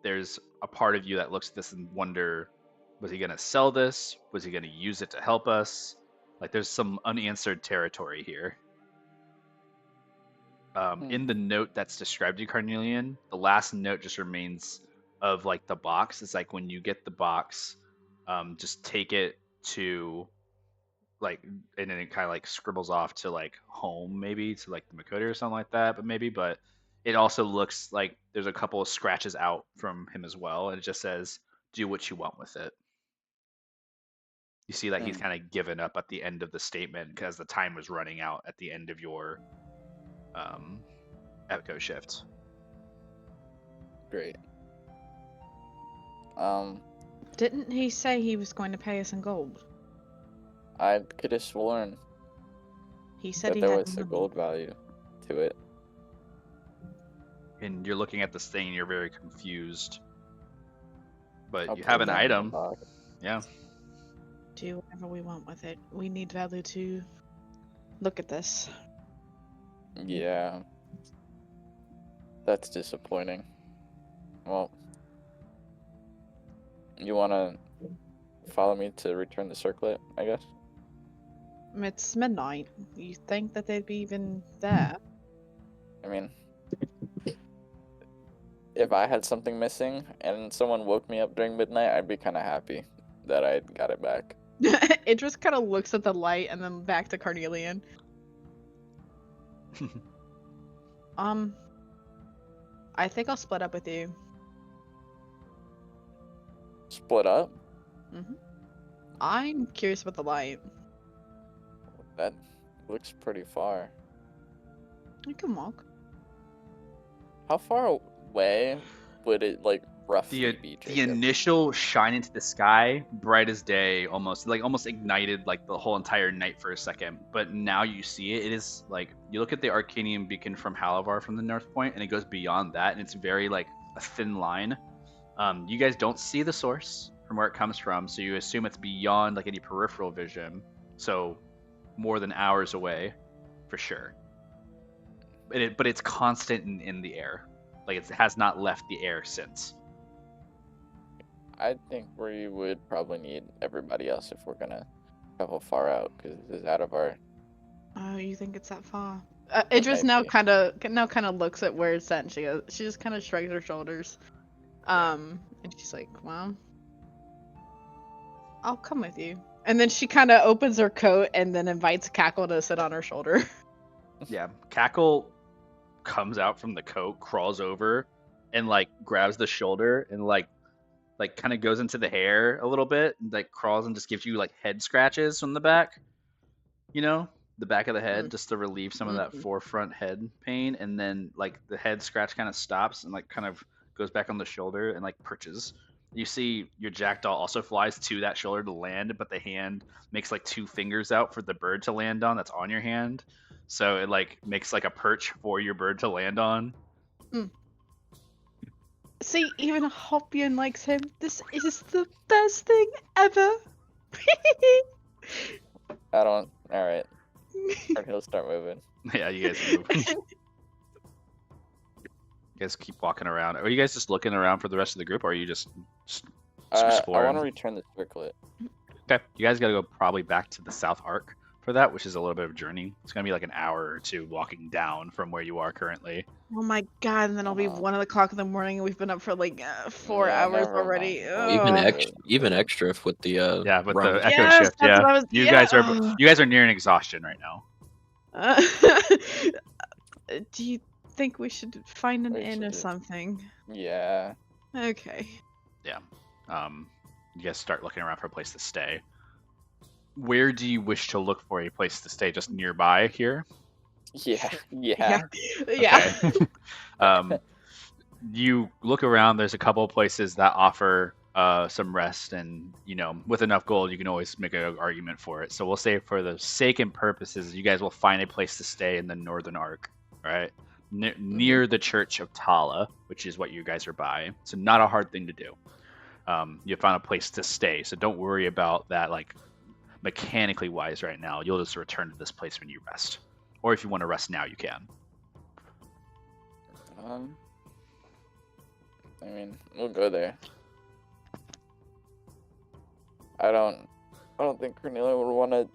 there's a part of you that looks at this and wonder, was he going to sell this? Was he going to use it to help us? Like there's some unanswered territory here. In the note that's described to you, Carnelian, the last note just remains of like the box. It's like when you get the box, just take it to like, and then it kind of like scribbles off to like home, maybe to like the Makota or something like that. But it also looks like there's a couple of scratches out from him as well, and it just says, "Do what you want with it." You see that he's kind of given up at the end of the statement because the time was running out at the end of your echo shift. Great. didn't he say he was going to pay us in gold? I could have sworn He said that he there had was a money. gold value to it. And you're looking at this thing and you're very confused. But I'll you put have it an back in the item. box. Yeah. Do whatever we want with it. We need value to look at this. Yeah. That's disappointing. Well, you want to follow me to return the circlet, I guess? It's midnight. You think that they'd be even there? I mean, if I had something missing and someone woke me up during midnight, I'd be kind of happy that I got it back. It just kind of looks at the light and then back to Carnelian. I think I'll split up with you. Split up? I'm curious about the light. That looks pretty far. I can walk. How far away would it like roughly be, The Jacob? initial shine into the sky, bright as day, almost ignited like the whole entire night for a second. But now you see it. It is like you look at the Arcanium beacon from Halavar from the North Point, and it goes beyond that, and it's very like a thin line. You guys don't see the source from where it comes from, so you assume it's beyond like any peripheral vision. So more than hours away, for sure. But it's constant in the air. Like it has not left the air since. I think we would probably need everybody else if we're gonna travel far out, because this is out of our. Oh, you think it's that far? It Idris might now be. kind of looks at where it's at, and she just kind of shrugs her shoulders. And she's like, "Well, I'll come with you." And then she kind of opens her coat and then invites Cackle to sit on her shoulder. Yeah, Cackle comes out from the coat, crawls over, and like grabs the shoulder and like kind of goes into the hair a little bit, and, like crawls and just gives you like head scratches from the back. You know, the back of the head, just to relieve some of that forefront head pain, and then like the head scratch kind of stops and like kind of goes back on the shoulder and like perches. You see your jackdaw also flies to that shoulder to land, but the hand makes like two fingers out for the bird to land on that's on your hand. So it like makes like a perch for your bird to land on. See, even Hopian likes him. This is the best thing ever. I don't. All right. He'll start moving. Yeah, you guys move. You guys keep walking around. Are you guys just looking around for the rest of the group, or are you just I exploring? want to return the circlet. Okay, you guys got to go probably back to the South Arc for that, which is a little bit of a journey. It's gonna be like an hour or two walking down from where you are currently. Oh my god! And then it'll be 1:00 in the morning, and we've been up for like 4 hours never already. mind. Even extra with the Yeah, with rum. the echo Yes, shift. that's Yeah, what I was- you yeah. guys are nearing exhaustion right now. Do you think we should find an We inn or should. something? Yeah. Okay. Yeah. You guys start looking around for a place to stay. Where do you wish to look for a place to stay? Just nearby here? Yeah. Yeah. Yeah. Okay. You look around. There's a couple of places that offer some rest, and with enough gold, you can always make an argument for it. So we'll say, for the sake and purposes, you guys will find a place to stay in the Northern Arc, right? Near the Church of Tala, which is what you guys are by. So not a hard thing to do. You found a place to stay, so don't worry about that, like mechanically wise right now. You'll just return to this place when you rest, or if you want to rest now, you can. I mean, we'll go there. I don't think Cornelia would want to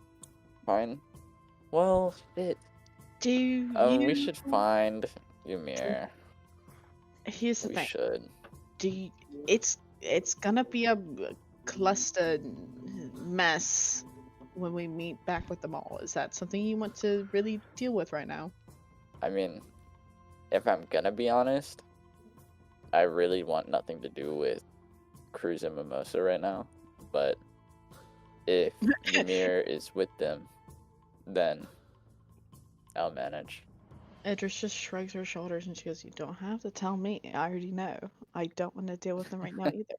find. Well, shit. Do you? We should find Ymir. Here's the We thing. should. It's gonna be a clustered mess when we meet back with them all. Is that something you want to really deal with right now? I mean, if I'm gonna be honest, I really want nothing to do with Cruz and Mimosa right now. But if Ymir is with them, then I'll manage. Idris just shrugs her shoulders and she goes, "You don't have to tell me. I already know. I don't want to deal with them right now either."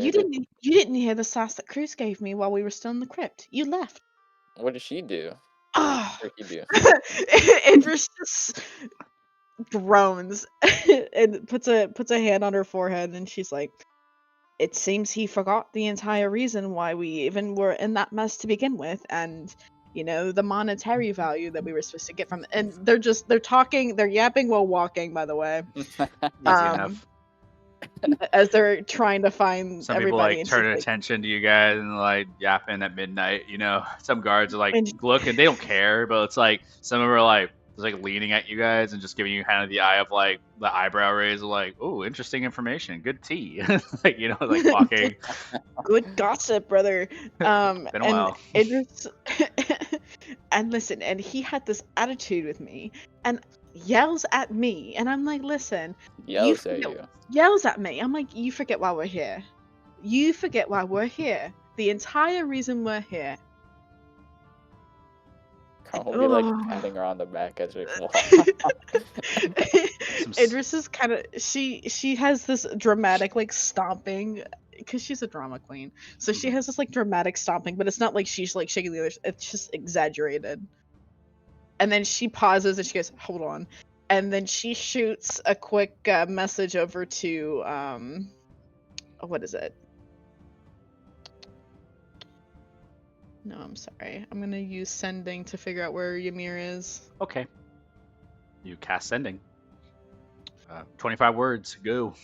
You didn't hear the sass that Cruz gave me while we were still in the crypt. You left. What did she do? Oh. What did he do? Idris just groans and puts a hand on her forehead, and she's like, "It seems he forgot the entire reason why we even were in that mess to begin with, and the monetary value that we were supposed to get from." And they're yapping while walking, by the way. Easy enough. as they're trying to find Some people everybody. like And turn she's like, attention to you guys and like yapping at midnight. You know, some guards are like And- looking, they don't care, but it's like some of them are like just like leaning at you guys and just giving you kind of the eye of like the eyebrow raise, of like, oh, interesting information, good tea, like you know, like walking. good gossip, brother. Been a And while. Idris, and listen, and he had this attitude with me, and yells at me, and I'm like, listen, Yells at forget- you. yells at me. I'm like, you forget why we're here. You forget why we're here. The entire reason we're here. I'll be like Ugh. patting her on the back as we walk. Idris is kind of she has this dramatic like stomping because she's a drama queen, so she has this like dramatic stomping, but it's not like she's like shaking the others, it's just exaggerated. And then she pauses and she goes, hold on, and then she shoots a quick message over to what is it? No, I'm sorry, I'm gonna use sending to figure out where Ymir is. Okay. You cast sending. 25 words. Go.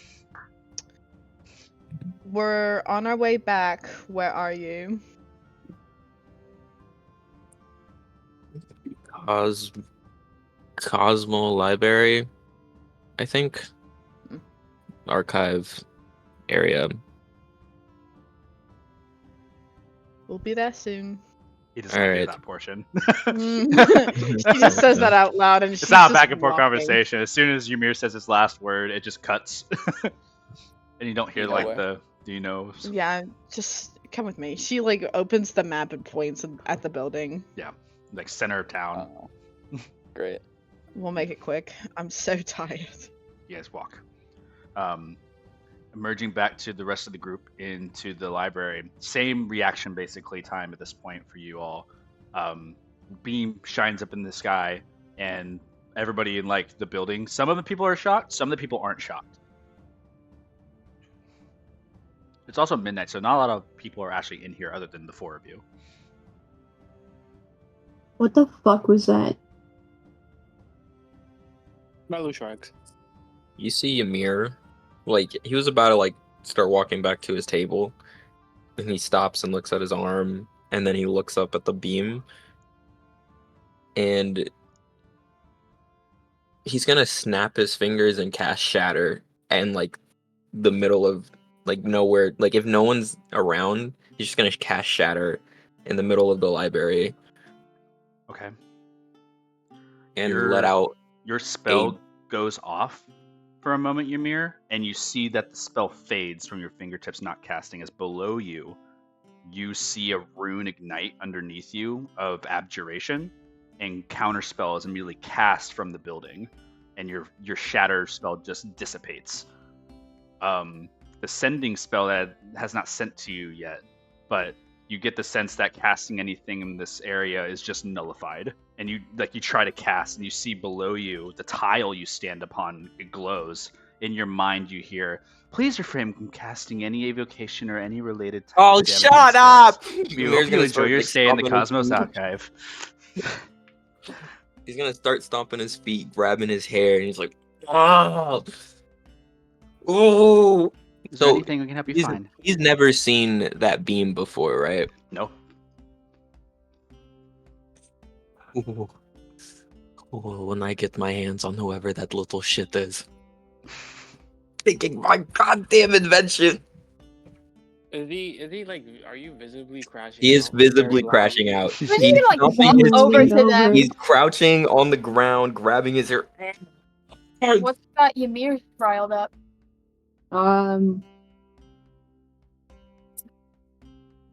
We're on our way back. Where are you? Cosmo Library, I think. Archive area. We'll be there soon. He does not hear Alright. that portion. She just says that out loud, and It's she's not a just back and forth walking. conversation. As soon as Ymir says his last word, it just cuts. And you don't hear You know like where? the do you know? Yeah, just come with me. She like opens the map and points at the building. Like center of town. Oh, great. We'll make it quick. I'm so tired. You guys walk. Emerging back to the rest of the group into the library. Same reaction basically time at this point for you all. Beam shines up in the sky and everybody in like the building. Some of the people are shocked, some of the people aren't shocked. It's also midnight, so not a lot of people are actually in here other than the four of you. What the fuck was that? Melu shrugs. You see Ymir, like he was about to like start walking back to his table, and he stops and looks at his arm, and then he looks up at the beam, and he's gonna snap his fingers and cast Shatter, and like the middle of like nowhere, like if no one's around, he's just gonna cast Shatter in the middle of the library Okay. and let out. Your spell goes off for a moment, Ymir, and you see that the spell fades from your fingertips, not casting. As below you, you see a rune ignite underneath you of abjuration, and counterspell is immediately cast from the building, and your shatter spell just dissipates. The sending spell that has not sent to you yet, but you get the sense that casting anything in this area is just nullified. And you try to cast, and you see below you the tile you stand upon. It glows. In your mind, you hear, "Please refrain from casting any evocation or any related." Type Oh, of damaging shut spells. up! We Ymir's hope you gonna enjoy start, your like, stay in the stomping his Cosmos feet. Archive. He's gonna start stomping his feet, grabbing his hair, and he's like, "Oh, oh!" Is there So anything we can help you find? he's never seen that beam before, right? No. Ooh. Oh, when I get my hands on whoever that little shit is, taking my goddamn invention. Is he like? Are you visibly crashing? He is out? Very visibly loud. crashing out. I'm just gonna like stomping walk his over feet. to them. He's crouching on the ground, grabbing his hair. What's got Ymir riled up? Um,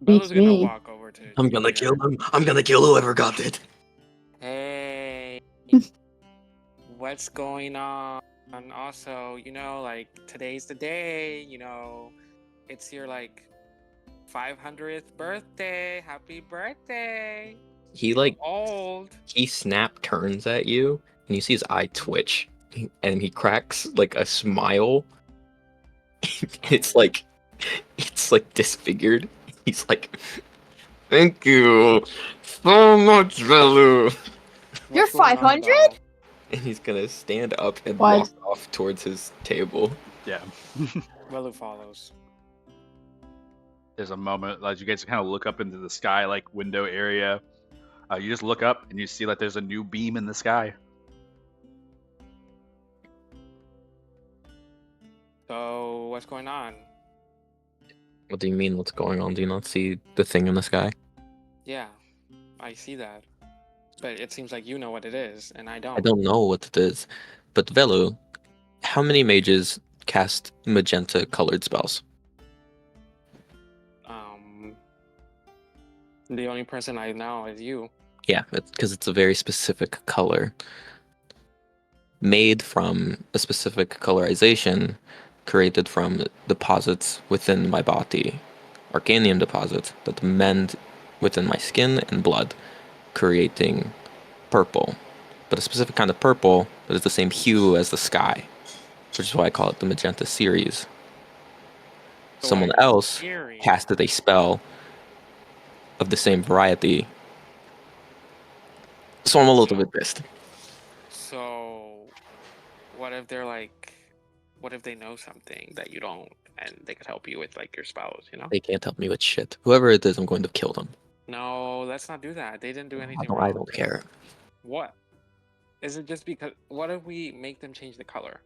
Bella's Beats gonna me. walk over to. I'm gonna Ymir. kill him. I'm gonna kill whoever got it. Hey, what's going on? And also, you know, like today's the day. You know, it's your like 500th birthday. Happy birthday! He like Old. he snap turns at you, and you see his eye twitch, and he cracks like a smile. it's like disfigured. He's like, "Thank you so much, Velu." You're What's going on, 500? Bella? And he's gonna stand up and What? walk off towards his table. Yeah. Velu follows. There's a moment as you guys kind of look up into the sky, like window area. You just look up and you see like there's a new beam in the sky. So what's going on? What do you mean? What's going on? Do you not see the thing in the sky? Yeah, I see that. But it seems like you know what it is, and I don't. I don't know what it is. But Velu, how many mages cast magenta colored spells? The only person I know is you. Yeah, because it's a very specific color. Made from a specific colorization created from deposits within my body. Arcanium deposits that mend within my skin and blood, creating purple. But a specific kind of purple that is the same hue as the sky, which is why I call it the magenta series. So Someone I'm else hearing- casted a spell of the same variety. So I'm a little bit pissed. So, what if they're like, what if they know something that you don't, and they could help you with like your spells, you know? They can't help me with shit. Whoever it is, I'm going to kill them. No, let's not do that. They didn't do anything I wrong. don't care. What? Is it just because? What if we make them change the color,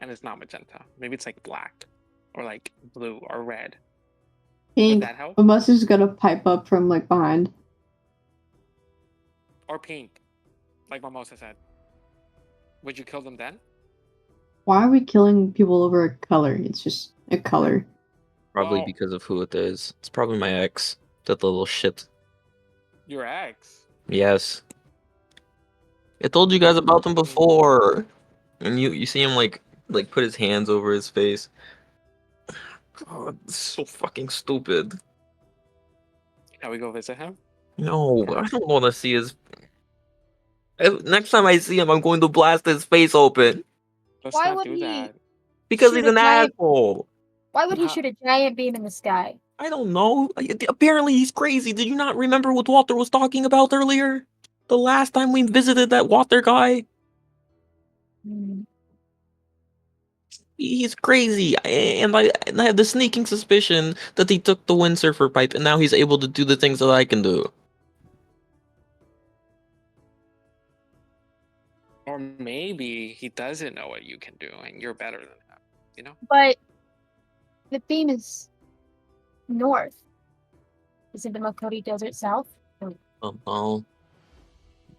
and it's not magenta? Maybe it's like black, or like blue or red. Would Pink. that help? Mimosa's gonna pipe up from like behind. Or pink, like Mimosa said. Would you kill them then? Why are we killing people over a color? It's just a color. Probably Well- because of who it is. It's probably my ex. That little shit. Your ex. Yes. I told you guys about him before. And you see him like put his hands over his face. God, it's so fucking stupid. Can we go visit him? No, I don't want to see his. Next time I see him, I'm going to blast his face open Let's Why not would do he- that. because Shoot he's a an giant- asshole. Why would he How- shoot a giant beam in the sky? I don't know. Apparently, he's crazy. Did you not remember what Walter was talking about earlier? The last time we visited that Walter guy? Hmm. He's crazy. And I have the sneaking suspicion that he took the windsurfer pipe and now he's able to do the things that I can do. Or maybe he doesn't know what you can do, and you're better than him. You know? But the beam is north. Isn't the Makoti Desert south? Oh,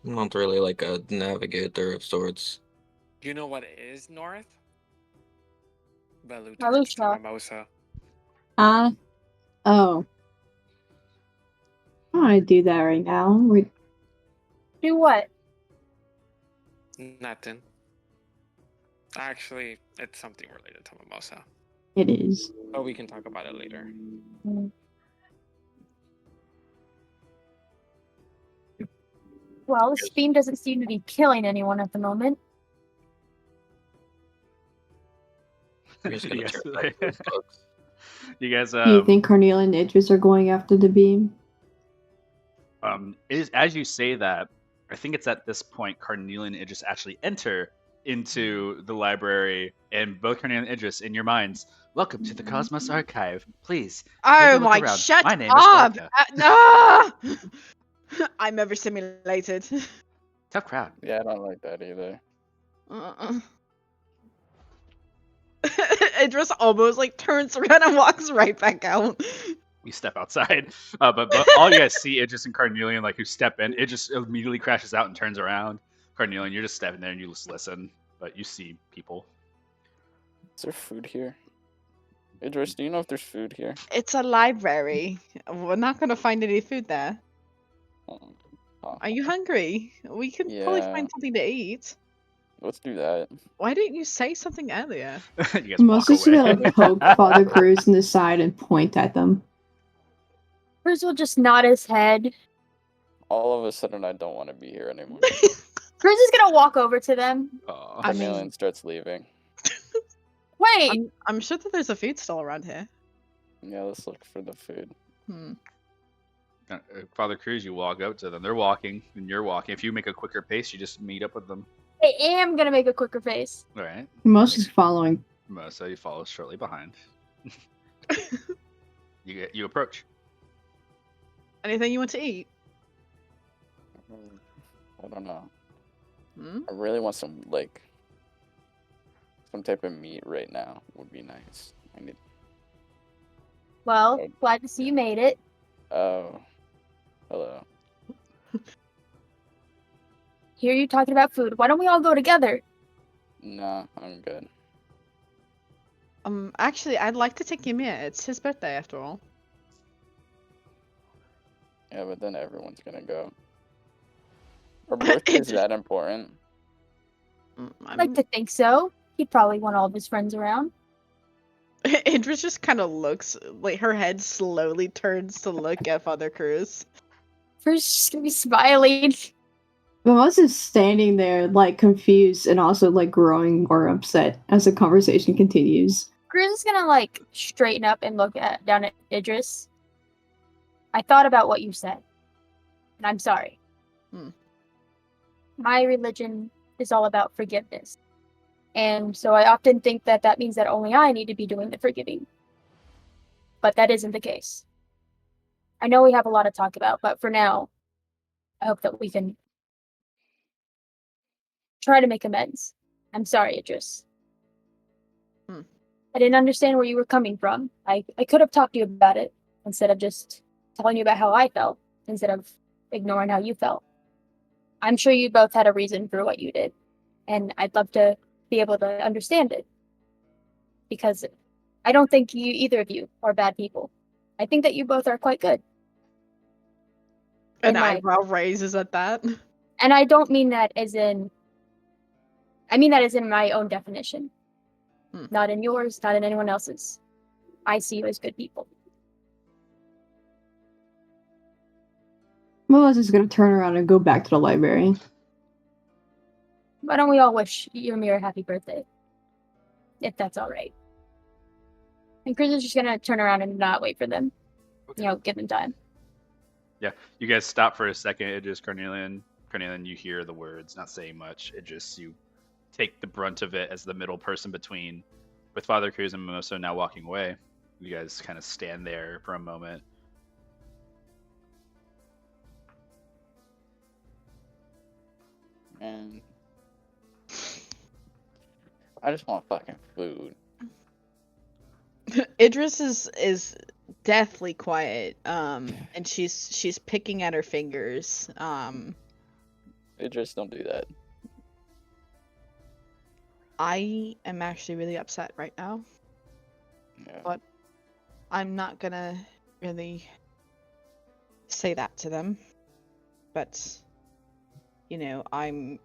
I'm not really like a navigator of sorts. You know what is north? Velu Malusha. turns to Mimosa. Oh. I don't want to do that right now. Do what? Nothing. Actually, it's something related to Mimosa. It is. But we can talk about it later. Hmm. Well, this beam doesn't seem to be killing anyone at the moment. I'm just gonna You guys- tear apart those bugs. You guys, Do you think Carnelia and Idris are going after the beam? as you say that, I think it's at this point Carnelia and Idris actually enter into the library, and both Carnelia and Idris, in your minds, welcome to the Cosmos Archive. Please. take a Oh look my! around. Shut My name is up! Vodka. No! I'm overstimulated. Tough crowd. Yeah, I don't like that either. Uh-uh. Idris almost like turns around and walks right back out. You step outside, but all you guys see Idris and Carnelian, like, who step in. Idris immediately crashes out and turns around. Carnelian, you're just stepping there and you just listen, but you see people. Is there food here? Idris, do you know if there's food here? It's a library. We're not gonna find any food there. Oh, Are you hungry? We could probably Yeah. find something to eat. let's do that. Why didn't you say something earlier? You guys walk Mimosa's away. gonna poke Father Cruz in the side and point at them. Cruz will just nod his head. All of a sudden, I don't want to be here anymore. Cruz is gonna walk over to them. Aw. I mean- Carnelian starts leaving. Wait, I'm sure that there's a food stall around here. Yeah, let's look for the food. Father Cruz, you walk up to them. They're walking, and you're walking. If you make a quicker pace, you just meet up with them. I am gonna make a quicker face. All right. Mimosa's following Mosa, you follow shortly behind. You approach. Anything you want to eat? I don't know. Hmm? I really want some type of meat right now. Would be nice. I need. Well, Oh. glad to see you made it. Oh, hello. Hear you talking about food. Why don't we all go together? Nah, I'm good. Actually, I'd like to take Ymir. It's his birthday after all. Yeah, but then everyone's gonna go. Our birthday's that important? I'd like to think so. He'd probably want all of his friends around. Idris just kind of looks, like her head slowly turns to look at Father Cruz. First, just gonna be smiling. Mimosa is standing there, like, confused and also, like, growing more upset as the conversation continues. Cruz is gonna, like, straighten up and look down at Idris. I thought about what you said, and I'm sorry. My religion is all about forgiveness. And so I often think that that means that only I need to be doing the forgiving. But that isn't the case. I know we have a lot to talk about, but for now, I hope that we can try to make amends. I'm sorry, Idris. I didn't understand where you were coming from. I could have talked to you about it instead of just telling you about how I felt, instead of ignoring how you felt. I'm sure you both had a reason for what you did, and I'd love to be able to understand it. Because I don't think either of you are bad people. I think that you both are quite good. An eyebrow raises at that. And I don't mean that as in... I mean that as in my own definition. Not in yours, not in anyone else's. I see you as good people. Mimosa's gonna turn around and go back to the library. Why don't we all wish Ymir a happy birthday? If that's alright. And Chris is just gonna turn around and not wait for them. Okay. Give them time. Yeah, you guys stop for a second. It just Carnelian, you hear the words, not saying much. It just, you take the brunt of it as the middle person between, with Father Cruz and Mimosa now walking away. You guys kind of stand there for a moment. Man, I just want fucking food. Idris is deathly quiet. And she's picking at her fingers. Idris, don't do that. I am actually really upset right now. Yeah. But I'm not gonna really say that to them. But, you know, I'm...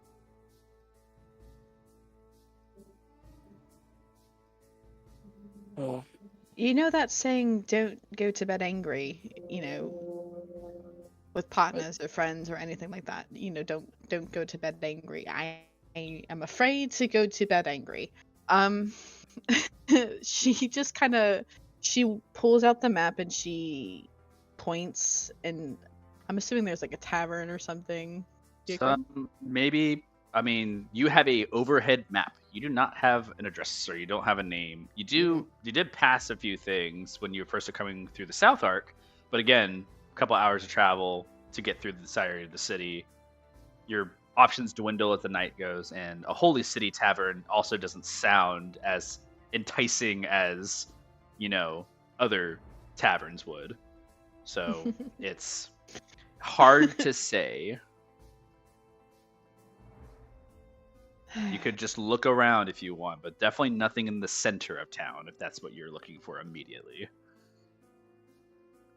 Oh. You know that saying, don't go to bed angry, you know, with partners or friends or anything like that. You know, don't go to bed angry. I am afraid to go to bed angry. She just kind of, she pulls out the map and she points, and I'm assuming there's like a tavern or something. Maybe, I mean, you have a overhead map. You do not have an address, or you don't have a name. You did pass a few things when you first are coming through the South Arc, but again, a couple hours of travel to get through the side of the city. Your options dwindle as the night goes, and a Holy City Tavern also doesn't sound as enticing as, you know, other taverns would. So it's hard to say. You could just look around if you want, but definitely nothing in the center of town if that's what you're looking for immediately.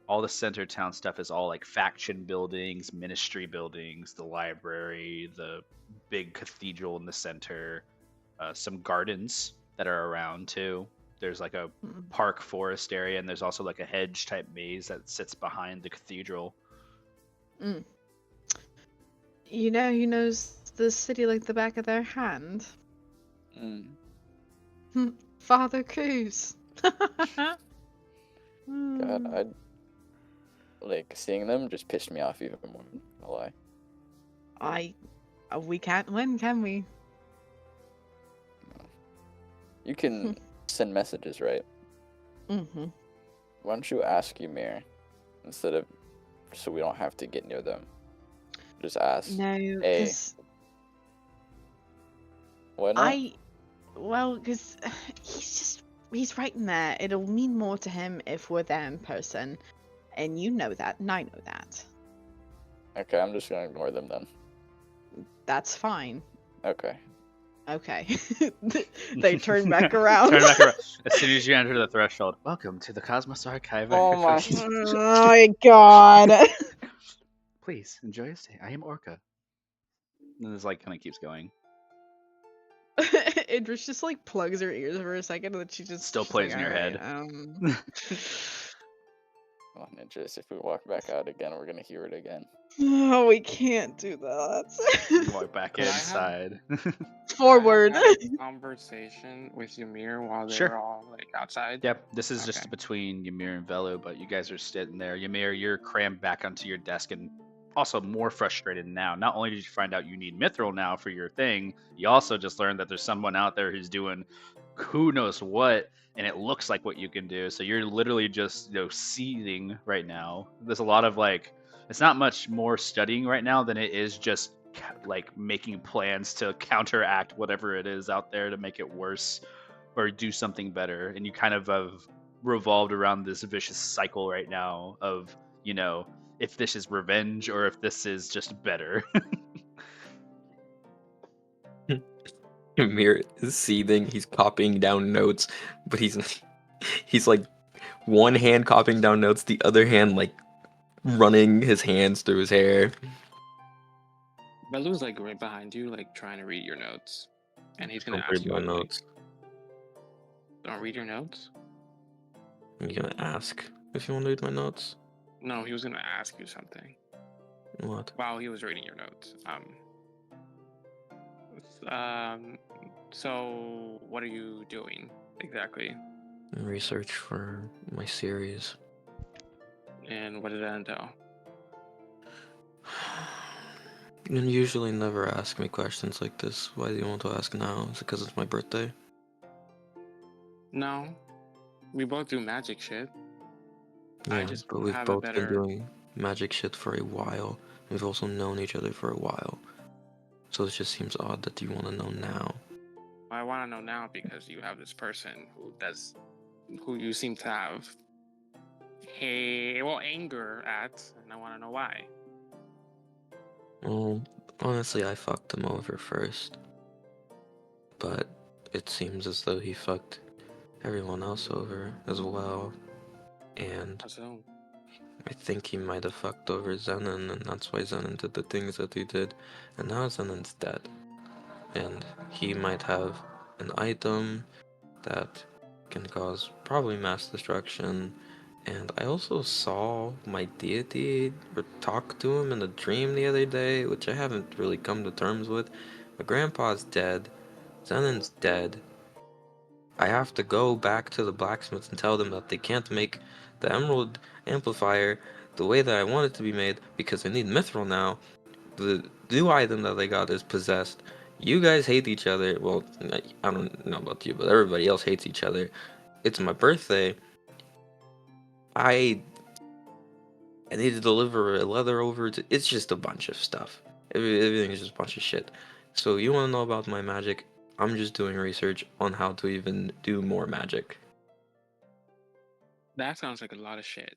All the center of town stuff is all like faction buildings, ministry buildings, the library, the big cathedral in the center, some gardens that are around too. There's like a park forest area, and there's also like a hedge type maze that sits behind the cathedral. You know who knows the city like the back of their hand? Father Cruz. God, like seeing them just pissed me off even more. No lie. We can't win, can we? You can send messages, right? Mm-hmm. Why don't you ask Ymir instead of, so we don't have to get near them? Just ask. No, Hey, because why not? because he's right in there. It'll mean more to him if we're there in person, and you know that, and I know that. Okay, I'm just gonna ignore them then. That's fine. Okay. Okay. They turn back around. Turn back around. As soon as you enter the threshold, welcome to the Cosmos Archive. Oh my- Oh my god. Please enjoy your stay. I am Orca. And this like kind of keeps going. Idris just like plugs her ears for a second, and then she just Still she's plays like, in your "Alright, head. Come on, Idris, if we walk back out again, we're gonna hear it again. Oh, we can't do that. Walk back Could I have- inside. Forward. I had a conversation with Ymir while they Sure. were all like outside. Yep, this is just Okay. between Ymir and Velu, but you guys are sitting there. Ymir, you're crammed back onto your desk and also more frustrated now. Not only did you find out you need Mithril now for your thing, you also just learned that there's someone out there who's doing who knows what, and it looks like what you can do. So you're literally just, seething right now. There's a lot of it's not much more studying right now than it is just making plans to counteract whatever it is out there to make it worse or do something better. And you kind of have revolved around this vicious cycle right now of, if this is revenge or if this is just better. Ymir is seething. He's copying down notes, but he's like one hand copying down notes, the other hand like running his hands through his hair. Belu's like right behind you, like trying to read your notes, and he's gonna Don't ask read you. my Like, notes. don't read your notes. I'm gonna ask if you want to read my notes. No, he was gonna ask you something What? while he was reading your notes. So what are you doing exactly? Research for my series. And what did that entail? You usually never ask me questions like this. Why do you want to ask now? Is it because it's my birthday? No, we both do magic shit. I Yeah, just but we've have a both been better. doing magic shit for a while. We've also known each other for a while. So it just seems odd that you want to know now. I want to know now because you have this person who you seem to have anger at, and I want to know why. Well, honestly, I fucked him over first. But it seems as though he fucked everyone else over as well. And So, I think he might have fucked over Zenon, and that's why Zenon did the things that he did. And now Zenon's dead. And he might have an item that can cause probably mass destruction. And I also saw my deity or talk to him in a dream the other day, which I haven't really come to terms with. My grandpa's dead. Zenon's dead. I have to go back to the blacksmiths and tell them that they can't make the emerald amplifier the way that I want it to be made because I need mithril now. The new item that they got is possessed. You guys hate each other. Well, I don't know about you, but everybody else hates each other. It's my birthday. I need to deliver a leather over to. It's just a bunch of stuff. Everything is just a bunch of shit. So you want to know about my magic? I'm just doing research on how to even do more magic. that sounds like a lot of shit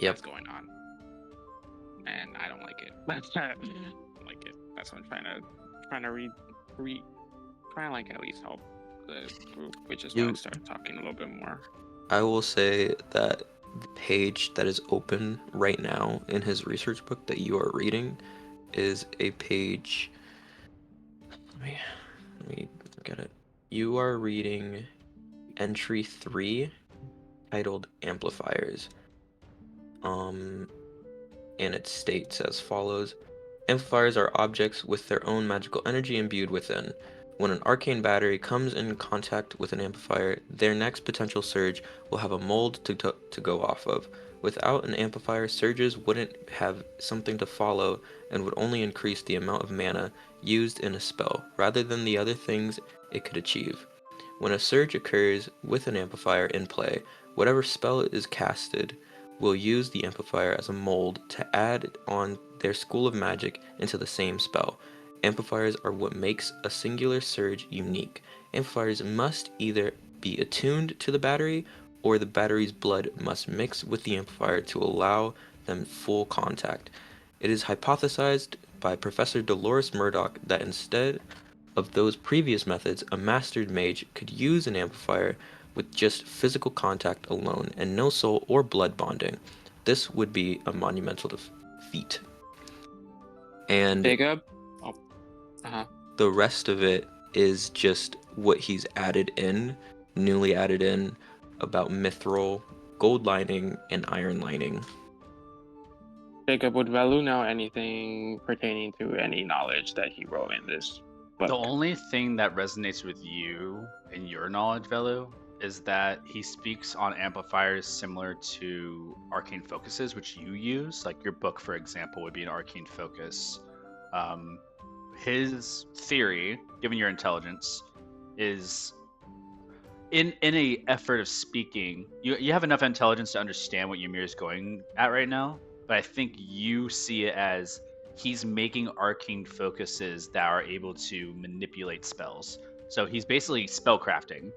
Yep. that's going on, and I don't like it. I don't like it. That's what I'm trying to trying to like at least help the group, which is why I You- started talking a little bit more. I will say that the page that is open right now in his research book that you are reading is a page. Let me get it. You are reading entry 3 titled Amplifiers. And it states as follows: Amplifiers are objects with their own magical energy imbued within. When an arcane battery comes in contact with an amplifier, their next potential surge will have a mold to go off of. Without an amplifier, surges wouldn't have something to follow and would only increase the amount of mana used in a spell, rather than the other things it could achieve. When a surge occurs with an amplifier in play, whatever spell is casted will use the amplifier as a mold to add on their school of magic into the same spell. Amplifiers are what makes a singular surge unique. Amplifiers must either be attuned to the battery, or the battery's blood must mix with the amplifier to allow them full contact. It is hypothesized by Professor Dolores Murdoch that instead of those previous methods, a mastered mage could use an amplifier with just physical contact alone and no soul or blood bonding. This would be a monumental feat. And Jacob? Oh, uh-huh. the rest of it is just what he's added in, newly added in, about mithril, gold lining, and iron lining. Jacob, would Velu know anything pertaining to any knowledge that he wrote in this book? The only thing that resonates with you and your knowledge, Velu, is that he speaks on amplifiers similar to arcane focuses, which you use. Like your book, for example, would be an arcane focus. His theory, given your intelligence, is in a effort of speaking. You have enough intelligence to understand what Ymir is going at right now, but I think you see it as he's making arcane focuses that are able to manipulate spells. So he's basically spellcrafting.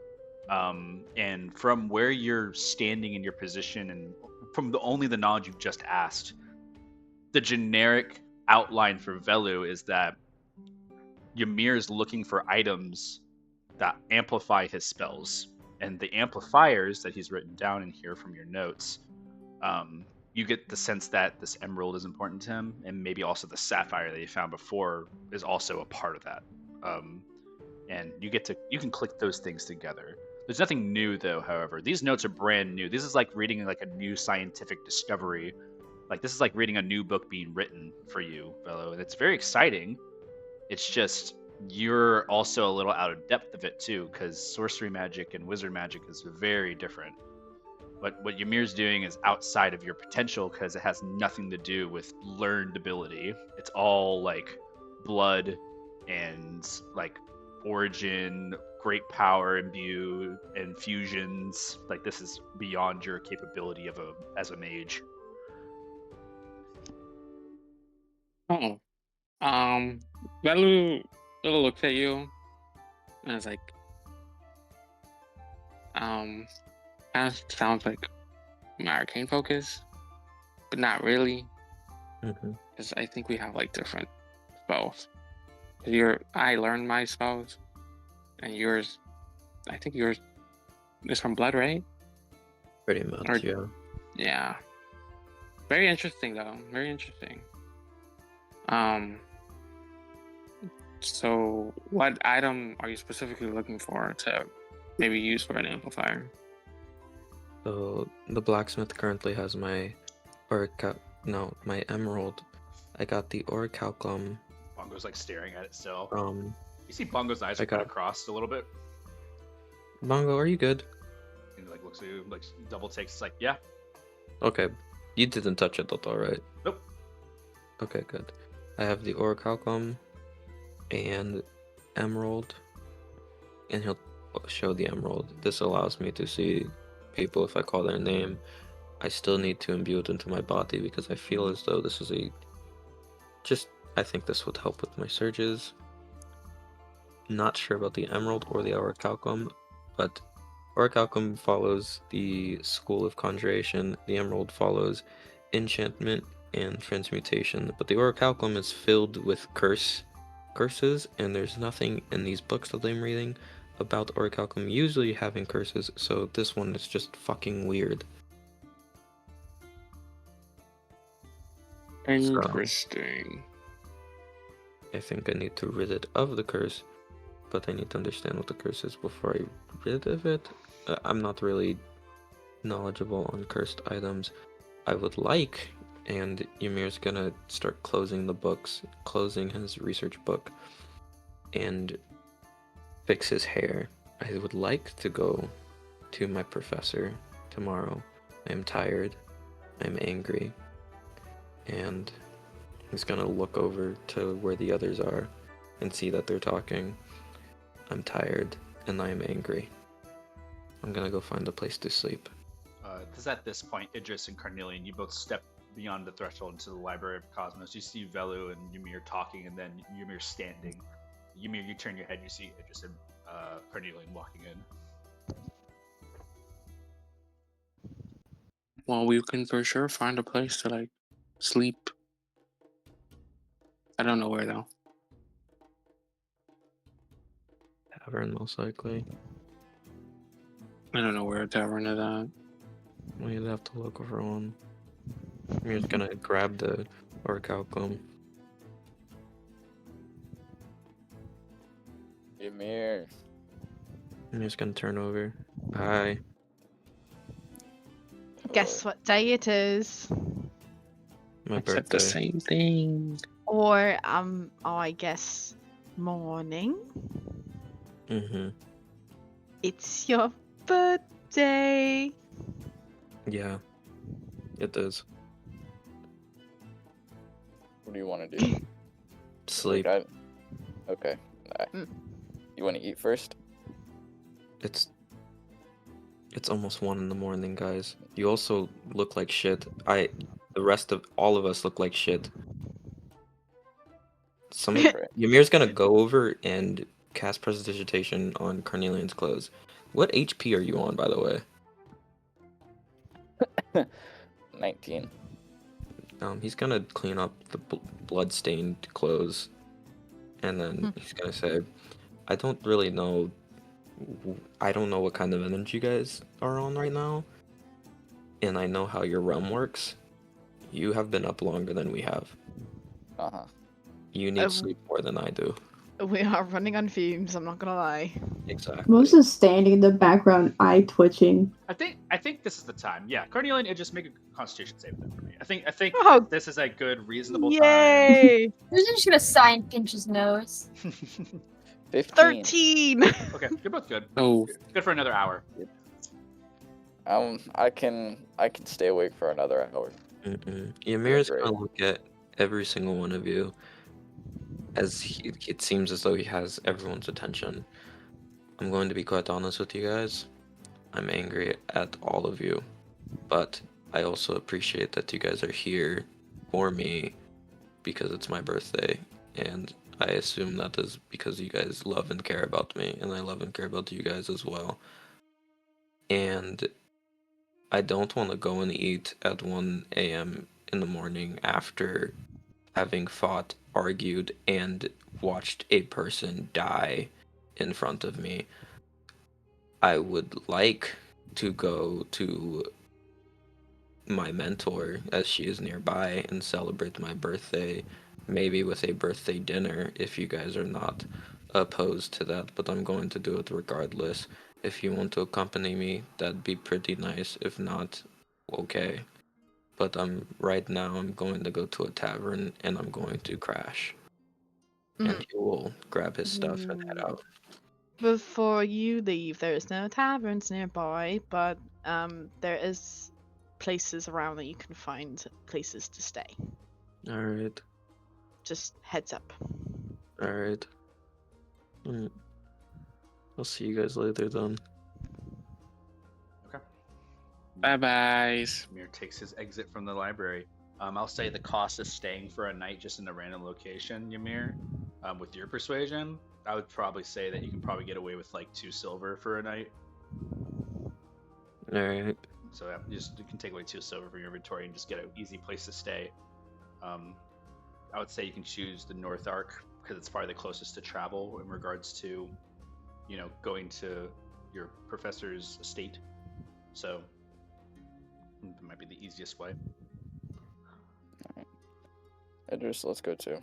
And from where you're standing in your position, and from only the knowledge you've just asked, the generic outline for Velu is that Ymir is looking for items that amplify his spells, and the amplifiers that he's written down in here from your notes, you get the sense that this emerald is important to him, and maybe also the sapphire that he found before is also a part of that. And you can click those things together. There's nothing new though, however. These notes are brand new. This is like reading like a new scientific discovery. Like this is like reading a new book being written for you, Velu, and it's very exciting. It's just you're also a little out of depth of it too, because sorcery magic and wizard magic is very different. But what Ymir's doing is outside of your potential because it has nothing to do with learned ability. It's all like blood and like origin, great power imbued, and fusions. Like this is beyond your capability as a mage. Oh. Velu looks at you and is like, kind of sounds like my arcane focus, but not really, because I think we have like different spells. I learned my spells, and yours, I think yours is from blood, right? Pretty much, Or- yeah. Yeah. Very interesting though. Very interesting. So what item are you specifically looking for to maybe use for an amplifier? So the blacksmith currently has my my emerald. I got the orichalcum. Bongo's like staring at it still. You You see Bongo's eyes I are kind got- of crossed a little bit. Bongo, are you good? And he like looks at you, like double takes. It's like, yeah, Okay. You didn't touch it at all, right? nope. Okay, good. I have the orichalcum and emerald, and he'll show the emerald. This allows me to see people if I call their name. I still need to imbue it into my body because I feel as though this is I think this would help with my surges. Not sure about the emerald or the orichalcum, but orichalcum follows the school of conjuration. The emerald follows enchantment and transmutation, but the orichalcum is filled with curses, and there's nothing in these books that I'm reading about orichalcum usually having curses, so this one is just fucking weird. Interesting. I think I need to rid it of the curse, but I need to understand what the curse is before I rid of it. I'm not really knowledgeable on cursed items. I would like, and Ymir's gonna start closing his research book, and fix his hair. I would like to go to my professor tomorrow. I'm tired, I'm angry, and he's gonna look over to where the others are and see that they're talking. I'm tired, and I am angry. I'm gonna go find a place to sleep. Because at this point, Idris and Carnelian, you both step beyond the threshold into the Library of Cosmos. You see Velu and Ymir talking, and then Ymir standing. Ymir, you turn your head, you see Idris and Carnelian walking in. Well, we can for sure find a place to like sleep. I don't know where though. Tavern, most likely. I don't know where a tavern is at. We'd have to look for one. You're just gonna grab the orichalcum. Ymir. I'm just gonna turn over. Hi. Guess what day it is? My Except birthday. the same thing. Or I guess morning. Mm-hmm. It's your birthday. Yeah. It is. What do you want to do? Sleep. Okay. Mm. You want to eat first? It's almost 1 in the morning, guys. You also look like shit. The rest of all of us look like shit. Right. Ymir's gonna go over and cast Prestidigitation on Carnelian's clothes. What HP are you on, by the way? 19. He's gonna clean up the blood-stained clothes, and then he's gonna say, I don't really know. I don't know what kind of energy you guys are on right now, and I know how your realm works. You have been up longer than we have. Uh-huh. You need sleep more than I do. We are running on fumes, I'm not gonna lie. Exactly. Moses standing in the background, eye twitching. I think this is the time. Yeah, Carnelian, just make a Constitution save for me. I think Oh. this is a good, reasonable Yay! Who's just gonna sigh and pinch his nose? time. 15. 13! Okay, you're both good. Oh, Good for another hour. I can stay awake for another hour. Ymir's Great. gonna look at every single one of you as it seems as though he has everyone's attention. I'm going to be quite honest with you guys. I'm angry at all of you, but I also appreciate that you guys are here for me because it's my birthday, and I assume that is because you guys love and care about me, and I love and care about you guys as well. And I don't want to go and eat at 1 a.m. in the morning after having fought, argued, and watched a person die in front of me. I would like to go to my mentor, as she is nearby, and celebrate my birthday, maybe with a birthday dinner if you guys are not opposed to that, but I'm going to do it regardless. If you want to accompany me, that'd be pretty nice. If not, okay. But right now I'm going to go to a tavern and I'm going to crash. And he will grab his stuff and head out. Before you leave, there is no taverns nearby, but there is places around that you can find places to stay. Alright. Just heads up. Alright. I'll see you guys later then. Okay. bye byes. Ymir takes his exit from the library. I'll say the cost of staying for a night just in a random location, Ymir, with your persuasion, I would probably say that you can probably get away with like 2 silver for a night. Alright. So yeah, you can take away 2 silver from your inventory and just get an easy place to stay. I would say you can choose the North Arc because it's probably the closest to travel in regards to, going to your professor's estate. So that might be the easiest way. Idris, let's go too.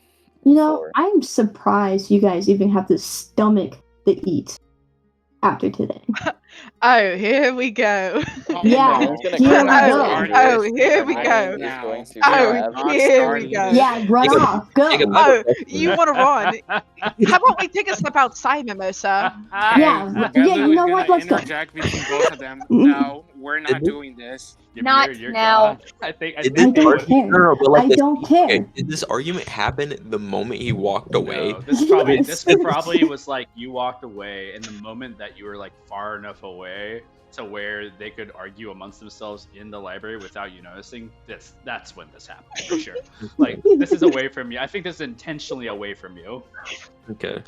You know, Before- I'm surprised you guys even have the stomach to eat after today. Oh, here we go. Oh, Yeah, Demetri's gonna here we grab go. Idris. Here we Cornelian go. is going to Oh, grab not here we starting go. this. Yeah, run Jacob, off. Go. Jacob, I have a Oh, question. you want to run? How about we take a step outside, Mimosa? Hey, Yeah, Belu you know is what? gonna Let's go. interject between both of them. No, we're not Did- doing this. Not Ymir, you're now. gone. I think Did I this don't argument, care. no, but like I this, don't okay, care. did this argument happen the moment he walked away? No, this probably Yes. this probably was like you walked away, and the moment that you were like far enough away to where they could argue amongst themselves in the library without you noticing, that's when this happened for sure. Like this is away from you. I think this is intentionally away from you, Okay.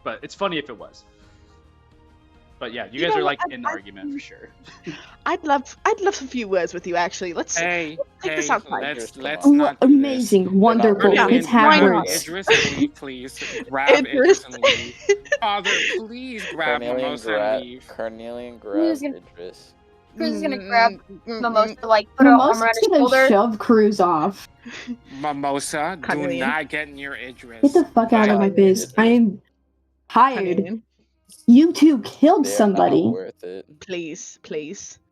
but it's funny if it was. But yeah, you You guys know are like what, in argument for sure. I'd love a few words with you. Actually, let's Hey, take hey, this outside. let's Oh, not do this. amazing, wonderful. Yeah, It's why half not? words. Idris and leave, please. Grab Idris. Idris and leave. Father, please grab Mimosa and leave. Cornelian Who's grabs gonna- Idris. Cruz is gonna grab Mm, Mimosa, like put her arm Mimosa's around his gonna shoulder. shove Cruz off. Mimosa, do Cornelian. not get near Idris. Get the fuck out of my face. I am tired. Cornelian, You two killed They're somebody. not worth it. please.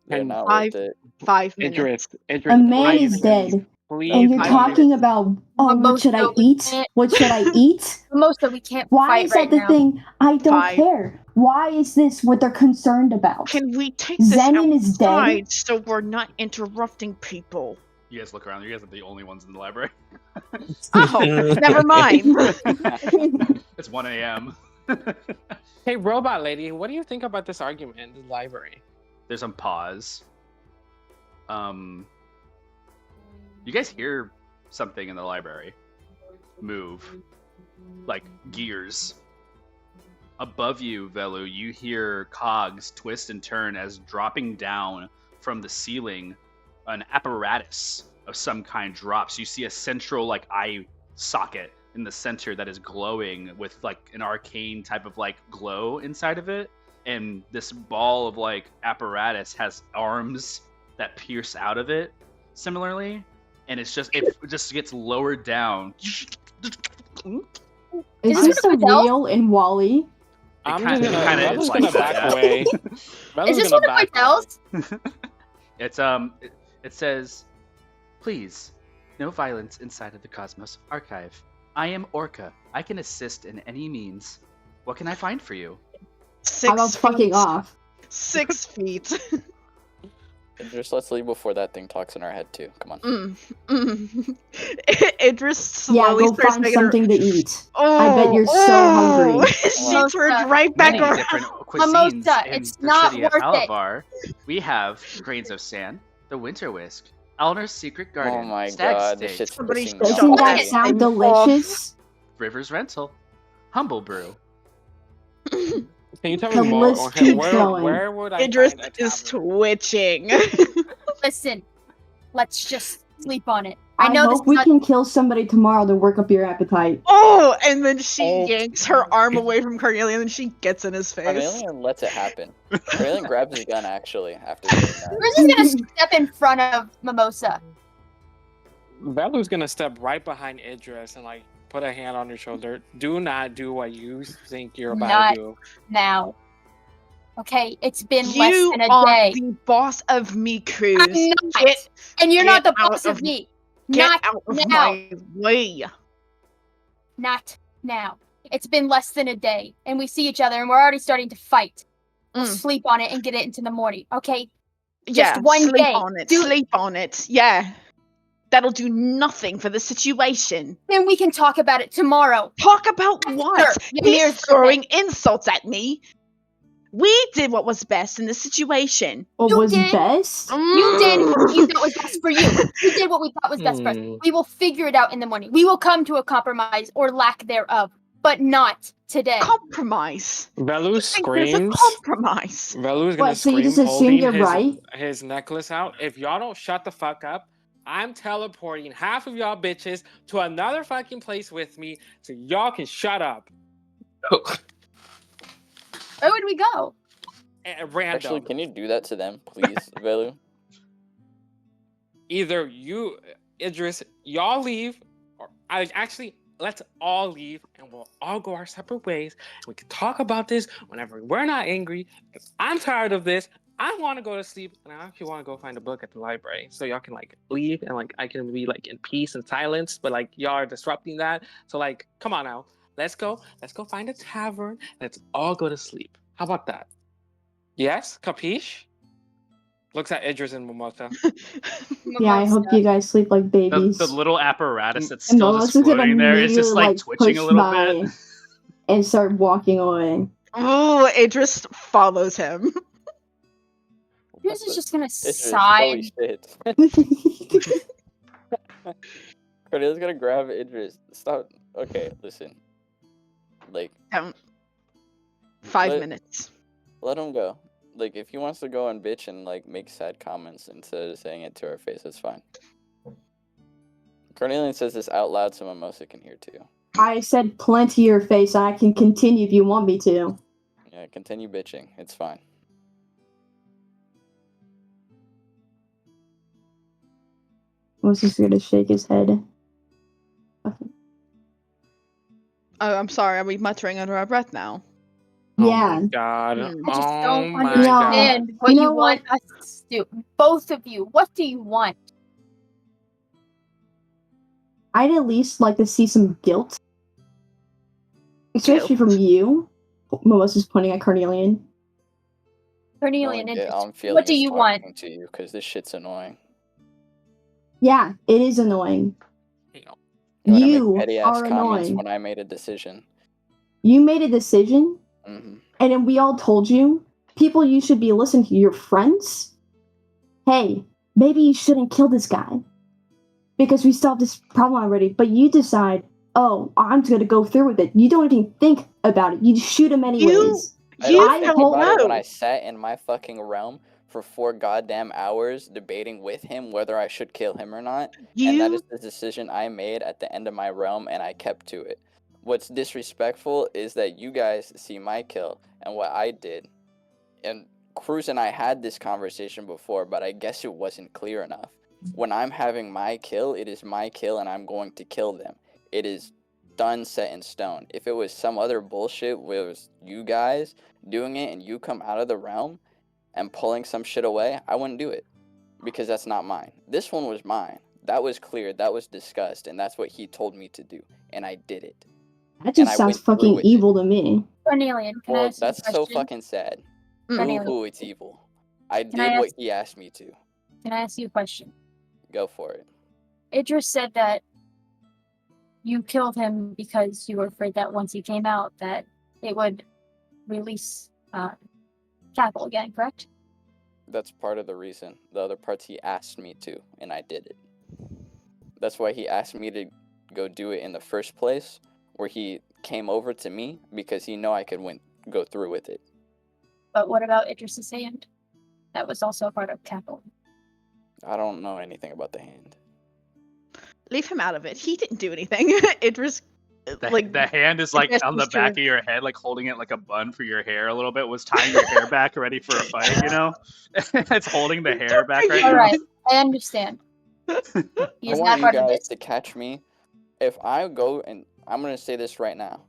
They're And not Five- worth it. 5 Idris, minutes. Idris, A man please, is dead. please, And you're Five talking minutes. about, oh, what should I Mimosa, we eat? can't- What should I eat? Mimosa, we can't Why fight is that right the now. thing? I don't 5. care. Why is this what they're concerned about? Can we take this Zenon is dead. outside so we're not interrupting people? You guys look around. You guys are the only ones in the library. Oh, never mind. It's 1 a.m. Hey, robot lady, what do you think about this argument in the library? There's some pause. You guys hear something in the library move, like gears. Above you, Velu, you hear cogs twist and turn as dropping down from the ceiling, an apparatus of some kind drops. You see a central like eye socket in the center that is glowing with like an arcane type of like glow inside of it, and this ball of like apparatus has arms that pierce out of it similarly, and it just gets lowered down. Is this this a what Adele? real in Wally? I'm kinda- just gonna, kinda Bella's is gonna like that, back yeah. away. Is Bella's this gonna one of my back away. tells? It's it says, "Please, no violence inside of the Cosmos Archive. I am Orca. I can assist in any means. What can I find for you?" 6 How about fucking feet. off? 6 feet. Just let's leave before that thing talks in our head too. Come on. Idris Yeah, slowly go starts find making her. something to eat. Oh, I bet you're so hungry. She Mimosa, turned right back Many around. different cuisines Mimosa, in it's the not city of worth it. Alabar. We have grains of sand, the winter whisk, Alner's secret garden, Oh my stag god, this steak, shit's Somebody pissing me Doesn't off that already. sound I'm delicious? River's rental, humble brew. Can you tell The me more? list Okay, keeps going. where would I Idris find a is tavern? twitching. Listen, let's just sleep on it. I know this hope is we not- can kill somebody tomorrow to work up your appetite. Oh, and then she Oh. yanks her arm away from Cornelian and she gets in his face. Cornelian lets it happen. Cornelian grabs his gun actually after doing that. Cruz is gonna step in front of Mimosa. Belu's gonna step right behind Idris and like put a hand on your shoulder. Do not do what you think you're about Not- to do. Now. Okay, it's been You less than a are day. the boss of me, Cruz. I'm not. Get, And you're not the get out boss of- of me. get Not out of now. my way. Not now. It's been less than a day, and we see each other, and we're already starting to fight. We'll Mm. sleep on it and get it into the morning, okay? Yeah, one sleep day. on it. Do- Sleep on it. Yeah. That'll do nothing for the situation. Then we can talk about it tomorrow. Talk about what? Sure, He's Ymir's throwing insults at me. We did what was best in this situation. What You was did. best? You did what you thought was best for you. You did what we thought was best for us. Hmm. We will figure it out in the morning. We will come to a compromise or lack thereof, but not today. Compromise. Velu There's a screams. compromise. Velu's gonna What, so you scream just assume holding you're his, right? his necklace out. If y'all don't shut the fuck up, I'm teleporting half of y'all bitches to another fucking place with me so y'all can shut up. Where would we go? Random. Actually, can you do that to them, please, Velu? Either you, Idris, y'all leave, or let's all leave and we'll all go our separate ways. We can talk about this whenever we're not angry. Because I'm tired of this. I want to go to sleep, and I actually want to go find a book at the library so y'all can like leave and like I can be like in peace and silence. But like y'all are disrupting that. So like, come on now, let's go. Let's go find a tavern. Let's all go to sleep. How about that? Yes, capiche? Looks at Idris and Mimosa. Yeah, I hope you guys sleep like The babies. little apparatus that's And still just Mimosa's gonna floating there is just immediately like twitching a push little by bit. and start walking away. Oh, Idris follows him. Yours is just gonna Idris, sigh. holy shit. Cordelia's gonna grab Idris. Stop. Okay, listen. Like, 5 Let- minutes. let him go. Like, if he wants to go and bitch and like make sad comments instead of saying it to our face, that's fine. Cornelian says this out loud so Mimosa can hear too. I said plenty to your face. I can continue if you want me to. Yeah, continue bitching. It's fine. Was just gonna shake his head. Oh, I'm sorry. Are we muttering under our breath now? Oh Yeah. my god. Hmm. I just Oh don't my understand god. what You you know want us to do. Both of you, what do you want? I'd at least like to see some guilt. Especially from you. Mimosa's pointing at Carnelian. Cornelian, I'm feeling what do is you want? talking to you because this shit's annoying. Yeah, it is annoying. You wanna make You petty ass are comments annoying. when I made a decision. You made a decision, Mm-hmm. and then we all told you, people you should be listening to, your friends, hey, maybe you shouldn't kill this guy. Because we solved this problem already, but you decide, oh, I'm just gonna go through with it. You don't even think about it. You just shoot him anyways. I don't I think hope- about it when know. I sat in my fucking realm for 4 goddamn hours debating with him whether I should kill him or not. And that You is the decision I made at the end of my realm, and I kept to it. What's disrespectful is that you guys see my kill and what I did. And Cruz and I had this conversation before, but I guess it wasn't clear enough. When I'm having my kill, it is my kill and I'm going to kill them. It is done, set in stone. If it was some other bullshit where it was you guys doing it and you come out of the realm and pulling some shit away, I wouldn't do it because that's not mine. This one was mine. That was clear, that was discussed, and that's what he told me to do, and I did it. That And just I sounds went through fucking with it. evil to me. Cornelian, can I Well, ask you a that's question? so fucking sad. Cornelian, Ooh, it's evil. I Can I did what ask- he asked me to. can I ask you a question? Go for it. Idris said that you killed him because you were afraid that once he came out that it would release Cackle again, correct? That's part of the reason. The other parts he asked me to, and I did it. That's why he asked me to go do it in the first place, where he came over to me because he know I could go through with it. But what about Idris's hand? That was also a part of Cackle. I don't know anything about the hand. leave him out of it. He didn't do anything. Idris, The hand is like Idris on the was back trying- of your head, like holding it like a bun for your hair a little bit, was tying your hair back ready for a fight, you know? It's holding the hair back right All now. right, I understand. He I is want not you part of guys this. to catch me. If I go and I'm gonna say this right now,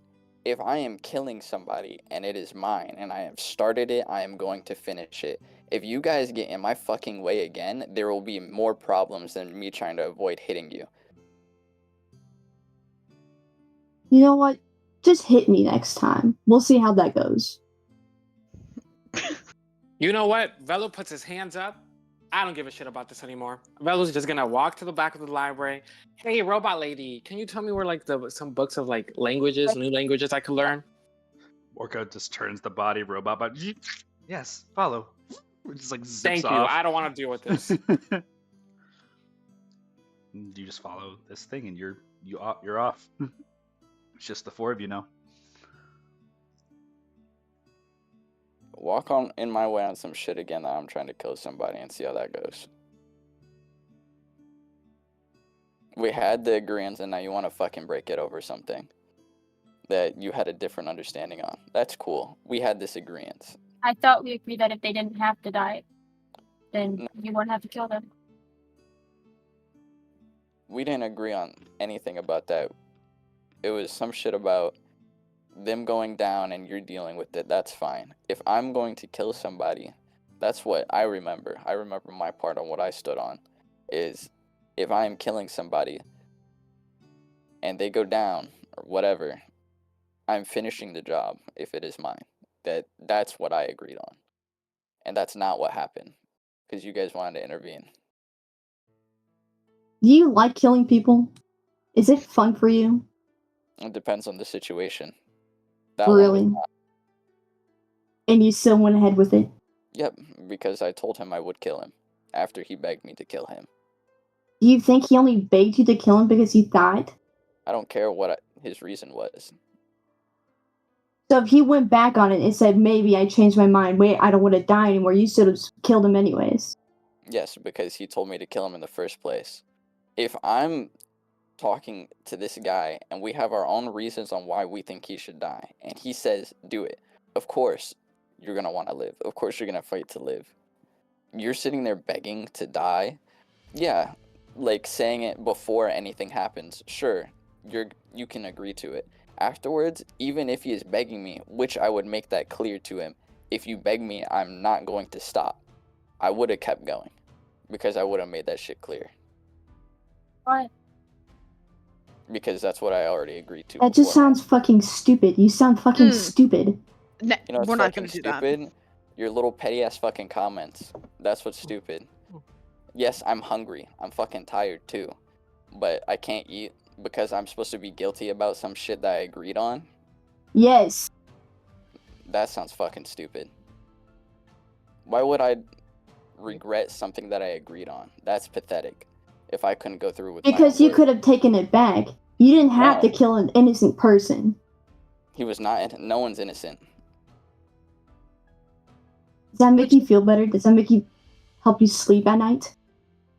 if I am killing somebody and it is mine and I have started it, I am going to finish it. If you guys get in my fucking way again, there will be more problems than me trying to avoid hitting you. You know what? Just hit me next time. We'll see how that goes. You know what? Velo puts his hands up. I don't give a shit about this anymore. Velo's just gonna walk to the back of the library. Hey, robot lady, can you tell me where like some books of like languages, new languages I could learn? Orko just turns the body robot, but yes, follow. It just like zips Thank you. off. I don't want to deal with this. You just follow this thing, and you're off. It's just the 4 of you now. Walk on in my way on some shit again that I'm trying to kill somebody and see how that goes. We had the agreements and now you want to fucking break it over something that you had a different understanding on. That's cool. We had this agreement. I thought we agreed that if they didn't have to die, then No. you wouldn't have to kill them. We didn't agree on anything about that. It was some shit about them going down and you're dealing with it. That's fine. If I'm going to kill somebody, that's what I remember. I remember my part on what I stood on is if I am killing somebody and they go down or whatever, I'm finishing the job if it is mine. That's what I agreed on. And that's not what happened because you guys wanted to intervene. Do you like killing people? Is it fun for you? It depends on the situation. That one was Really? not. And you still went ahead with it? Yep, because I told him I would kill him after he begged me to kill him. Do you think he only begged you to kill him because he thought? I don't care what his reason was. So if he went back on it and said, maybe I changed my mind, wait, I don't want to die anymore, you should have killed him anyways. Yes, because he told me to kill him in the first place. If I'm talking to this guy and we have our own reasons on why we think he should die, and he says, do it, of course you're going to want to live. Of course you're going to fight to live. You're sitting there begging to die. Yeah, like saying it before anything happens. Sure, you can agree to it. Afterwards, even if he is begging me, which I would make that clear to him, if you beg me, I'm not going to stop. I would have kept going because I would have made that shit clear. Why? Because that's what I already agreed to. That just beforehand. sounds fucking stupid. You sound fucking stupid. No, You know what's we're not fucking gonna do that. stupid? Your little petty ass fucking comments. That's what's stupid. Yes, I'm hungry. I'm fucking tired too. But I can't eat because I'm supposed to be guilty about some shit that I agreed on? Yes. That sounds fucking stupid. Why would I regret something that I agreed on? That's pathetic. If I couldn't go through with Because my you own could word. have taken it back. You didn't have to No. kill an innocent person. He was not. No one's innocent. Does that make you feel better? Does that make you help you sleep at night?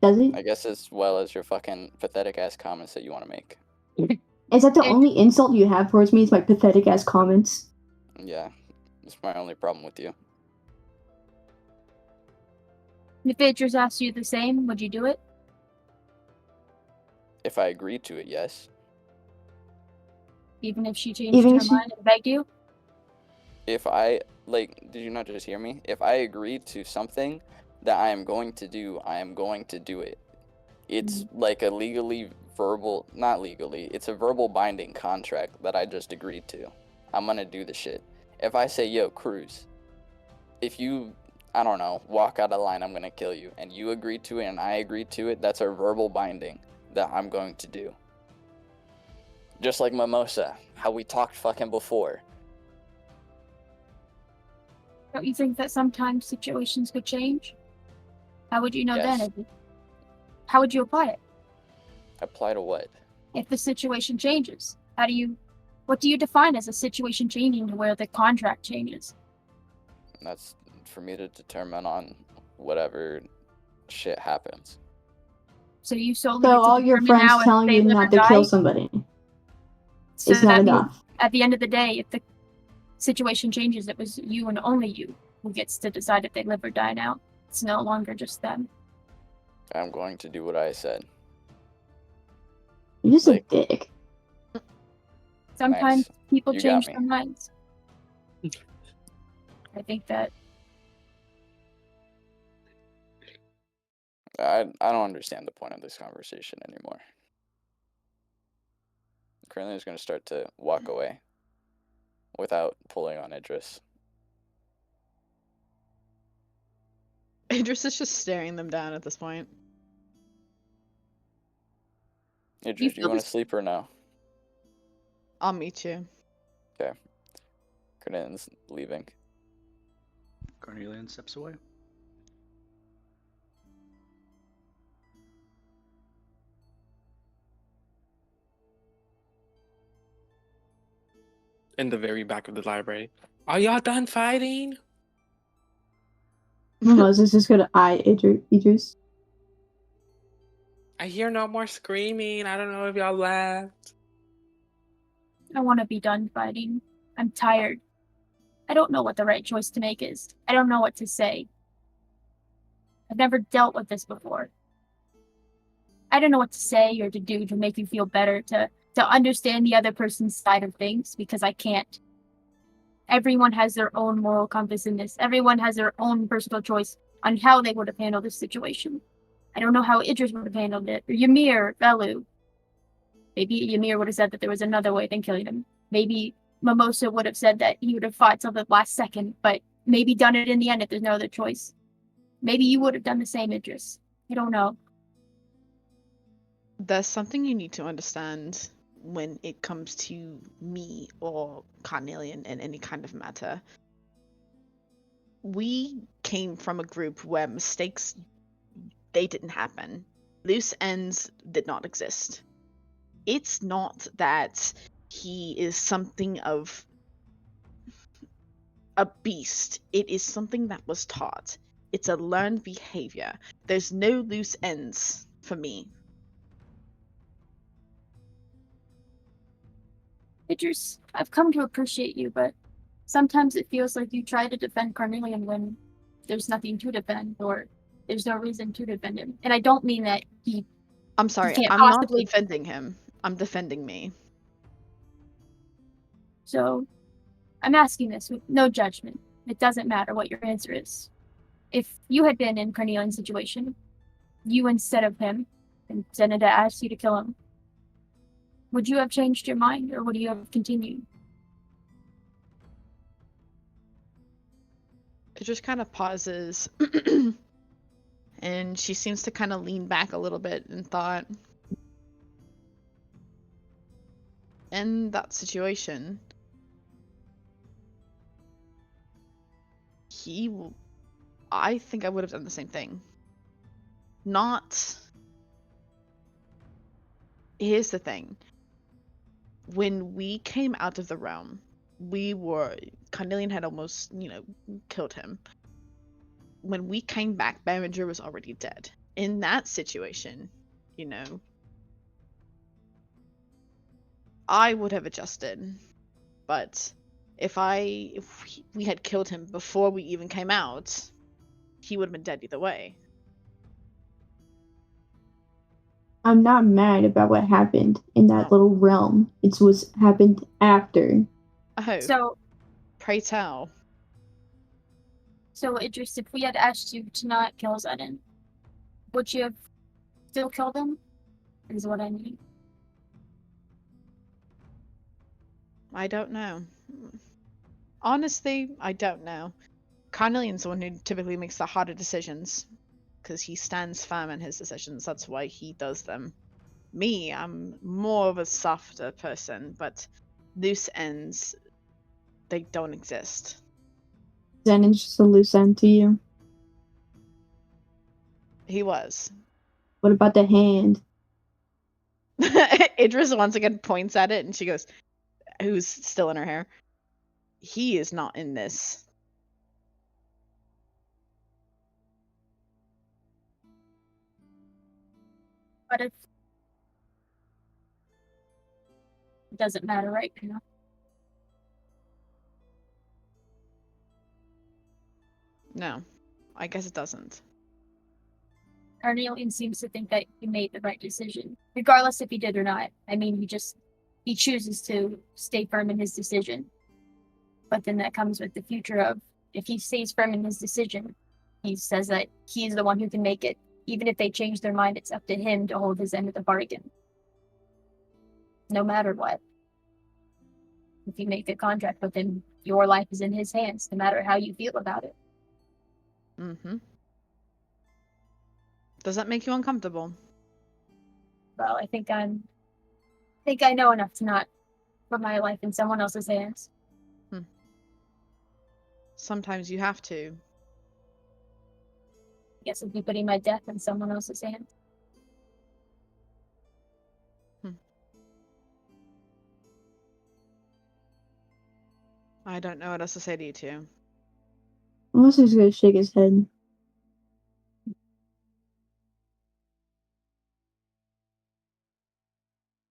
Does it? I guess as well as your fucking pathetic ass comments that you want to make. Is that the only insult you have towards me? Is my pathetic ass comments? Yeah, it's my only problem with you. If Idris asked you the same, would you do it? If I agreed to it, yes. Even if she changed her mind and begged you? If I, like, did you not just hear me? If I agreed to something that I am going to do, I am going to do it. It's like a legally verbal, not legally, it's a verbal binding contract that I just agreed to. I'm gonna do the shit. If I say, yo, Cruz, if you, I don't know, walk out of line, I'm gonna kill you, and you agreed to it and I agreed to it, that's a verbal binding that I'm going to do. Just like Mimosa, how we talked fucking before. Don't you think that sometimes situations could change? How would you know Yes. then? How would you apply it? Apply to what? If the situation changes, what do you define as a situation changing to where the contract changes? That's for me to determine on whatever shit happens. So you solely So get to all your determine friends now if telling they you live not or to kill die? somebody So is not that means enough. at the end of the day, if the situation changes, it was you and only you who gets to decide if they live or die now. It's no longer just them. I'm going to do what I said. You're just Like, a dick. Sometimes Max, people you got change me. their minds. I think that I don't understand the point of this conversation anymore. Currently is going to start to walk away without pulling on Idris. Idris is just staring them down at this point. Idris, do you want to sleep or no? I'll meet you. Okay. Cornelian's leaving. Cornelian steps away. In the very back of the library. Are y'all done fighting? Mimosa's just gonna eye Idris. I hear no more screaming. I don't know if y'all left. I want to be done fighting. I'm tired. I don't know what the right choice to make is. I don't know what to say. I've never dealt with this before. I don't know what to say or to do to make you feel better, to to understand the other person's side of things because I can't. Everyone has their own moral compass in this. Everyone has their own personal choice on how they would have handled this situation. I don't know how Idris would have handled it, or Ymir, Velu. Maybe Ymir would have said that there was another way than killing him. Maybe Mimosa would have said that he would have fought till the last second, but maybe done it in the end if there's no other choice. Maybe you would have done the same, Idris. I don't know. There's something you need to understand when it comes to me or Carnelian in any kind of matter. We came from a group where mistakes, they didn't happen. Loose ends did not exist. It's not that he is something of a beast. It is something that was taught. It's a learned behavior. There's no loose ends for me. Idris, I've come to appreciate you, but sometimes it feels like you try to defend Carnelian when there's nothing to defend, or there's no reason to defend him. And I don't mean that I'm sorry, can't I'm not possibly- defending him. I'm defending me. So, I'm asking this with no judgment. It doesn't matter what your answer is. If you had been in Carnelian's situation, you instead of him, and Zenida asked you to kill him, would you have changed your mind, or would you have continued? It just kind of pauses. And she seems to kind of lean back a little bit in thought. In that situation, I think I would have done the same thing. Here's the thing. When we came out of the realm, Carnelian had almost, killed him. When we came back, Berenger was already dead. In that situation, I would have adjusted. But if we had killed him before we even came out, he would have been dead either way. I'm not mad about what happened in that little realm. It was happened after. Oh, So, pray tell. So, Idris, if we had asked you to not kill Zenon, would you have still killed him? Is what I mean. I don't know. Honestly, I don't know. Carnelian's the one who typically makes the harder decisions, because he stands firm in his decisions. That's why he does them. Me, I'm more of a softer person, but loose ends, they don't exist. Zenon's just a loose end to you. He was. What about the hand? Idris once again points at it, and she goes, who's still in her hair, he is not in this. But if it doesn't matter, right? No, I guess it doesn't. Carnelian seems to think that he made the right decision, regardless if he did or not. I mean, he chooses to stay firm in his decision. But then that comes with the future of, if he stays firm in his decision, he says that he's the one who can make it. Even if they change their mind, it's up to him to hold his end of the bargain. No matter what. If you make a contract with him, your life is in his hands, no matter how you feel about it. Mm-hmm. Does that make you uncomfortable? Well, I think I know enough to not put my life in someone else's hands. Sometimes you have to. I guess I'd be putting my death in someone else's hands. I don't know what else to say to you two. Unless he's gonna shake his head.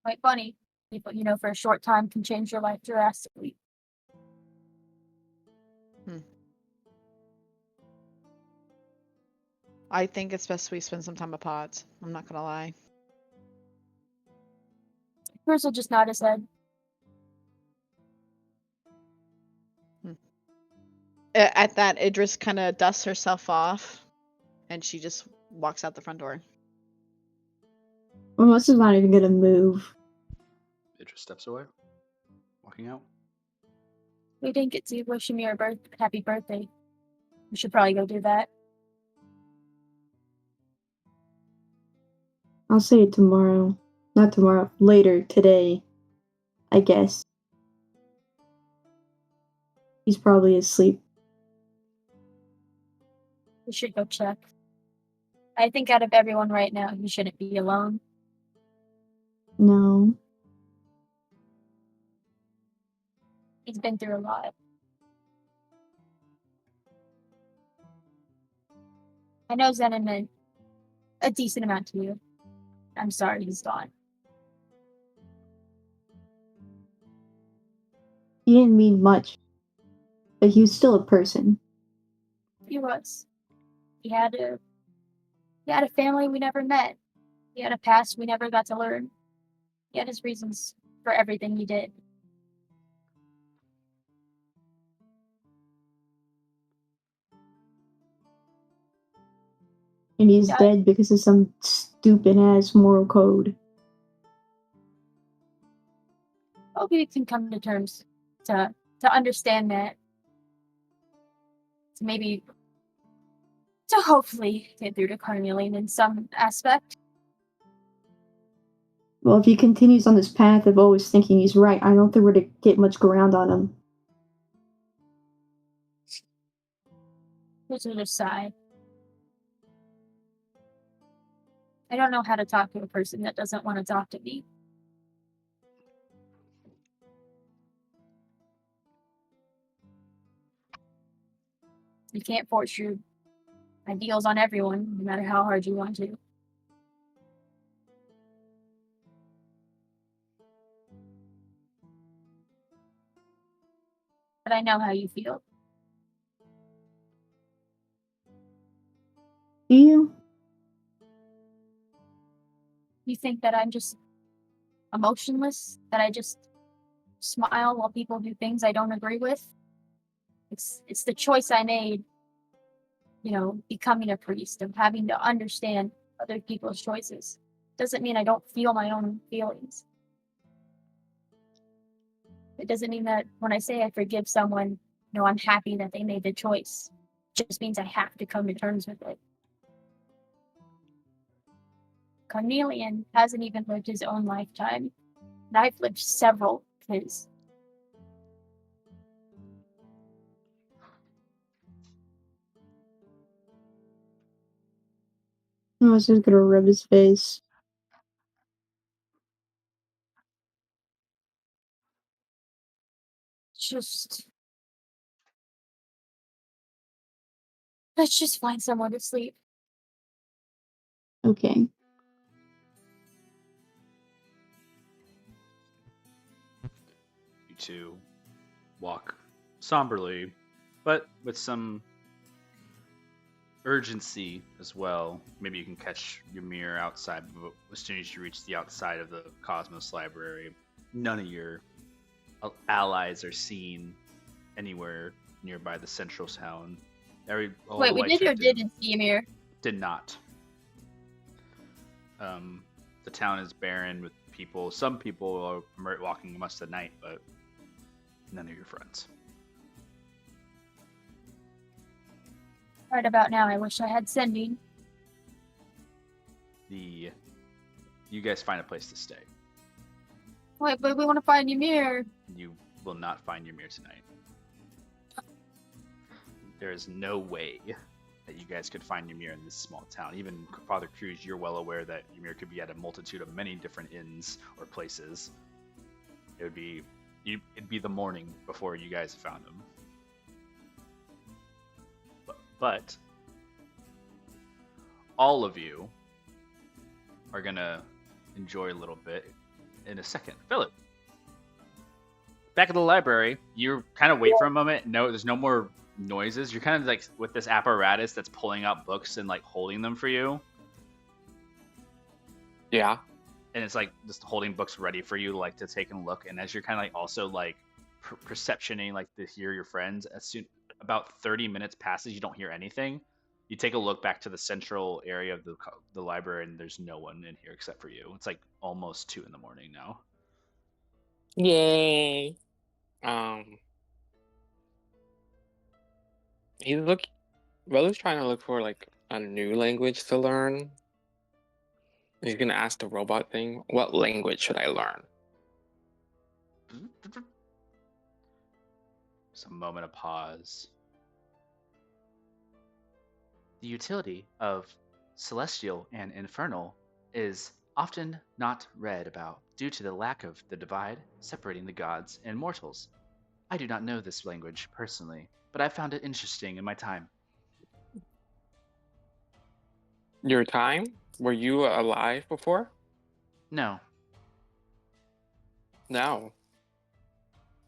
Quite funny. People, for a short time can change your life drastically. I think it's best we spend some time apart. I'm not gonna lie. Bruce will just nod his head. At that, Idris kind of dusts herself off, and she just walks out the front door. Melissa's not even gonna move. Idris steps away, walking out. We didn't get to wish him your happy birthday. We should probably go do that. I'll say it tomorrow. Not tomorrow. Later today. I guess. He's probably asleep. We should go check. I think out of everyone right now, he shouldn't be alone. No. He's been through a lot. I know Zenon meant a decent amount to you. I'm sorry he's gone. He didn't mean much. But he was still a person. He was. He had a family we never met. He had a past we never got to learn. He had his reasons for everything he did. And he's Yeah. dead because of some stupid ass moral code. Hope we can come to terms to understand that. To hopefully get through to Carnelian in some aspect. Well, if he continues on this path of always thinking he's right, I don't think we're to get much ground on him. There's another side. I don't know how to talk to a person that doesn't want to talk to me. You can't force your ideals on everyone, no matter how hard you want to. But I know how you feel. Do you? You think that I'm just emotionless? That I just smile while people do things I don't agree with? It's the choice I made, becoming a priest, of having to understand other people's choices. Doesn't mean I don't feel my own feelings. It doesn't mean that when I say I forgive someone, I'm happy that they made the choice. It just means I have to come to terms with it. Carnelian hasn't even lived his own lifetime, and I've lived several of his. I was just gonna rub his face. Let's just find somewhere to sleep. Okay. You two walk somberly, but with some urgency as well. Maybe you can catch Ymir outside, but as soon as you reach the outside of the Cosmos Library, none of your allies are seen anywhere nearby the central town. Wait, we did or didn't see Ymir? Did not. The town is barren with people. Some people are walking amongst the night, but none of your friends. Right about now, I wish I had sending. You guys find a place to stay. Wait, but we want to find Ymir. You will not find Ymir tonight. There is no way that you guys could find Ymir in this small town. Even Father Cruz, you're well aware that Ymir could be at a multitude of many different inns or places. It'd be the morning before you guys found him. But all of you are gonna enjoy a little bit in a second. Philip, back at the library, you kind of wait for a moment. No, there's no more noises. You're kind of like with this apparatus that's pulling out books and like holding them for you. Yeah. and it's like just holding books ready for you, like to take a look. And as you're kind of like also like perceptioning, like to hear your friends, as soon about 30 minutes passes, you don't hear anything. You take a look back to the central area of the library, and there's no one in here except for you. It's like almost 2 a.m. now. Yay. Willow's trying to look for like a new language to learn. He's gonna ask the robot thing, what language should I learn? Just a moment of pause. The utility of celestial and infernal is often not read about due to the lack of the divide separating the gods and mortals. I do not know this language personally, but I found it interesting in my time. Your time? Were you alive before? No, No.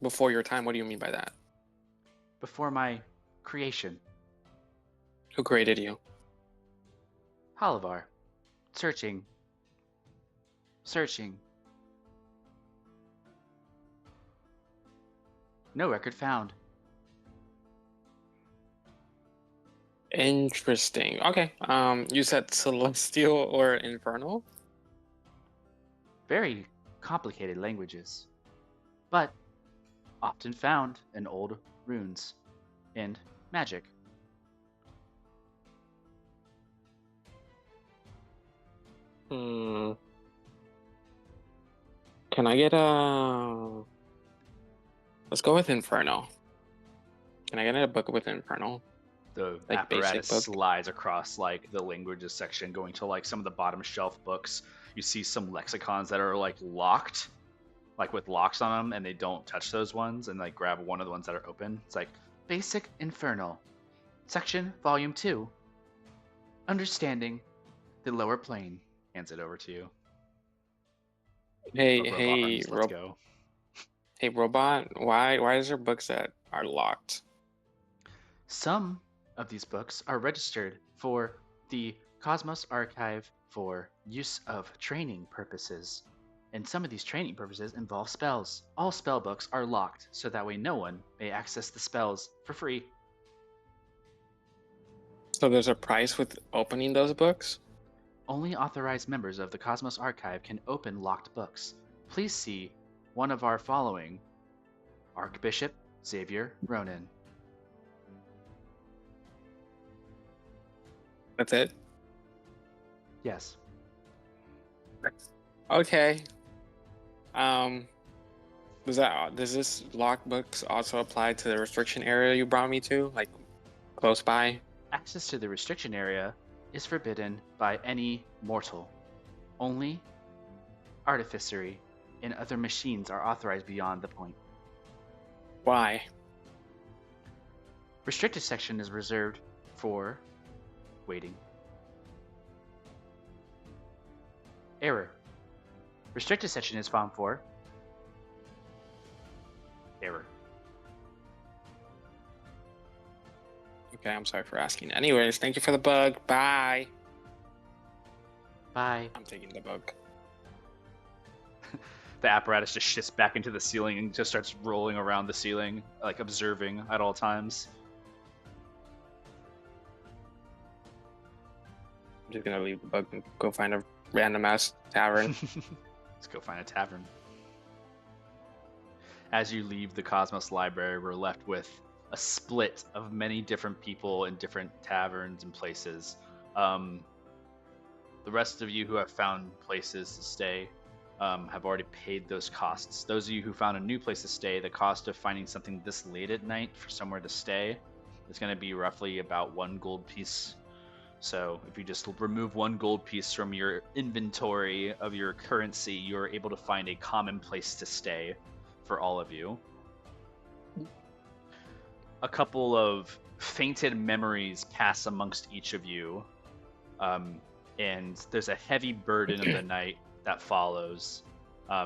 Before your time, what do you mean by that? before my creation, Who created you? Halavar, searching. No record found. Interesting. Okay. You said celestial or infernal? Very complicated languages, but often found in old runes and magic. Hmm. Can I get a... Let's go with infernal. Can I get a book with infernal? The Like basic apparatus book? slides across like the languages section, going to like some of the bottom shelf books. You see some lexicons that are like locked, like with locks on them, and they don't touch those ones, and like grab one of the ones that are open. It's like Basic Infernal, section volume 2, understanding the lower plane. Hands it over to you. Hey, Robot hey, arms, let's go. hey, robot. Why is there books that are locked? Some of these books are registered for the Cosmos Archive for use of training purposes. And some of these training purposes involve spells. All spell books are locked, so that way no one may access the spells for free. So there's a price with opening those books? Only authorized members of the Cosmos Archive can open locked books. Please see one of our following: Archbishop Xavier Ronan. That's it? Yes. Okay. Does this locked books also apply to the restriction area you brought me to, like close by? Access to the restriction area is forbidden by any mortal. Only artificery and other machines are authorized beyond the point. Why? Restricted section is reserved for waiting. Error. Restricted section is found for error. Okay, I'm sorry for asking. Anyways, thank you for the bug. Bye. Bye. I'm taking the bug. The apparatus just shifts back into the ceiling and just starts rolling around the ceiling, like observing at all times. I'm just gonna leave the bug and go find a random ass tavern. Let's go find a tavern. As you leave the Cosmos Library, we're left with a split of many different people in different taverns and places. The rest of you who have found places to stay have already paid those costs. Those of you who found a new place to stay, the cost of finding something this late at night for somewhere to stay is going to be roughly about 1 gold piece. So if you just remove 1 gold piece from your inventory of your currency, you're able to find a common place to stay for all of you. A couple of fainted memories pass amongst each of you, and there's a heavy burden of the night that follows.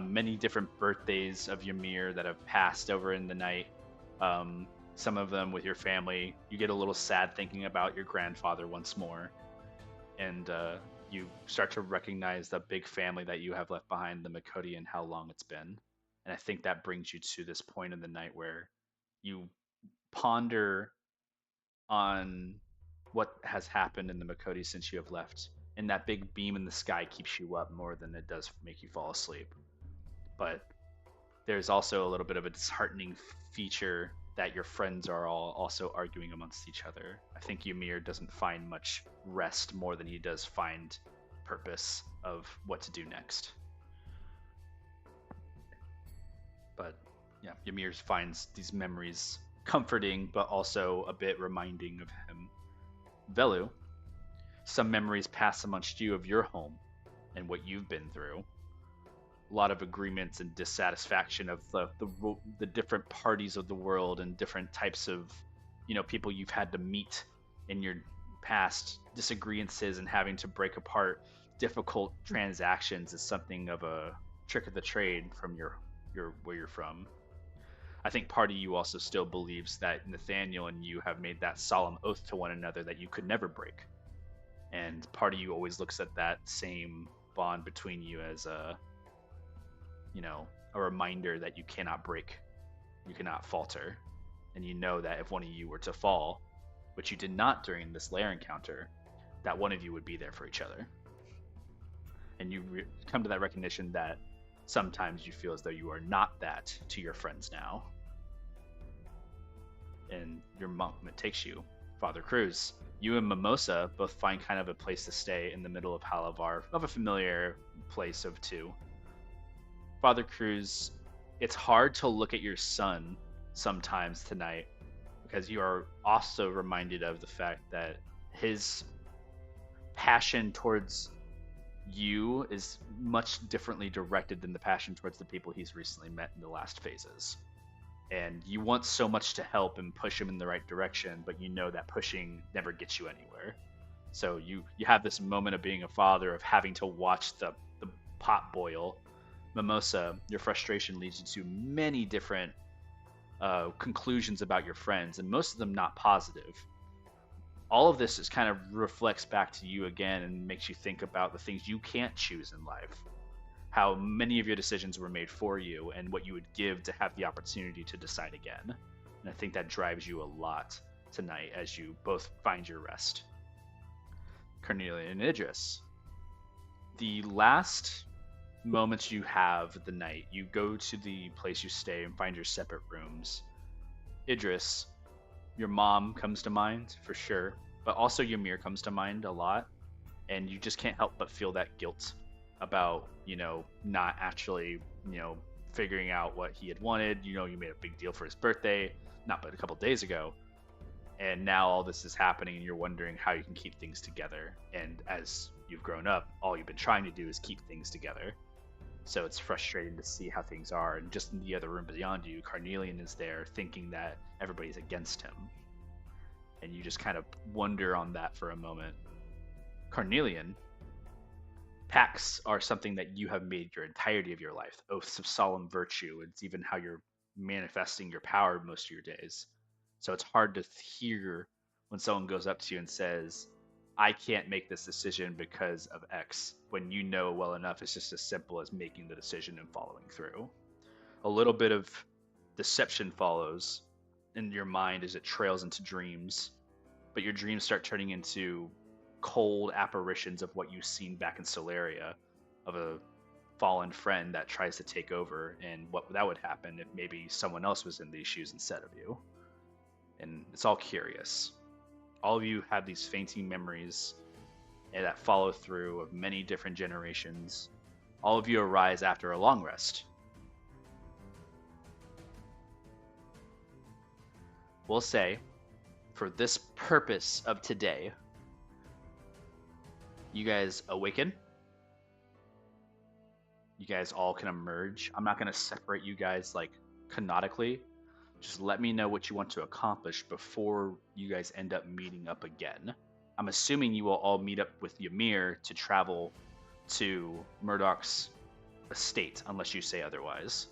Many different birthdays of Ymir that have passed over in the night. Some of them with your family. You get a little sad thinking about your grandfather once more. And you start to recognize the big family that you have left behind, the Makoti, and how long it's been. And I think that brings you to this point in the night where you ponder on what has happened in the Makoti since you have left. And that big beam in the sky keeps you up more than it does make you fall asleep. But there's also a little bit of a disheartening feature that your friends are all also arguing amongst each other. I think Ymir doesn't find much rest more than he does find purpose of what to do next. But yeah, Ymir finds these memories comforting, but also a bit reminding of him. Velu, some memories pass amongst you of your home and what you've been through. A lot of agreements and dissatisfaction of the different parties of the world and different types of, people you've had to meet in your past. Disagreements and having to break apart difficult transactions is something of a trick of the trade from your where you're from. I think part of you also still believes that Nathaniel and you have made that solemn oath to one another that you could never break. And part of you always looks at that same bond between you as a reminder that you cannot break, you cannot falter. And you know that if one of you were to fall, which you did not during this lair encounter, that one of you would be there for each other. And you come to that recognition that sometimes you feel as though you are not that to your friends now. And your moment takes you. Father Cruz, you and Mimosa both find kind of a place to stay in the middle of Halavar, of a familiar place of two. Father Cruz, it's hard to look at your son sometimes tonight because you are also reminded of the fact that his passion towards you is much differently directed than the passion towards the people he's recently met in the last phases. And you want so much to help and push him in the right direction, but you know that pushing never gets you anywhere. So you have this moment of being a father, of having to watch the pot boil. Mimosa, your frustration leads you to many different conclusions about your friends, and most of them not positive. All of this is kind of reflects back to you again and makes you think about the things you can't choose in life. How many of your decisions were made for you and what you would give to have the opportunity to decide again. And I think that drives you a lot tonight as you both find your rest. Cornelia and Idris, the last moments you have the night, you go to the place you stay and find your separate rooms. Idris, your mom comes to mind for sure, but also Ymir comes to mind a lot, and you just can't help but feel that guilt about, not actually, figuring out what he had wanted. You made a big deal for his birthday, not but a couple days ago, and now all this is happening and you're wondering how you can keep things together. And as you've grown up, all you've been trying to do is keep things together. So it's frustrating to see how things are. And just in the other room beyond you, Carnelian is there thinking that everybody's against him. And you just kind of wonder on that for a moment. Carnelian, pacts are something that you have made your entirety of your life. Oaths of solemn virtue. It's even how you're manifesting your power most of your days. So it's hard to hear when someone goes up to you and says, I can't make this decision because of X, when you know well enough it's just as simple as making the decision and following through. A little bit of deception follows in your mind as it trails into dreams, but your dreams start turning into cold apparitions of what you've seen back in Solaria, of a fallen friend that tries to take over, and what that would happen if maybe someone else was in these shoes instead of you. And it's all curious. All of you have these fainting memories that follow through of many different generations. All of you arise after a long rest. We'll say, for this purpose of today, you guys awaken. You guys all can emerge. I'm not going to separate you guys canonically. Just let me know what you want to accomplish before you guys end up meeting up again. I'm assuming you will all meet up with Ymir to travel to Murdoch's estate, unless you say otherwise.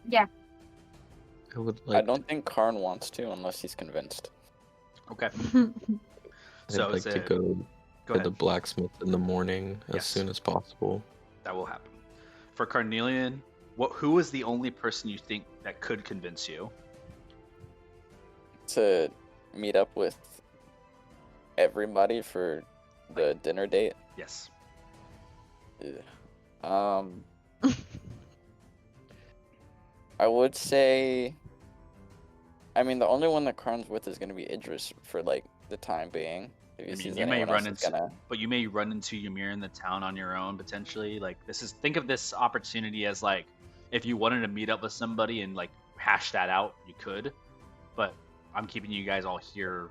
Yeah. I don't think Karn wants to unless he's convinced. Okay. I'd like to go Go to ahead. the blacksmith in the morning as Yes. soon as possible. That will happen. For Carnelian, who is the only person you think that could convince you? To meet up with everybody for the dinner date. Yes. Ugh. I would say, I mean, the only one that Karn's with is gonna be Idris for like the time being. If he I mean, sees you may anyone run else, into, but you may run into Ymir in the town on your own potentially. Like think of this opportunity as like, if you wanted to meet up with somebody and like hash that out, you could. But I'm keeping you guys all here,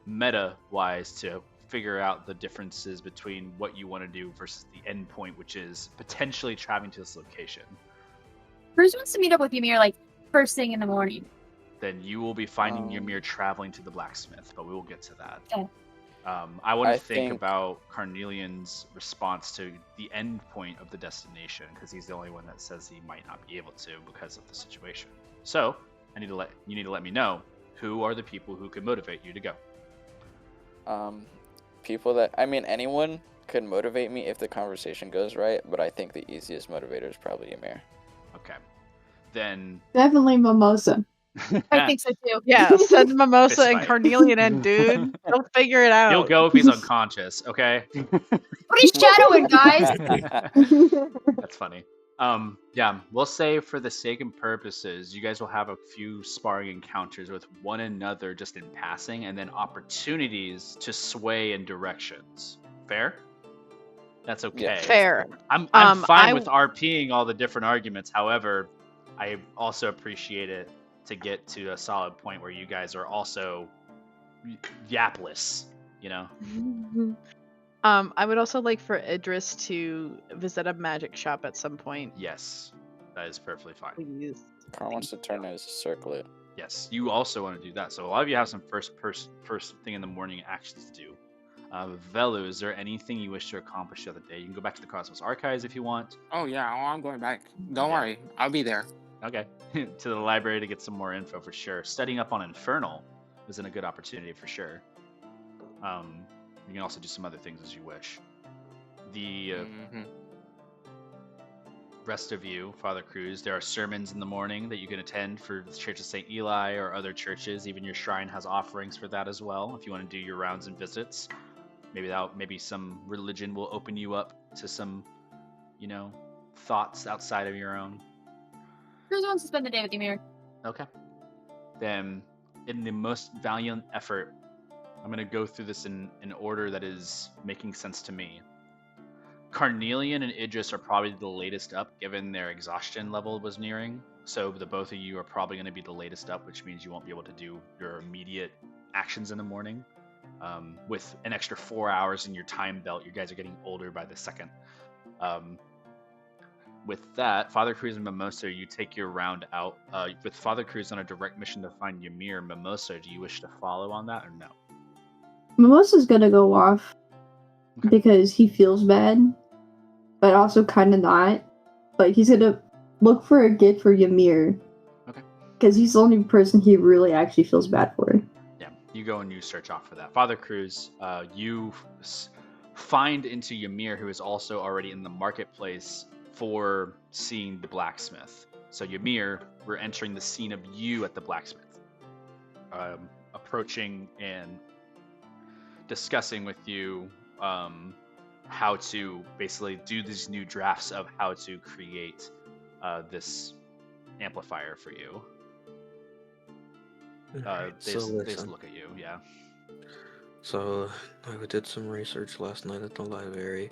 meta-wise, to figure out the differences between what you want to do versus the end point, which is potentially traveling to this location. Cruz wants to meet up with Ymir like first thing in the morning. Then you will be finding Ymir traveling to the blacksmith, but we will get to that. Okay. I want to I think think- about Carnelian's response to the end point of the destination, because he's the only one that says he might not be able to because of the situation. So you need to let me know who are the people who can motivate you to go. People that, I mean, anyone could motivate me if the conversation goes right, but I think the easiest motivator is probably Ymir. Okay. Then Definitely Mimosa. I think so too. Yeah, send Mimosa Fist and fight. Carnelian in, dude. They'll figure it out. He'll go if he's unconscious, okay? What are you shadowing, guys? That's funny. Yeah, we'll say for the sake and purposes, you guys will have a few sparring encounters with one another just in passing, and then opportunities to sway in directions. Fair? That's okay. Yeah. Fair. I'm fine I- with RPing all the different arguments. However, I also appreciate it to get to a solid point where you guys are also yapless, you know? I would also like for Idris to visit a magic shop at some point. Yes, that is perfectly fine. Please. Karn wants to turn his circlet. Yes, you also want to do that. So a lot of you have some first thing in the morning actions to do. Velu, is there anything you wish to accomplish the other day? You can go back to the Cosmos Archives if you want. Oh yeah, I'm going back. Don't Yeah. worry, I'll be there. Okay. To the library to get some more info for sure. Studying up on Infernal isn't a good opportunity for sure. You can also do some other things as you wish. The Mhm. rest of you, Father Cruz, there are sermons in the morning that you can attend for the Church of St. Eli or other churches. Even your shrine has offerings for that as well. If you want to do your rounds and visits, maybe some religion will open you up to some, thoughts outside of your own. Cruz wants to spend the day with Ymir. Okay. Then, in the most valiant effort, I'm going to go through this in an order that is making sense to me. Carnelian and Idris are probably the latest up, given their exhaustion level was nearing. So the both of you are probably going to be the latest up, which means you won't be able to do your immediate actions in the morning. With an extra 4 hours in your time belt, you guys are getting older by the second. With that, Father Cruz and Mimosa, you take your round out. With Father Cruz on a direct mission to find Ymir, Mimosa, do you wish to follow on that or no? Mimosa's gonna go off Okay. because he feels bad, but also kind of not. But he's gonna look for a gift for Ymir. Okay. Because he's the only person he really actually feels bad for. Yeah, you go and you search off for that. Father Cruz, you find into Ymir, who is also already in the marketplace for seeing the blacksmith. So Ymir, we're entering the scene of you at the blacksmith, approaching and discussing with you how to basically do these new drafts of how to create this amplifier for you. Alright, They so just listen. look at you, yeah. So I did some research last night at the library.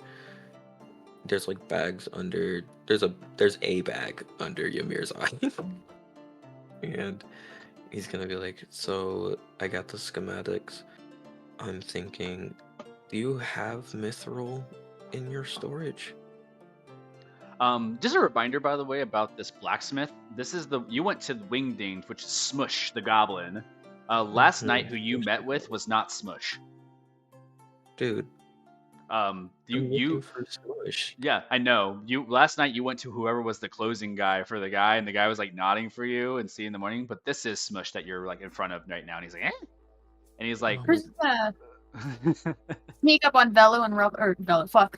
There's like bags under. There's a bag under Ymir's eye, and he's gonna be like, "So I got the schematics. I'm thinking, do you have mithril in your storage?" Just a reminder, by the way, about this blacksmith. This is you went to Wingdings, which is Smush the Goblin. Last night, who you met with was not Smush. Dude, I'm looking for Smush. Yeah, I know. Last night you went to whoever was the closing guy for the guy, and the guy was like nodding for you and see in the morning. But this is Smush that you're like in front of right now, and he's like, eh? And he's like, Oh. Cruz is gonna Sneak up on Velo and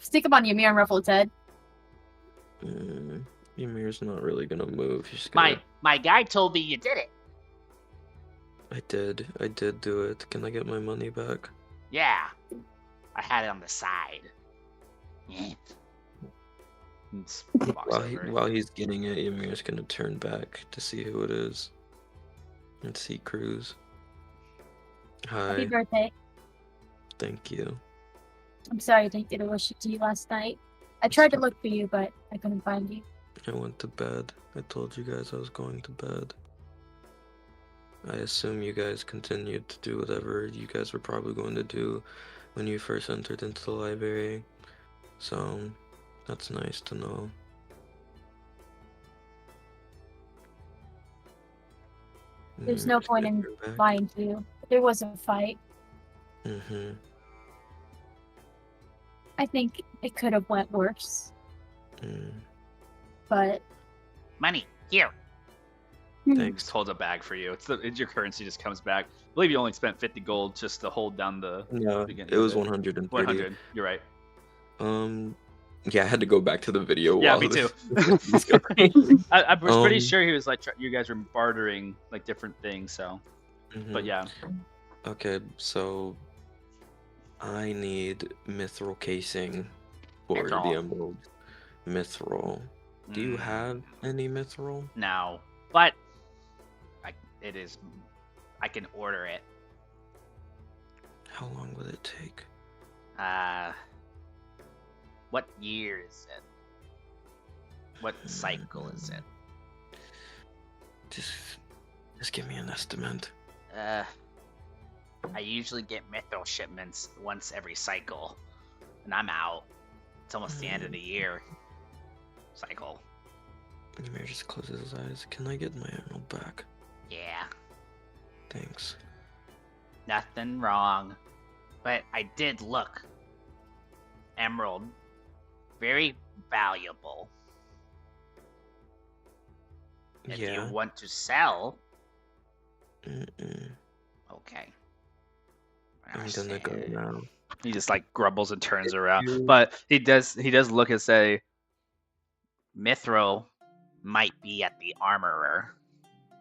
sneak up on Ymir and ruffle its head. Ymir's not really gonna move. He's gonna. My guy told me you did it. I did do it. Can I get my money back? Yeah, I had it on the side. It's walks over. While he's getting it, Ymir's gonna turn back to see who it is. And see Cruz. Happy Hi, birthday. thank you. I'm sorry I didn't get a wish to you last night. I tried to look for you, but I couldn't find you. I went to bed. I told you guys I was going to bed. I assume you guys continued to do whatever you guys were probably going to do when you first entered into the library. So, that's nice to know. There's no point in lying to you. There was a fight. I think it could have went worse. But Money, here. Thanks. Just holds a bag for you. It's your currency just comes back. I believe you only spent 50 gold just to hold down the No, beginning it was of 130. 100. You're right. Yeah, I had to go back to the video. Yeah, while me too. this going. I was pretty sure he was like you guys were bartering like different things. So, but yeah. Okay, so I need mithril casing for the Mithril. emerald. Mithril. Do you have any mithril? No, but I can order it. How long will it take? What year is it? What cycle is it? Just give me an estimate. I usually get mithril shipments once every cycle, and I'm out. It's almost the end of the year. Cycle. Ymir just closes his eyes. Can I get my emerald back? Yeah, Thanks. nothing wrong. But I did look. Emerald, very valuable. If Yeah. you want to sell, okay. I'm gonna go now. He just like grumbles and turns around. But he does look and say, Mithril might be at the armorer.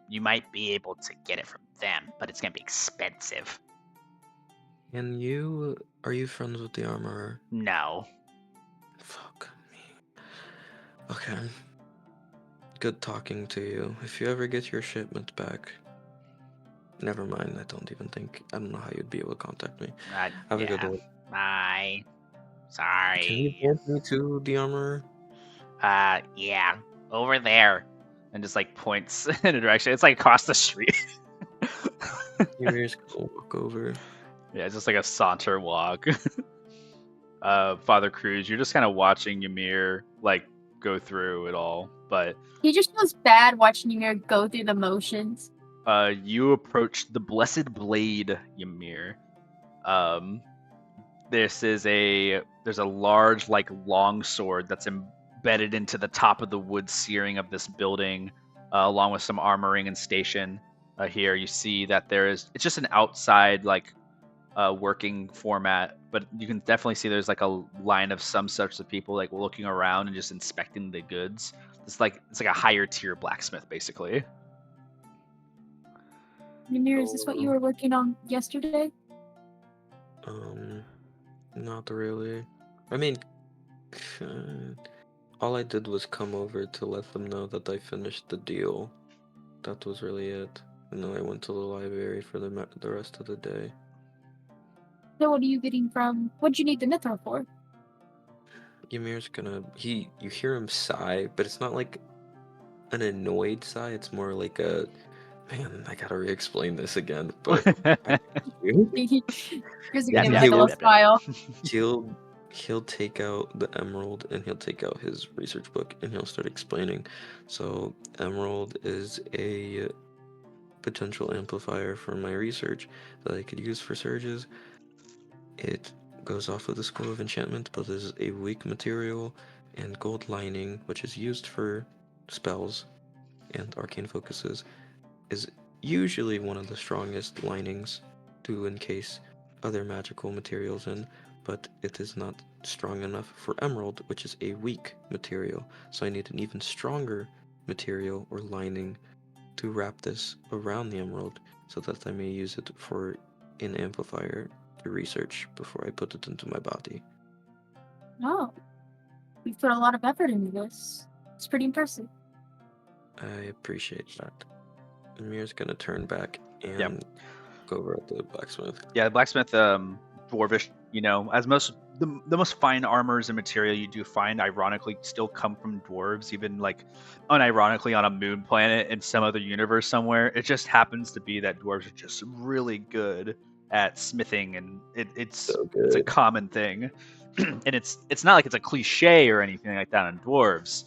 You might be able to get it from them, but it's gonna be expensive. Are you friends with the armorer? No. Fuck me. Okay. Good talking to you. If you ever get your shipment back, never mind. I don't know how you'd be able to contact me. Have a good one. Bye. Sorry. Can you point me to the armorer? Yeah, over there. and just like points in a direction. It's like across the street. Ymir's gonna walk over. Yeah, it's just like a saunter walk. Father Cruz, you're just kind of watching Ymir like go through it all, but he just feels bad watching Ymir go through the motions. You approach the Blessed Blade, Ymir. There's a large like long sword that's embedded into the top of the wood searing of this building, along with some armoring and station. Here you see that it's just an outside like working format, but you can definitely see there's like a line of some sorts of people like looking around and just inspecting the goods. It's like a higher tier blacksmith basically. Ymir, is this what you were working on yesterday? Not really. I mean, all I did was come over to let them know that I finished the deal. That was really it. And then I went to the library for the rest of the day. So what are you getting from? What'd you need the mithril for? Ymir's you hear him sigh, but it's not like an annoyed sigh. It's more like a, man, I gotta re-explain this again. But Here's a little smile. He'll take out the emerald and he'll take out his research book and he'll start explaining. So emerald is a potential amplifier for my research that I could use for surges. It goes off of the Scroll of Enchantment, but is a weak material, and gold lining, which is used for spells and arcane focuses, is usually one of the strongest linings to encase other magical materials in, but it is not strong enough for emerald, which is a weak material. So I need an even stronger material or lining to wrap this around the emerald so that I may use it for an amplifier to research before I put it into my body. Oh, we've put a lot of effort into this. It's pretty impressive. I appreciate that. Amir's gonna turn back and Yep. go over at the blacksmith. Yeah, the blacksmith, dwarvish. As the most fine armors and material you do find, ironically, still come from dwarves. Even like, unironically, on a moon planet in some other universe somewhere, it just happens to be that dwarves are just really good at smithing, and it's So it's a good. common thing. And it's not like it's a cliche or anything like that on dwarves,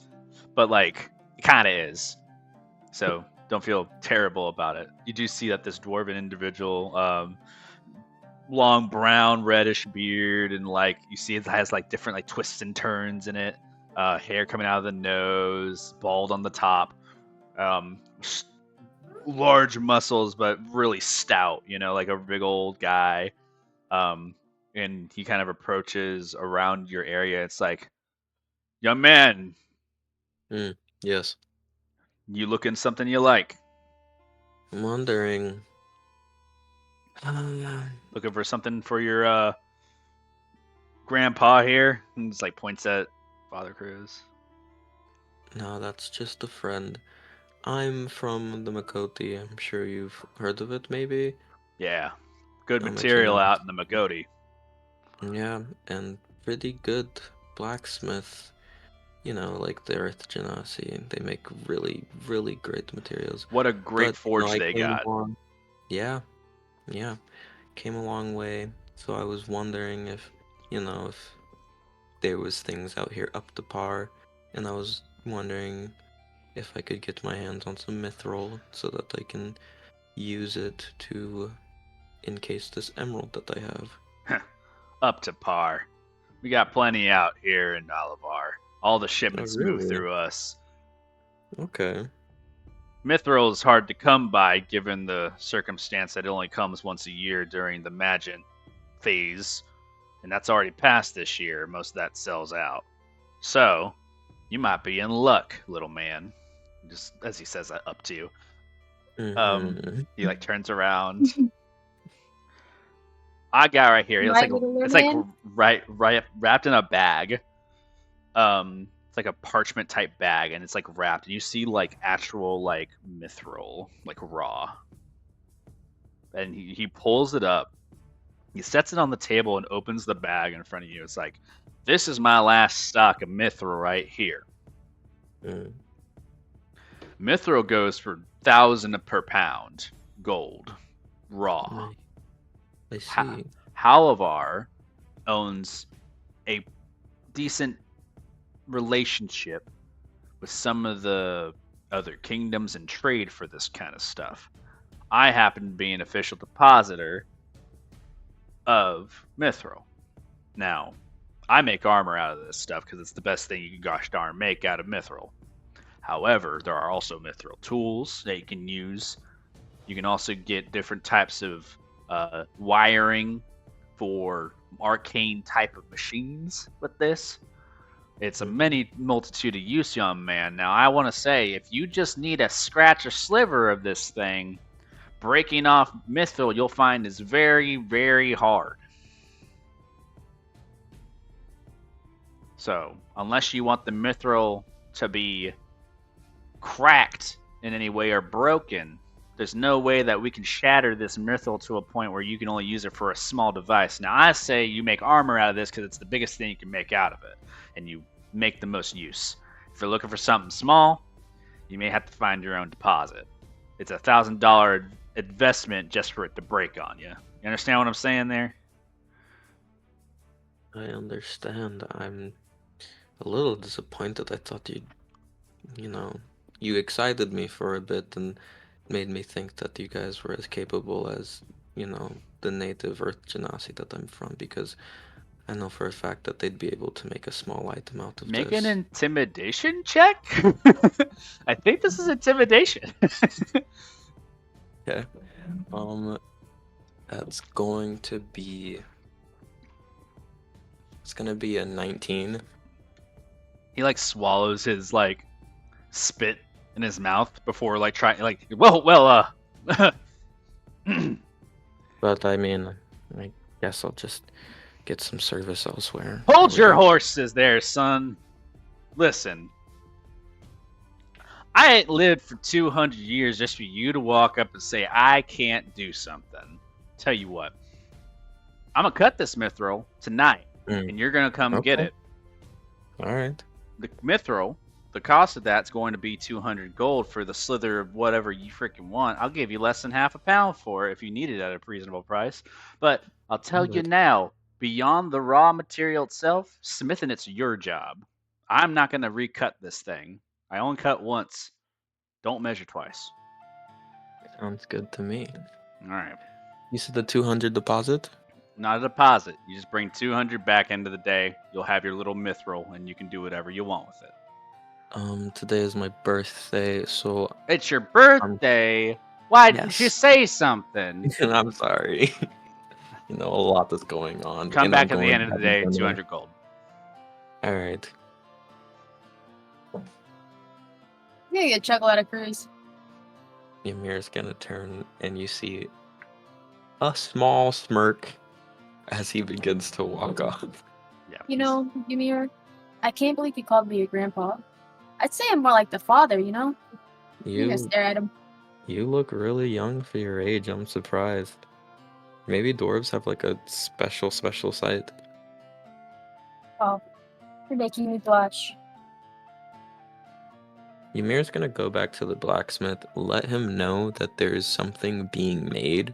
but like it kind of is. So don't feel terrible about it. You do see that this dwarven individual, long brown reddish beard, and like you see it has like different like twists and turns in it, hair coming out of the nose, bald on the top, large muscles but really stout, like a big old guy. And he kind of approaches around your area. It's like, young man, Yes. you looking something you like? I'm wondering. Looking for something for your grandpa here? And just like points at Father Cruz. No, that's just a friend. I'm from the Makoti. I'm sure you've heard of it, maybe? Yeah, good I'll make material you out in the Magoti. Yeah, and pretty good blacksmith. Like the Earth Genasi. They make really, really great materials. What a great But, forge I they came got. along. Yeah. Came a long way. So I was wondering if there was things out here up to par, and I was wondering if I could get my hands on some mithril so that I can use it to encase this emerald that I have. Up to par. We got plenty out here in Olivar. All the shipments move really? through us. Okay. Mithril is hard to come by given the circumstance that it only comes once a year during the Magent phase, and that's already passed this year. Most of that sells out. So, you might be in luck, little man. Just as he says that up to you. He like turns around. I got right here. My little It's man? like right wrapped in a bag. It's like a parchment type bag, and it's like wrapped. And you see like actual like mithril, like raw. And he pulls it up. He sets it on the table and opens the bag in front of you. It's like, this is my last stock of mithril right here. Mithril goes for 1,000 per pound, gold, raw. I see. Halavar owns a decent relationship with some of the other kingdoms and trade for this kind of stuff. I happen to be an official depositor of mithril. Now, I make armor out of this stuff because it's the best thing you can gosh darn make out of mithril. However, there are also mithril tools that you can use. You can also get different types of wiring for arcane type of machines with this. It's a many multitude of use, young man. Now, I want to say, if you just need a scratch or sliver of this thing, breaking off mithril, you'll find is very, very hard. So, unless you want the mithril to be cracked in any way or broken, there's no way that we can shatter this mithril to a point where you can only use it for a small device. Now, I say you make armor out of this because it's the biggest thing you can make out of it, and you make the most use. If you're looking for something small, you may have to find your own deposit. It's a $1,000 investment just for it to break on you. You understand what I'm saying there? I understand. I'm a little disappointed. I thought you excited me for a bit and made me think that you guys were as capable as, the native Earth Genasi that I'm from, because I know for a fact that they'd be able to make a small item out of Make this. an intimidation check? I think this is intimidation. Okay. That's going to be. It's gonna be a 19. He like swallows his like spit in his mouth before like trying like well But I mean, I guess I'll just get some service elsewhere. hold your Probably horses there, son. Listen, I ain't lived for 200 years just for you to walk up and say I can't do something. Tell you what, I'm gonna cut this mithril tonight, Mm. and you're gonna come get Okay. it. All right. The mithril, the cost of that's going to be 200 gold for the slither of whatever you freaking want. I'll give you less than half a pound for it if you need it at a reasonable price. But I'll tell you Good. now, beyond the raw material itself, smithing it's your job. I'm not going to recut this thing. I only cut once. Don't measure twice. Sounds good to me. All right. You said the 200 deposit? Not a deposit. You just bring 200 back into the day. You'll have your little mithril, and you can do whatever you want with it. Today is my birthday, so It's your birthday. Why didn't you Yes. say something? and I'm sorry. You know, a lot that's going on. Come and back I'm at the going end of the to day, dinner. 200 gold. All right. You're gonna get a chuckle out of Cruz. Ymir's gonna turn, and you see a small smirk as he begins to walk off. Yeah. You know, Ymir, I can't believe you called me your grandpa. I'd say I'm more like the father, you know? You're gonna You stare at him. you look really young for your age. I'm surprised. Maybe dwarves have like a special sight. Oh, you're making me blush. Ymir's gonna go back to the blacksmith, let him know that there is something being made,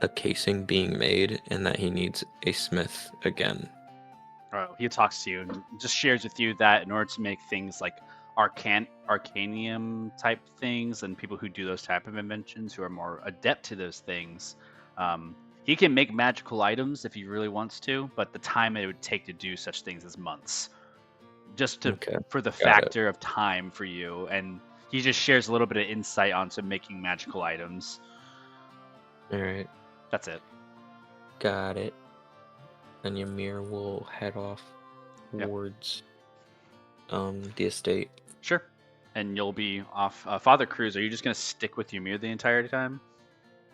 a casing being made, and that he needs a smith again. He talks to you and just shares with you that in order to make things like arcanium type things and people who do those type of inventions who are more adept to those things, he can make magical items if he really wants to, but the time it would take to do such things is months. Just to Okay, for the got it. factor of time for you, and he just shares a little bit of insight onto making magical items. All right, That's it. got it. And Ymir will head off Yep. towards the estate. Sure. And you'll be off. Father Cruz, are you just gonna stick with Ymir the entire time?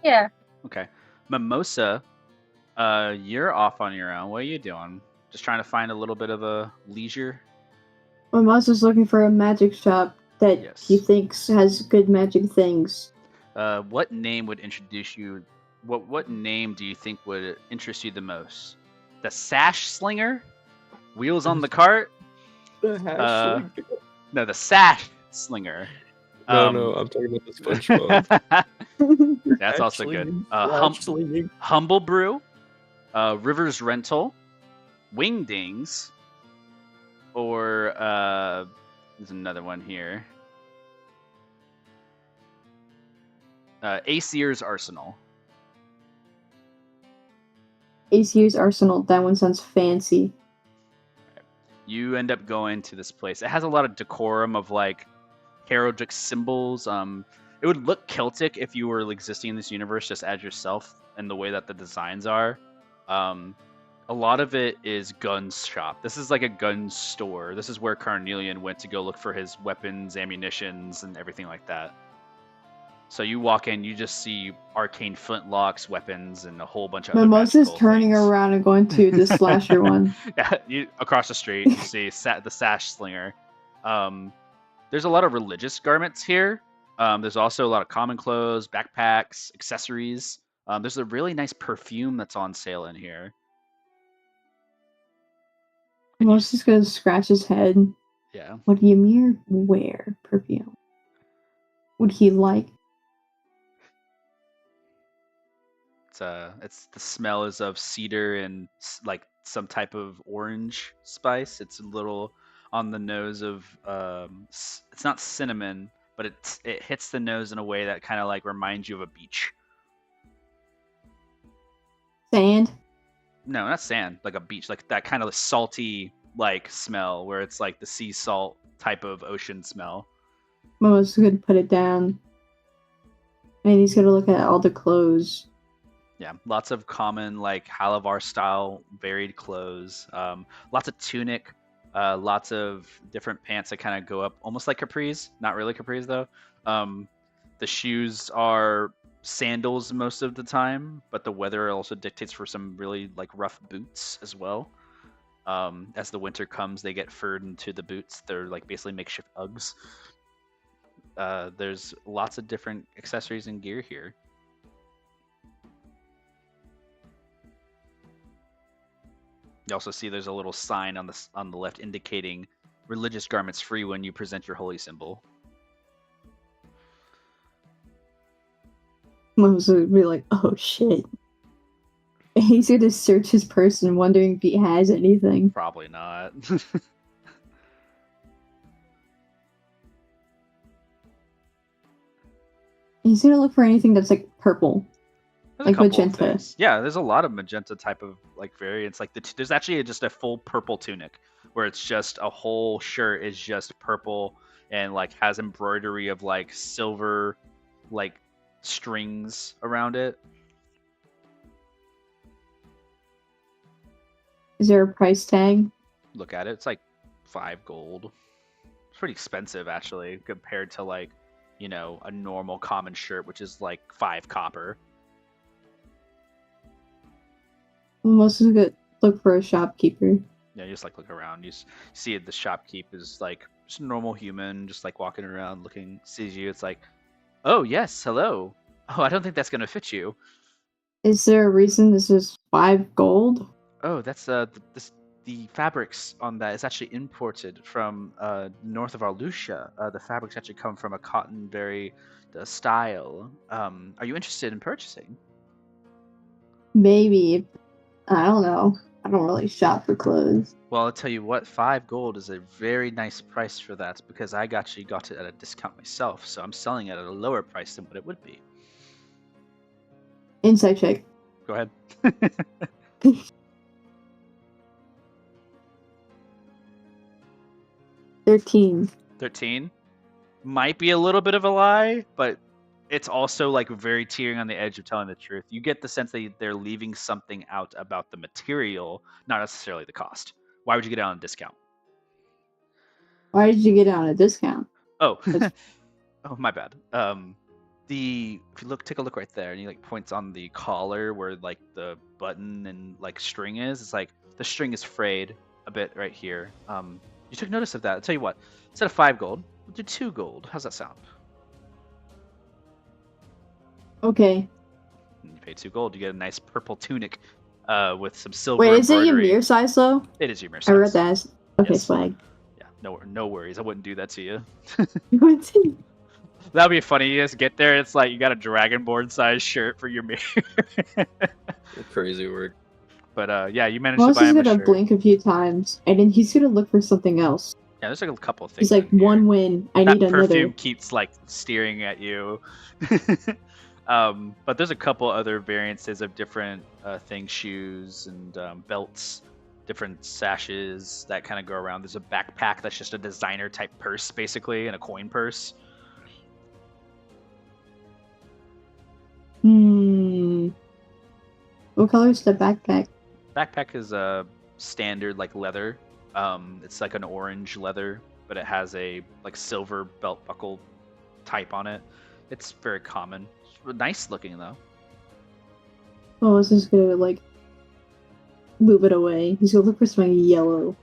Yeah. Okay. Mimosa, you're off on your own. What are you doing? Just trying to find a little bit of a leisure? My mom's just looking for a magic shop that Yes. he thinks has good magic things. What name would introduce you? What name do you think would interest you the most? The Sash Slinger? Wheels on the cart? No, the Sash Slinger. No, I'm talking about the SpongeBob. That's also good. Humble Brew, Rivers Rental, Wingdings, or there's another one here. Aesir's Arsenal. ACU's Arsenal, that one sounds fancy. You end up going to this place. It has a lot of decorum of like heraldic symbols. It would look Celtic if you were existing in this universe just as yourself and the way that the designs are. A lot of it is guns shop. This is like a gun store. This is where Carnelian went to go look for his weapons, ammunitions, and everything like that. So you walk in, you just see arcane flintlocks, weapons, and a whole bunch of other Mimosa's magical turning things. around and going to the slasher one. Yeah, across the street, you see the Sash Slinger. There's a lot of religious garments here. There's also a lot of common clothes, backpacks, accessories. There's a really nice perfume that's on sale in here. Mimosa's gonna scratch his head. Yeah. Would Ymir wear perfume? Would he like? It's the smell is of cedar and like some type of orange spice. It's a little on the nose of it's not cinnamon, but it hits the nose in a way that kind of like reminds you of a beach. Sand? No, not sand, like a beach, like that kind of salty like smell where it's like the sea salt type of ocean smell. Mimosa's gonna put it down. And he's gonna look at all the clothes. Yeah, lots of common like Halavar style varied clothes. Lots of tunic, lots of different pants that kind of go up, almost like capris. Not really capris though. The shoes are sandals most of the time, but the weather also dictates for some really like rough boots as well. As the winter comes, they get furred into the boots. They're like basically makeshift Uggs. There's lots of different accessories and gear here. You also see there's a little sign on the left indicating religious garments free when you present your holy symbol. Mom's would be like, oh shit. He's gonna search his person, wondering if he has anything. Probably not. He's gonna look for anything that's like purple. There's Like a couple magenta. of things. Yeah, there's a lot of magenta type of like variants. Like there's actually just a full purple tunic where it's just a whole shirt is just purple and like has embroidery of like silver like strings around it. Is there a price tag? Look at it. It's like 5 gold. It's pretty expensive actually compared to like, you know, a normal common shirt which is like 5 copper. Most of it look for a shopkeeper. Yeah, you just like look around. You see it, the shopkeep is like just a normal human, just like walking around, looking, sees you. It's like, oh yes, hello. Oh, I don't think that's gonna fit you. Is there a reason this is 5 gold? Oh, that's the fabrics on that is actually imported from north of Arlucia. The fabrics actually come from a cotton berry style. Are you interested in purchasing? Maybe. I don't know. I don't really shop for clothes. Well, I'll tell you what, 5 gold is a very nice price for that because I actually got it at a discount myself, so I'm selling it at a lower price than what it would be. Insight check. Go ahead. 13. 13 might be a little bit of a lie, but it's also like very teetering on the edge of telling the truth. You get the sense that they're leaving something out about the material, not necessarily the cost. Why would you get it on a discount? Why did you get it on a discount? Oh, oh, my bad. If you take a look right there, and he like points on the collar where like the button and like string is. It's like the string is frayed a bit right here. You took notice of that. I'll tell you what. Instead of 5 gold, we'll do 2 gold. How's that sound? Okay. And you pay 2 gold. You get a nice purple tunic, with some silver Wait, is it embroidery. Ymir size though? It is Ymir I size. read that. Okay, Yes. swag. Yeah, no worries. I wouldn't do that to you. That'd be funny. You just get there, it's like you got a dragonborn size shirt for your mirror. Crazy work. But yeah, you managed Moss to buy is him a gonna shirt. blink a few times, and then he's gonna look for something else. Yeah, there's like a couple of things. He's like, in here. one win. I That need another. perfume keeps like steering at you. But there's a couple other variances of different things, shoes and belts, different sashes that kind of go around. There's a backpack that's just a designer type purse, basically, and a coin purse. What color is the backpack? Backpack is a standard like leather. It's like an orange leather, but it has a like silver belt buckle type on it. It's very common. It's nice looking though. Oh, is just gonna like move it away. He's gonna look for something yellow.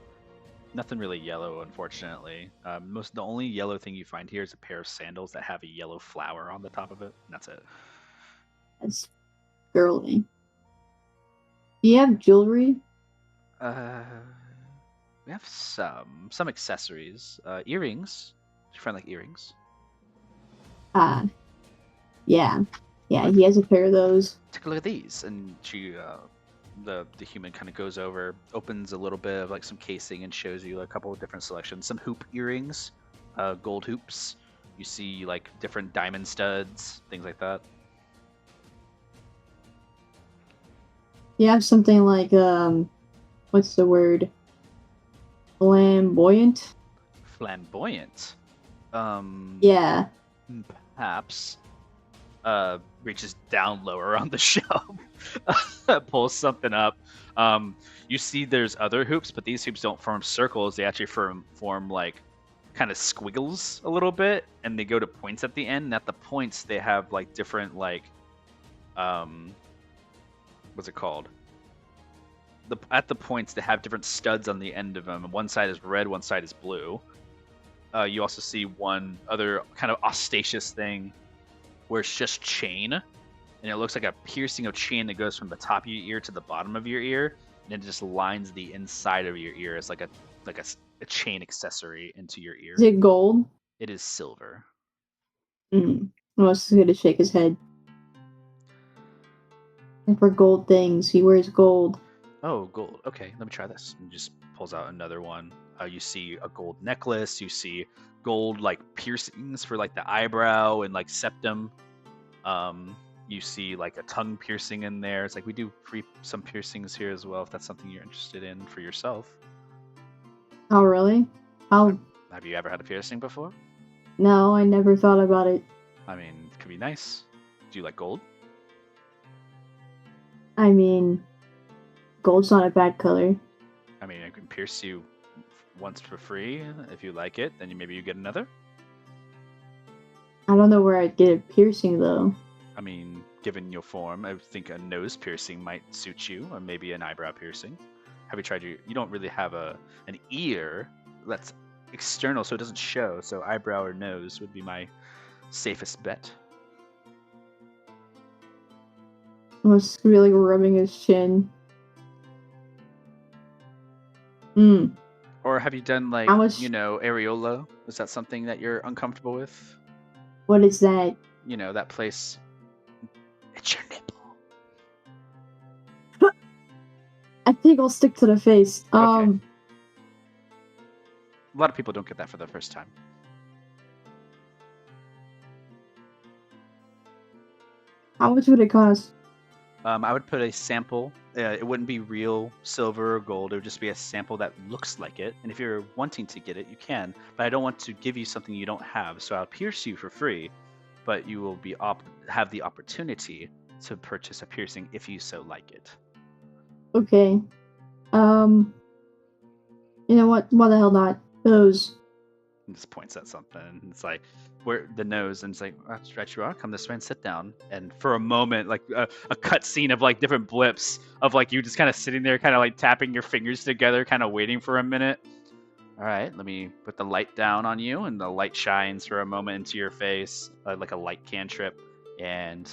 Nothing really yellow, unfortunately. The only yellow thing you find here is a pair of sandals that have a yellow flower on the top of it. And that's it. That's girly. Do you have jewelry? We have some accessories. Earrings. Does your friend like earrings? Yeah. Yeah, he has a pair of those. Take a look at these. And she, the human kind of goes over, opens a little bit of like some casing and shows you a couple of different selections. Some hoop earrings, gold hoops. You see like different diamond studs, things like that. You have something like, what's the word? Flamboyant? Flamboyant. Yeah. Perhaps. reaches down lower on the shelf, pulls something up. You see there's other hoops, but these hoops don't form circles. They actually form like kind of squiggles a little bit, and they go to points at the end. And at the points, they have like different like, what's it called? At the points, they have different studs on the end of them. One side is red, one side is blue. You also see one other kind of ostentatious thing where it's just chain, and it looks like a piercing of chain that goes from the top of your ear to the bottom of your ear, and it just lines the inside of your ear as like a chain accessory into your ear. Is it gold? It is silver. Most is going to shake his head. And for gold things, he wears gold. Oh, gold. Okay, let me try this. And just pulls out another one. You see a gold necklace. You see gold like piercings for like the eyebrow and like septum. You see like a tongue piercing in there. It's like we do some piercings here as well, if that's something you're interested in for yourself. Oh, really? Have you ever had a piercing before? No, I never thought about it. I mean, it could be nice. Do you like gold? I mean, gold's not a bad color. I mean, I can pierce you once for free. If you like it, then maybe you get another. I don't know where I'd get a piercing, though. I mean, given your form, I think a nose piercing might suit you, or maybe an eyebrow piercing. Have you tried you don't really have an ear that's external, so it doesn't show. So eyebrow or nose would be my safest bet. I was really rubbing his chin. Or have you done like, areola? Is that something that you're uncomfortable with? What is that? That place. It's your nipple. I think I'll stick to the face. Okay. A lot of people don't get that for the first time. How much would it cost? I would put a sample. It wouldn't be real silver or gold. It would just be a sample that looks like it. And if you're wanting to get it, you can. But I don't want to give you something you don't have. So I'll pierce you for free, but you will have the opportunity to purchase a piercing if you so like it. Okay. You know what? Why the hell not? Those. And just points at something. It's like, where the nose, and it's like, stretch you out, come this way and sit down. And for a moment, like a cut scene of like different blips of like you just kind of sitting there, kind of like tapping your fingers together, kind of waiting for a minute. All right, let me put the light down on you, and the light shines for a moment into your face, like a light cantrip. And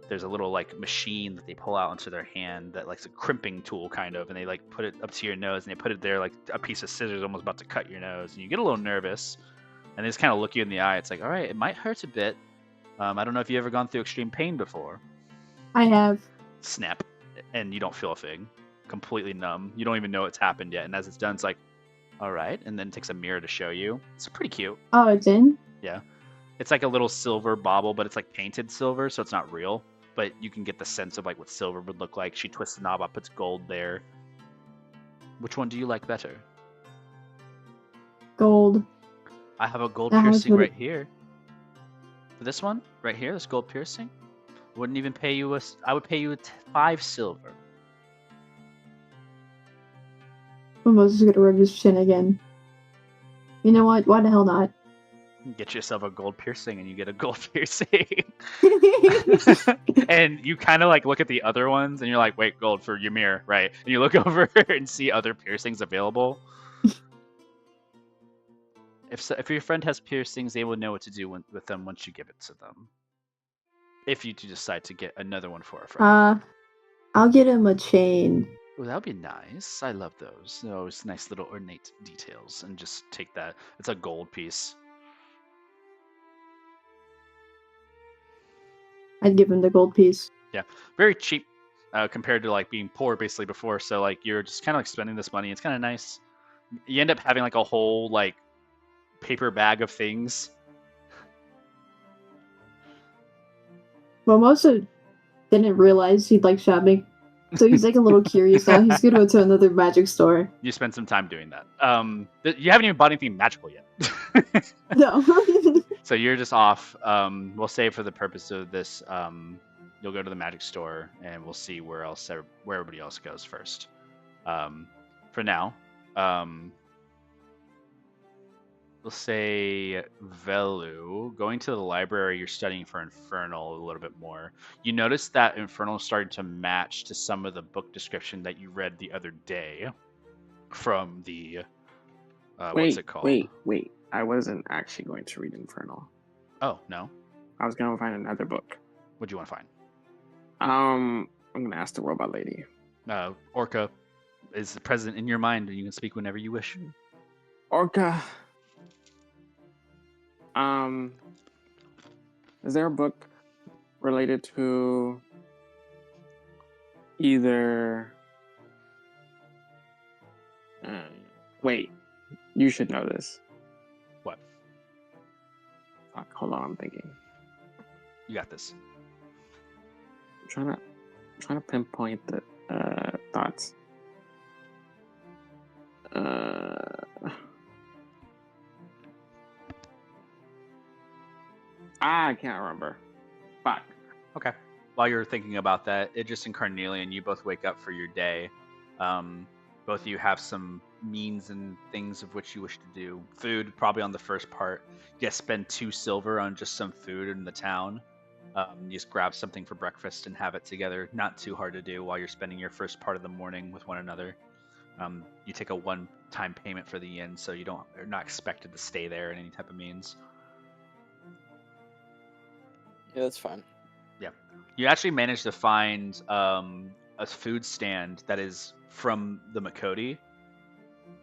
there's a little like machine that they pull out into their hand that like's a crimping tool kind of, and they like put it up to your nose, and they put it there like a piece of scissors almost about to cut your nose, and you get a little nervous. And they just kind of look you in the eye. It's like, all right, it might hurt a bit. I don't know if you've ever gone through extreme pain before. I have. Snap. And you don't feel a thing. Completely numb. You don't even know it's happened yet. And as it's done, it's like, all right. And then it takes a mirror to show you. It's pretty cute. Oh, it's in? Yeah. It's like a little silver bauble, but it's like painted silver, so it's not real. But you can get the sense of like what silver would look like. She twists the knob up, puts gold there. Which one do you like better? Gold. I have a gold piercing right here. For this one, right here, this gold piercing, wouldn't even pay you I would pay you 5 silver. Moses is gonna rub his chin again. You know what? Why the hell not? Get yourself a gold piercing, and you get a gold piercing. And you kind of like look at the other ones, and you're like, wait, gold for Ymir, right? And you look over and see other piercings available. If your friend has piercings, they will know what to do with them once you give it to them. If you do decide to get another one for a friend. I'll get him a chain. Oh, that would be nice. I love those. Those nice little ornate details. And just take that. It's a gold piece. I'd give him the gold piece. Yeah, very cheap compared to like being poor basically before. So like you're just kind of like spending this money. It's kind of nice. You end up having like a whole like paper bag of things. Well, Mosa didn't realize he'd like shopping, so he's like a little curious now. He's gonna go to another magic store. You spend some time doing that. You haven't even bought anything magical yet. No. So you're just off. We'll say for the purpose of this you'll go to the magic store, and we'll see where everybody else goes first. For now, we'll say Velu. Going to the library, you're studying for Infernal a little bit more. You notice that Infernal is starting to match to some of the book description that you read the other day from the what's it called? Wait. I wasn't actually going to read Infernal. Oh, no. I was going to find another book. What do you want to find? I'm going to ask the robot lady. Orca is present in your mind, and you can speak whenever you wish. Orca. Is there a book related to either... wait, you should know this. What? Fuck, hold on, I'm thinking. You got this. I'm trying to pinpoint the thoughts. I can't remember. Fuck. Okay. While you're thinking about that, Idris and Carnelian, you both wake up for your day. Both of you have some means and things of which you wish to do. Food, probably on the first part. You guys spend 2 silver on just some food in the town. You just grab something for breakfast and have it together. Not too hard to do while you're spending your first part of the morning with one another. You take a one-time payment for the inn, so you're not expected to stay there in any type of means. Yeah, that's fine. Yeah. You actually managed to find a food stand that is from the Makoti.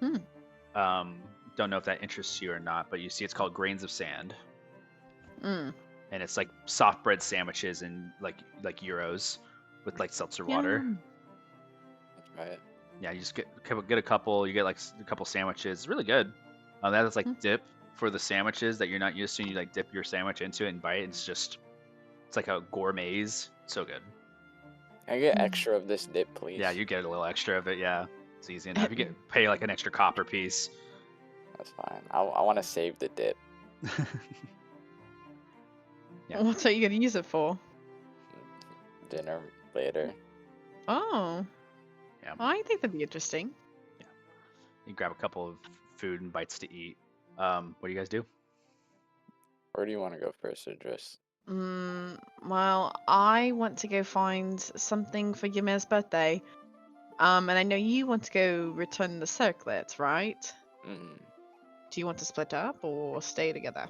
Don't know if that interests you or not, but you see it's called Grains of Sand. Mm. And it's like soft bread sandwiches and like gyros with like seltzer water. That's right. Yeah, you just get a couple. You get like a couple sandwiches. It's really good. That is like dip for the sandwiches that you're not used to. And you like dip your sandwich into it and bite. It's like a gourmet's. So good. Can I get extra of this dip, please? Yeah, you get a little extra of it. Yeah, it's easy enough. You pay like an extra copper piece. That's fine. I want to save the dip. Yeah. What are you going to use it for? Dinner later. Oh. Yeah. I think that'd be interesting. Yeah. You grab a couple of food and bites to eat. What do you guys do? Where do you want to go first, Idris? Well, I want to go find something for Ymir's birthday. And I know you want to go return the circlet, right? Do you want to split up or stay together?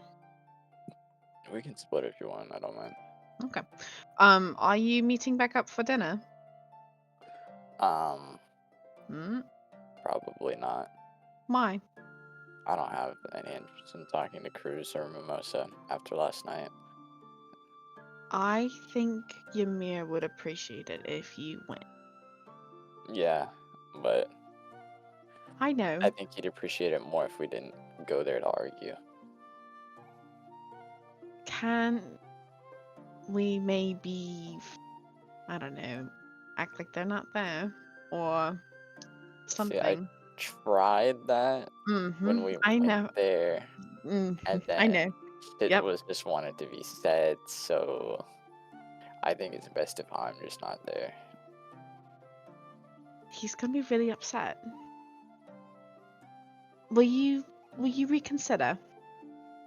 We can split if you want. I don't mind. Okay. Are you meeting back up for dinner? Probably not. Why? I don't have any interest in talking to Cruz or Mimosa after last night. I think Ymir would appreciate it if you went. Yeah, but I know. I think he'd appreciate it more if we didn't go there to argue. Can we maybe, I don't know, act like they're not there? Or something? See, I tried that when we went there. And then I know. it was just wanted to be said, so I think it's best if I'm just not there. He's gonna be really upset. Will you reconsider?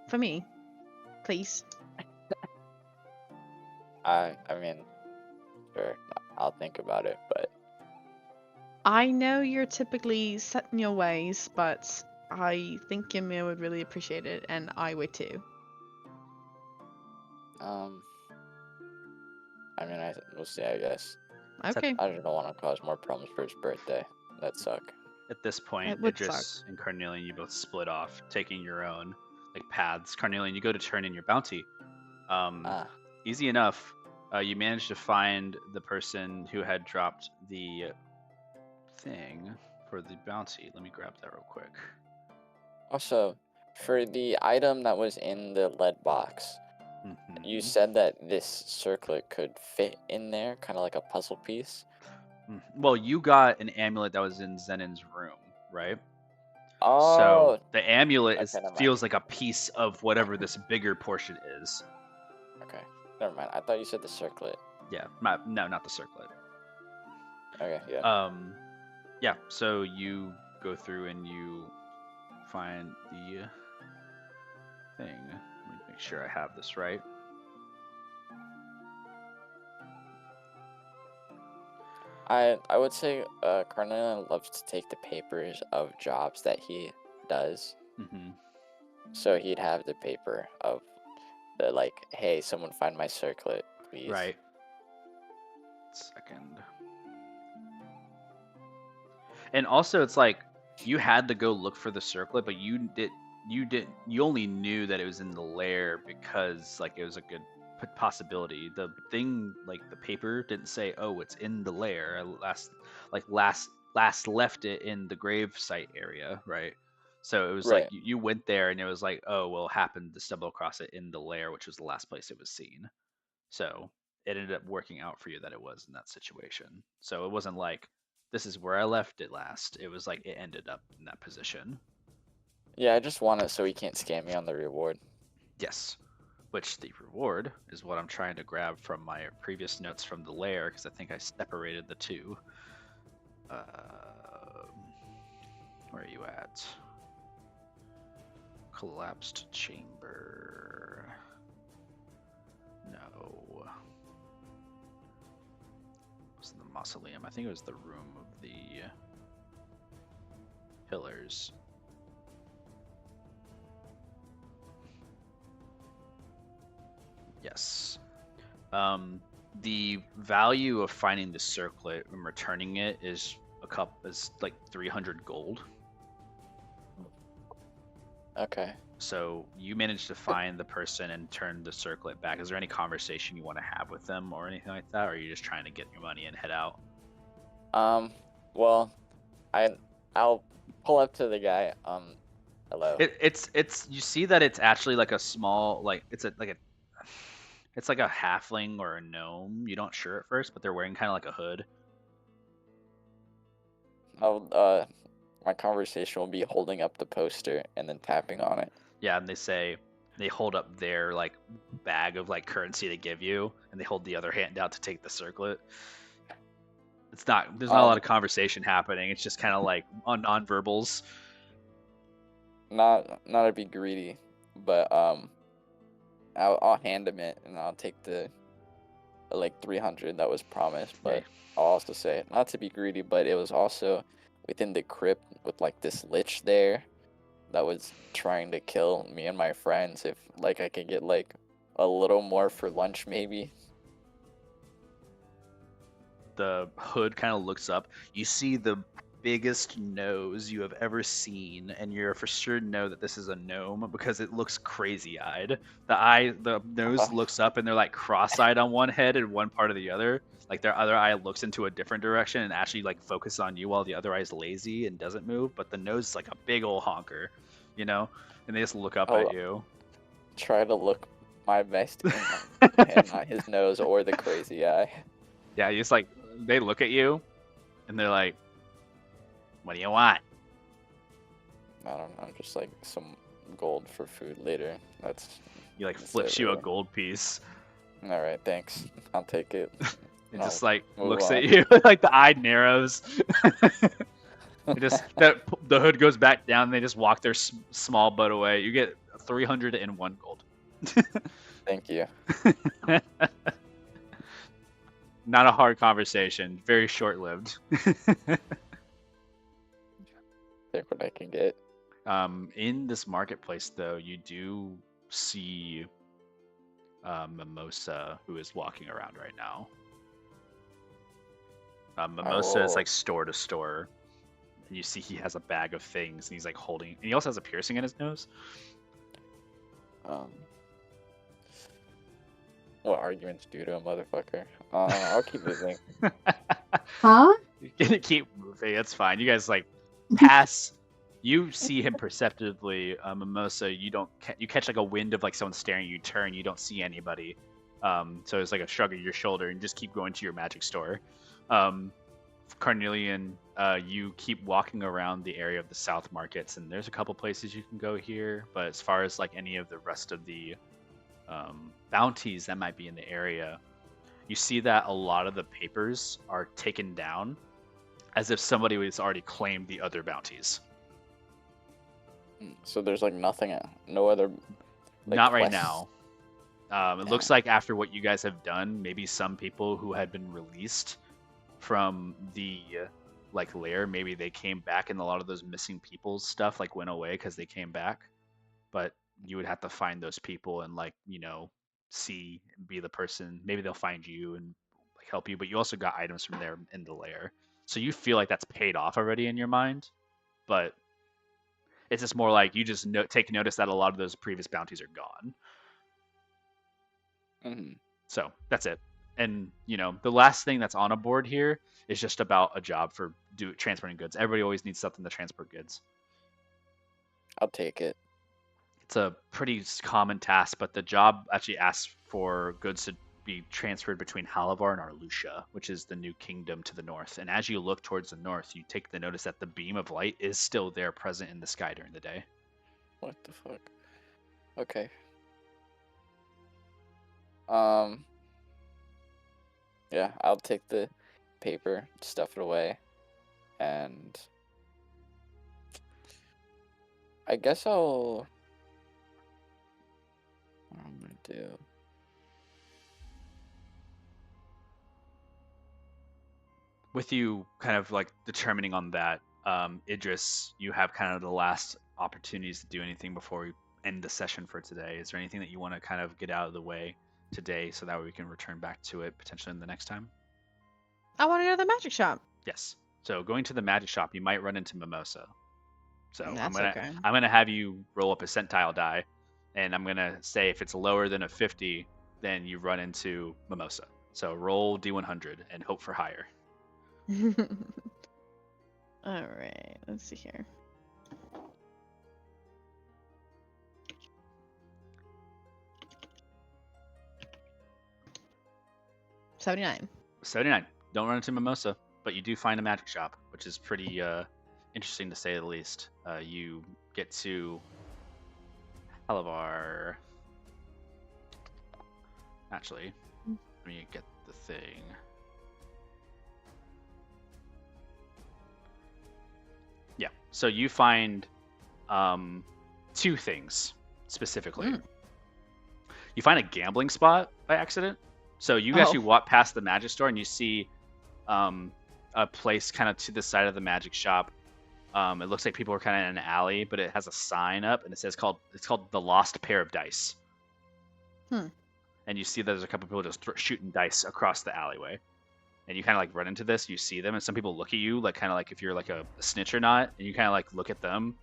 For me? Please. I mean, sure, I'll think about it, but I know you're typically set in your ways, but I think Ymir would really appreciate it, and I would too. I mean, we'll see, I guess. Okay. I just don't want to cause more problems for his birthday. That'd suck. At this point, Idris and Carnelian, you both split off, taking your own like paths. Carnelian, you go to turn in your bounty. Easy enough. You managed to find the person who had dropped the thing for the bounty. Let me grab that real quick. Also, for the item that was in the lead box, you said that this circlet could fit in there, kind of like a puzzle piece. Well, you got an amulet that was in Zenin's room, right? Oh. So the amulet Okay, feels like a piece of whatever this bigger portion is. Okay, never mind. I thought you said the circlet. Yeah, no, not the circlet. Okay, yeah. Yeah. So you go through and you find the thing. Let me make sure I have this right. I would say Carnelian loves to take the papers of jobs that he does. Mm-hmm. So he'd have the paper of the like, hey, someone find my circlet, please. Right. Second. And also, it's like you had to go look for the circlet, but you only knew that it was in the lair because like it was a good possibility. The thing, like the paper, didn't say, "Oh, it's in the lair." I last left it in the grave site area, right? So it was like Right. you went there, and it was like, "Oh, well, happened to stumble across it in the lair, which was the last place it was seen." So it ended up working out for you that it was in that situation. So it wasn't like this is where I left it last. It was like it ended up in that position. Yeah, I just want it so he can't scam me on the reward. Yes. Which the reward is what I'm trying to grab from my previous notes from the lair, because I think I separated the two. Where are you at? Collapsed chamber. No. It was the mausoleum. I think it was the room of the pillars. Yes. The value of finding the circlet and returning it is like 300 gold. Okay. So you managed to find the person and turn the circlet back. Is there any conversation you want to have with them or anything like that, or are you just trying to get your money and head out? Well, I'll pull up to the guy. Hello. It's you see that it's actually like a small it's like a halfling or a gnome. You don't sure at first, but they're wearing kind of like a hood. My conversation will be holding up the poster and then tapping on it. Yeah, and they hold up their like bag of like currency to give you, and they hold the other hand out to take the circlet. There's not a lot of conversation happening. It's just kind of like non-verbals. Not to be greedy, but I'll hand him it and I'll take the like 300 that was promised. But Okay. I'll also say not to be greedy, but it was also within the crypt with like this lich there that was trying to kill me and my friends. If like I could get like a little more for lunch, maybe. The hood kind of looks up. You see the biggest nose you have ever seen, and you're for sure know that this is a gnome because it looks crazy-eyed. The nose looks up, and they're like cross-eyed on one head and one part of the other. Like their other eye looks into a different direction and actually like focuses on you, while the other eye's lazy and doesn't move. But the nose is like a big old honker, you know. And they just look up at you. Try to look my best in him, not his nose or the crazy eye. Yeah, you just like they look at you, and they're like, "What do you want?" I don't know, just like some gold for food later. He like flips you a gold piece. All right, thanks. I'll take it. It just like move looks on. at you, like the eye narrows. The hood goes back down. And they just walk their small butt away. You get 301 gold. Thank you. Not a hard conversation. Very short-lived. Take what I can get. In this marketplace, though, you do see Mimosa, who is walking around right now. Mimosa is like store to store, and you see he has a bag of things, and he's like holding. And he also has a piercing in his nose. What arguments do to a motherfucker? I'll keep moving. Huh? You're gonna keep moving. It's fine. You guys like pass. You see him perceptibly, Mimosa. You catch like a wind of like someone staring. You turn. You don't see anybody. So it's like a shrug of your shoulder, and just keep going to your magic store. Carnelian, you keep walking around the area of the South Markets, and there's a couple places you can go here. But as far as like any of the rest of the bounties that might be in the area, you see that a lot of the papers are taken down as if somebody has already claimed the other bounties. So there's like nothing, no other. Like, Not right quests? now. It looks like after what you guys have done, maybe some people who had been released from the like lair, maybe they came back, and a lot of those missing people stuff like went away because they came back. But you would have to find those people and like see and be the person. Maybe they'll find you and like help you. But you also got items from there in the lair, so you feel like that's paid off already in your mind. But it's just more like you just take notice that a lot of those previous bounties are gone. Mm-hmm. So that's it. And the last thing that's on a board here is just about a job for transporting goods. Everybody always needs something to transport goods. I'll take it. It's a pretty common task, but the job actually asks for goods to be transferred between Halavar and Arlucia, which is the new kingdom to the north. And as you look towards the north, you take the notice that the beam of light is still there, present in the sky during the day. What the fuck? Okay. Yeah, I'll take the paper, stuff it away, and I guess what I'm gonna do. With you kind of like determining on that, Idris, you have kind of the last opportunities to do anything before we end the session for today. Is there anything that you want to kind of get out of the way today so that we can return back to it potentially in the next time? I want to go to the magic shop. Yes. So going to the magic shop, you might run into Mimosa. So That's I'm gonna have you roll up a centile die, and I'm gonna say if it's lower than a 50, then you run into Mimosa. So roll D100 and hope for higher. All right, let's see here. $79. 79. Don't run into Mimosa, but you do find a magic shop, which is pretty interesting to say the least. You get to Halavar. Actually, let me get the thing. Yeah, so you find two things specifically. You find a gambling spot by accident. So you actually walk past the magic store and you see a place kind of to the side of the magic shop. It looks like people are kind of in an alley, but it has a sign up and it says it's called the Lost Pair of Dice. And you see there's a couple people just shooting dice across the alleyway. And you kind of like run into this, you see them, and some people look at you like kind of like if you're like a snitch or not, and you kind of like look at them.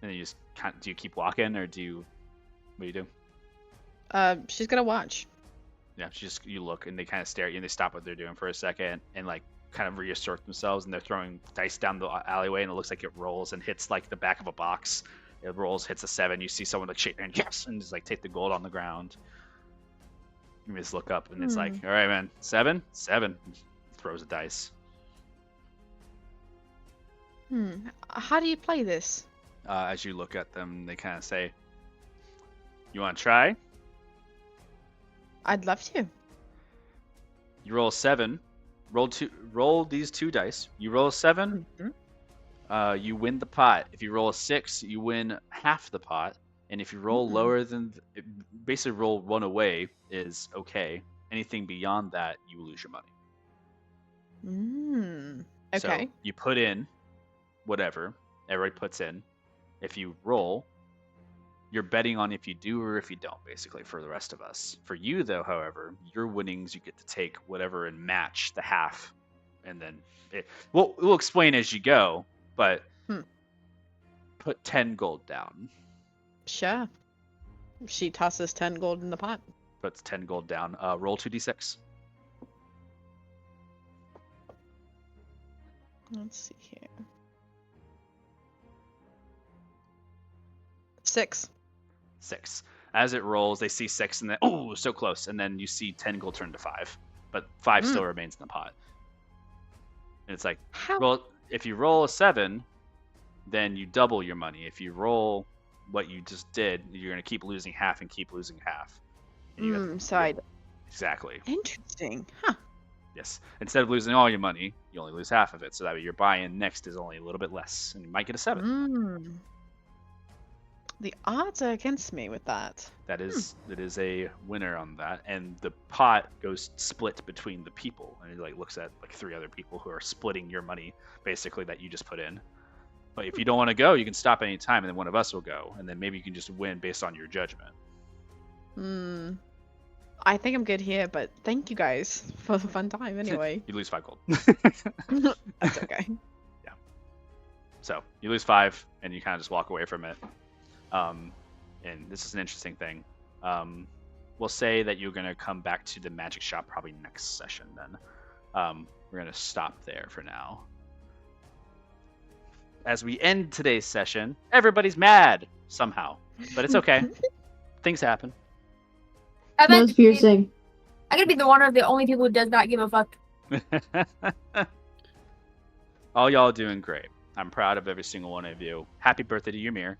And then you just do you keep walking or what do you do? She's gonna watch. Yeah, you look and they kind of stare at you and they stop what they're doing for a second and like kind of reassert themselves, and they're throwing dice down the alleyway and it looks like it rolls and hits like the back of a box. It rolls, hits a 7. You see someone like shake their hand, yes, and just like take the gold on the ground. You just look up and it's like, all right, man, 7, throws a dice. How do you play this? As you look at them, they kind of say, "You want to try?" I'd love to. You roll a 7. Roll these 2 dice. You roll a 7. You win the pot. If you roll a 6, you win half the pot. And if you roll lower than, basically roll 1 away is okay. Anything beyond that, you lose your money. Okay. So you put in whatever everybody puts in. If you roll, you're betting on if you do or if you don't, basically, for the rest of us. For you, though, however, your winnings, you get to take whatever and match the half. And then we'll explain as you go, but put 10 gold down. Sure. She tosses 10 gold in the pot. Puts 10 gold down. Roll 2d6. Let's see here. 6. 6. As it rolls, they see 6 and then, so close. And then you see 10 gold turn to 5. But 5 still remains in the pot. And it's like, well, if you roll a 7, then you double your money. If you roll what you just did, you're going to keep losing half and keep losing half. And you got- So I Exactly. interesting, huh? Yes. Instead of losing all your money, you only lose half of it. So that way your buy-in next is only a little bit less, and you might get a 7. The odds are against me with that. That is a winner on that, and the pot goes split between the people, and it like looks at like 3 other people who are splitting your money basically that you just put in. But if you don't want to go, you can stop any time, and then one of us will go, and then maybe you can just win based on your judgment. I think I'm good here, but thank you guys for the fun time anyway. You lose 5 gold. That's okay. Yeah. So you lose 5, and you kind of just walk away from it. And this is an interesting thing. We'll say that you're going to come back to the magic shop probably next session then. We're going to stop there for now. As we end today's session, everybody's mad somehow, but it's okay. Things happen. I'm That was piercing. gonna be the one of the only people who does not give a fuck. All y'all doing great. I'm proud of every single one of you. Happy birthday to Ymir.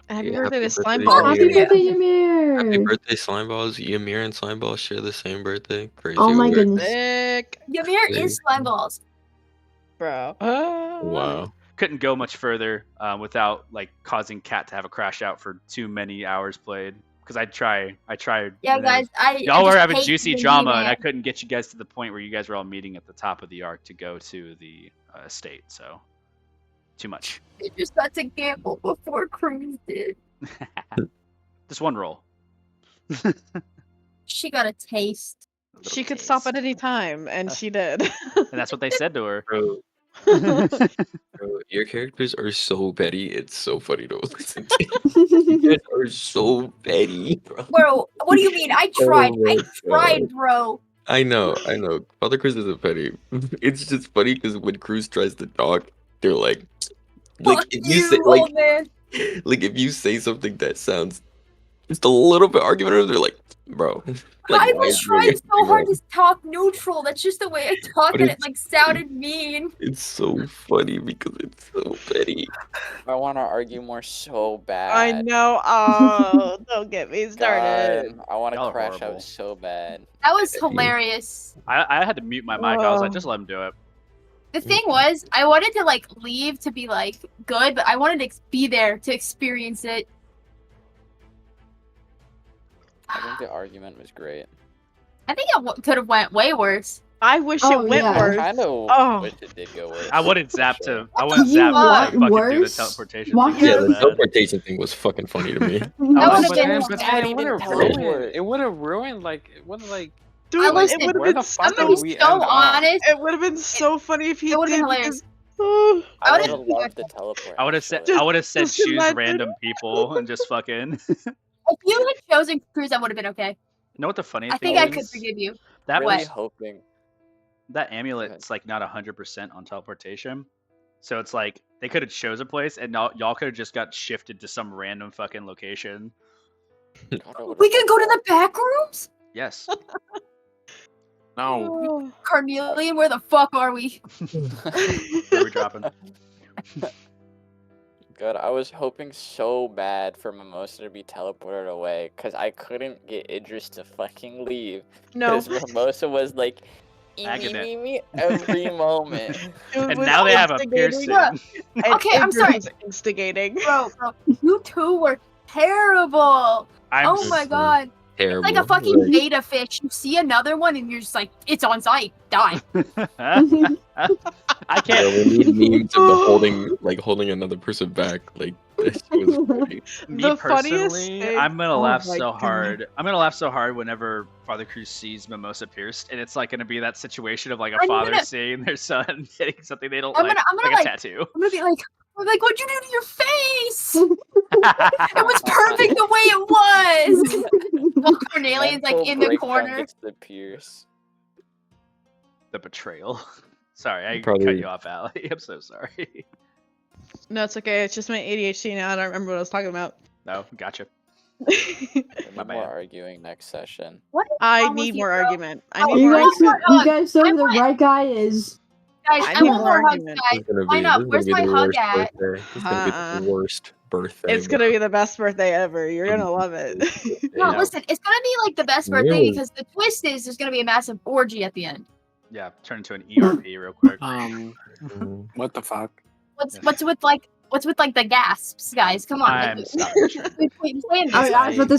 Happy Yeah, birthday happy to birthday Slime to Ball. you. Happy birthday, Ymir! Happy birthday, Slimeballs. Ymir and Slimeball share the same birthday. Crazy. Oh my work. goodness. Sick, Ymir is slime balls. bro. Wow. Couldn't go much further without like causing Kat to have a crash out for too many hours played. Because I tried. Yeah, and guys, y'all were just having hate juicy the drama, He-Man. and I couldn't get you guys to the point where you guys were all meeting at the top of the arc to go to the estate. So, too much. They just got to gamble before Cruz did. Just one roll. She got a taste. A little She could stop at taste. any time, and she did. And that's what they said to her. Bro, bro, your characters are so petty. It's so funny to listen to. You guys are so petty, bro. Bro, what do you mean? I tried. Oh my I tried, God. bro. I know. Father Cruz isn't petty. It's just funny because when Cruz tries to talk, they're like Fuck if you, you say old man. like if you say something that sounds just a little bit argumentative, they're like, bro. Like, I why was is there trying so anything hard wrong? to talk neutral. That's just the way I talk, But and it it's- like sounded mean. It's so funny because it's so petty. I want to argue more so bad. I know. Oh, don't get me God, started. I want Y'all to are crash horrible. out so bad. That was hilarious. I had to mute my mic. I was like, Oh. just let him do it. The thing was, I wanted to like leave to be like good, but I wanted to be there to experience it. I think the argument was great. I think it could have went way worse. I wish Oh, it went yeah. I worse. kind of Oh. wish it did go worse. I wanted Zap for sure. to. I wanted You Zap to want fucking do the worse? teleportation. Why thing Yeah, so the bad. teleportation thing was fucking funny to me. That was would've but been then, so but bad. then He it would have didn't teleport. ruined. It would have ruined. Like it would have like. Dude, listen, it would have Where been the fuck I'm so. gonna did be we so end up? honest. It would have been so funny if he It would have did. been hilarious. Because, I I would've would have been loved the teleport. I would have said. actually. I would have said just choose imagine. random people and just fucking. If you had chosen Cruz, that would have been okay. You know what the funny I thing think I is? could forgive you. That really What? hoping. that amulet's like not 100% on teleportation, so it's like they could have chose a place and y'all could have just got shifted to some random fucking location. God, I would've We can loved go to that. the back rooms? Yes. No. Carnelian, where the fuck are we? Where are we dropping? God, I was hoping so bad for Mimosa to be teleported away because I couldn't get Idris to fucking leave. no. Because Mimosa was like, Bagging it. me every moment. It And was now they have a instigating, piercing. and Okay, I'm Idris sorry. was instigating. Bro, you two were terrible. I'm Oh my god. Terrible. It's like a fucking Like, beta fish. You see another one and you're just like, it's on site. Die. I yeah, can't. we need memes of the holding another person back. Like that shit was funny. Me The funniest personally, thing- I'm gonna oh laugh my so God. hard. I'm gonna laugh so hard whenever Father Cruz sees Mimosa pierced, and it's like gonna be that situation of like a I'm father gonna- seeing their son getting something they don't I'm like, gonna like a like, tattoo. I'm gonna be like, what'd you do to your face? It was perfect the way it was. While Cornelian's like Mental in the breakdown corner. gets the pierce. The betrayal. Sorry, I cut Probably- you off, Allie. I'm so sorry. No, it's okay. It's just my ADHD now. I don't remember what I was talking about. No, gotcha. We need My more bad. arguing next session. What is I wrong with need you, more bro? argument. I Oh, need You more guys, argument. you guys know who the right guy is. Guys, I I need want more more hugs, argument. guys. This is gonna Line be, up. this is Where's gonna be my the hug worst at? birthday. This is gonna be the worst. birthday. It's gonna be the best birthday ever. You're gonna love it. No, Yeah. listen, it's gonna be like the best birthday Really? because the twist is there's gonna be a massive orgy at the end. Yeah, turn into an ERP real quick. Mm. What the fuck? What's with like the gasps, guys? Come on. I'm stopping the stream. Wait, saying I this. was about to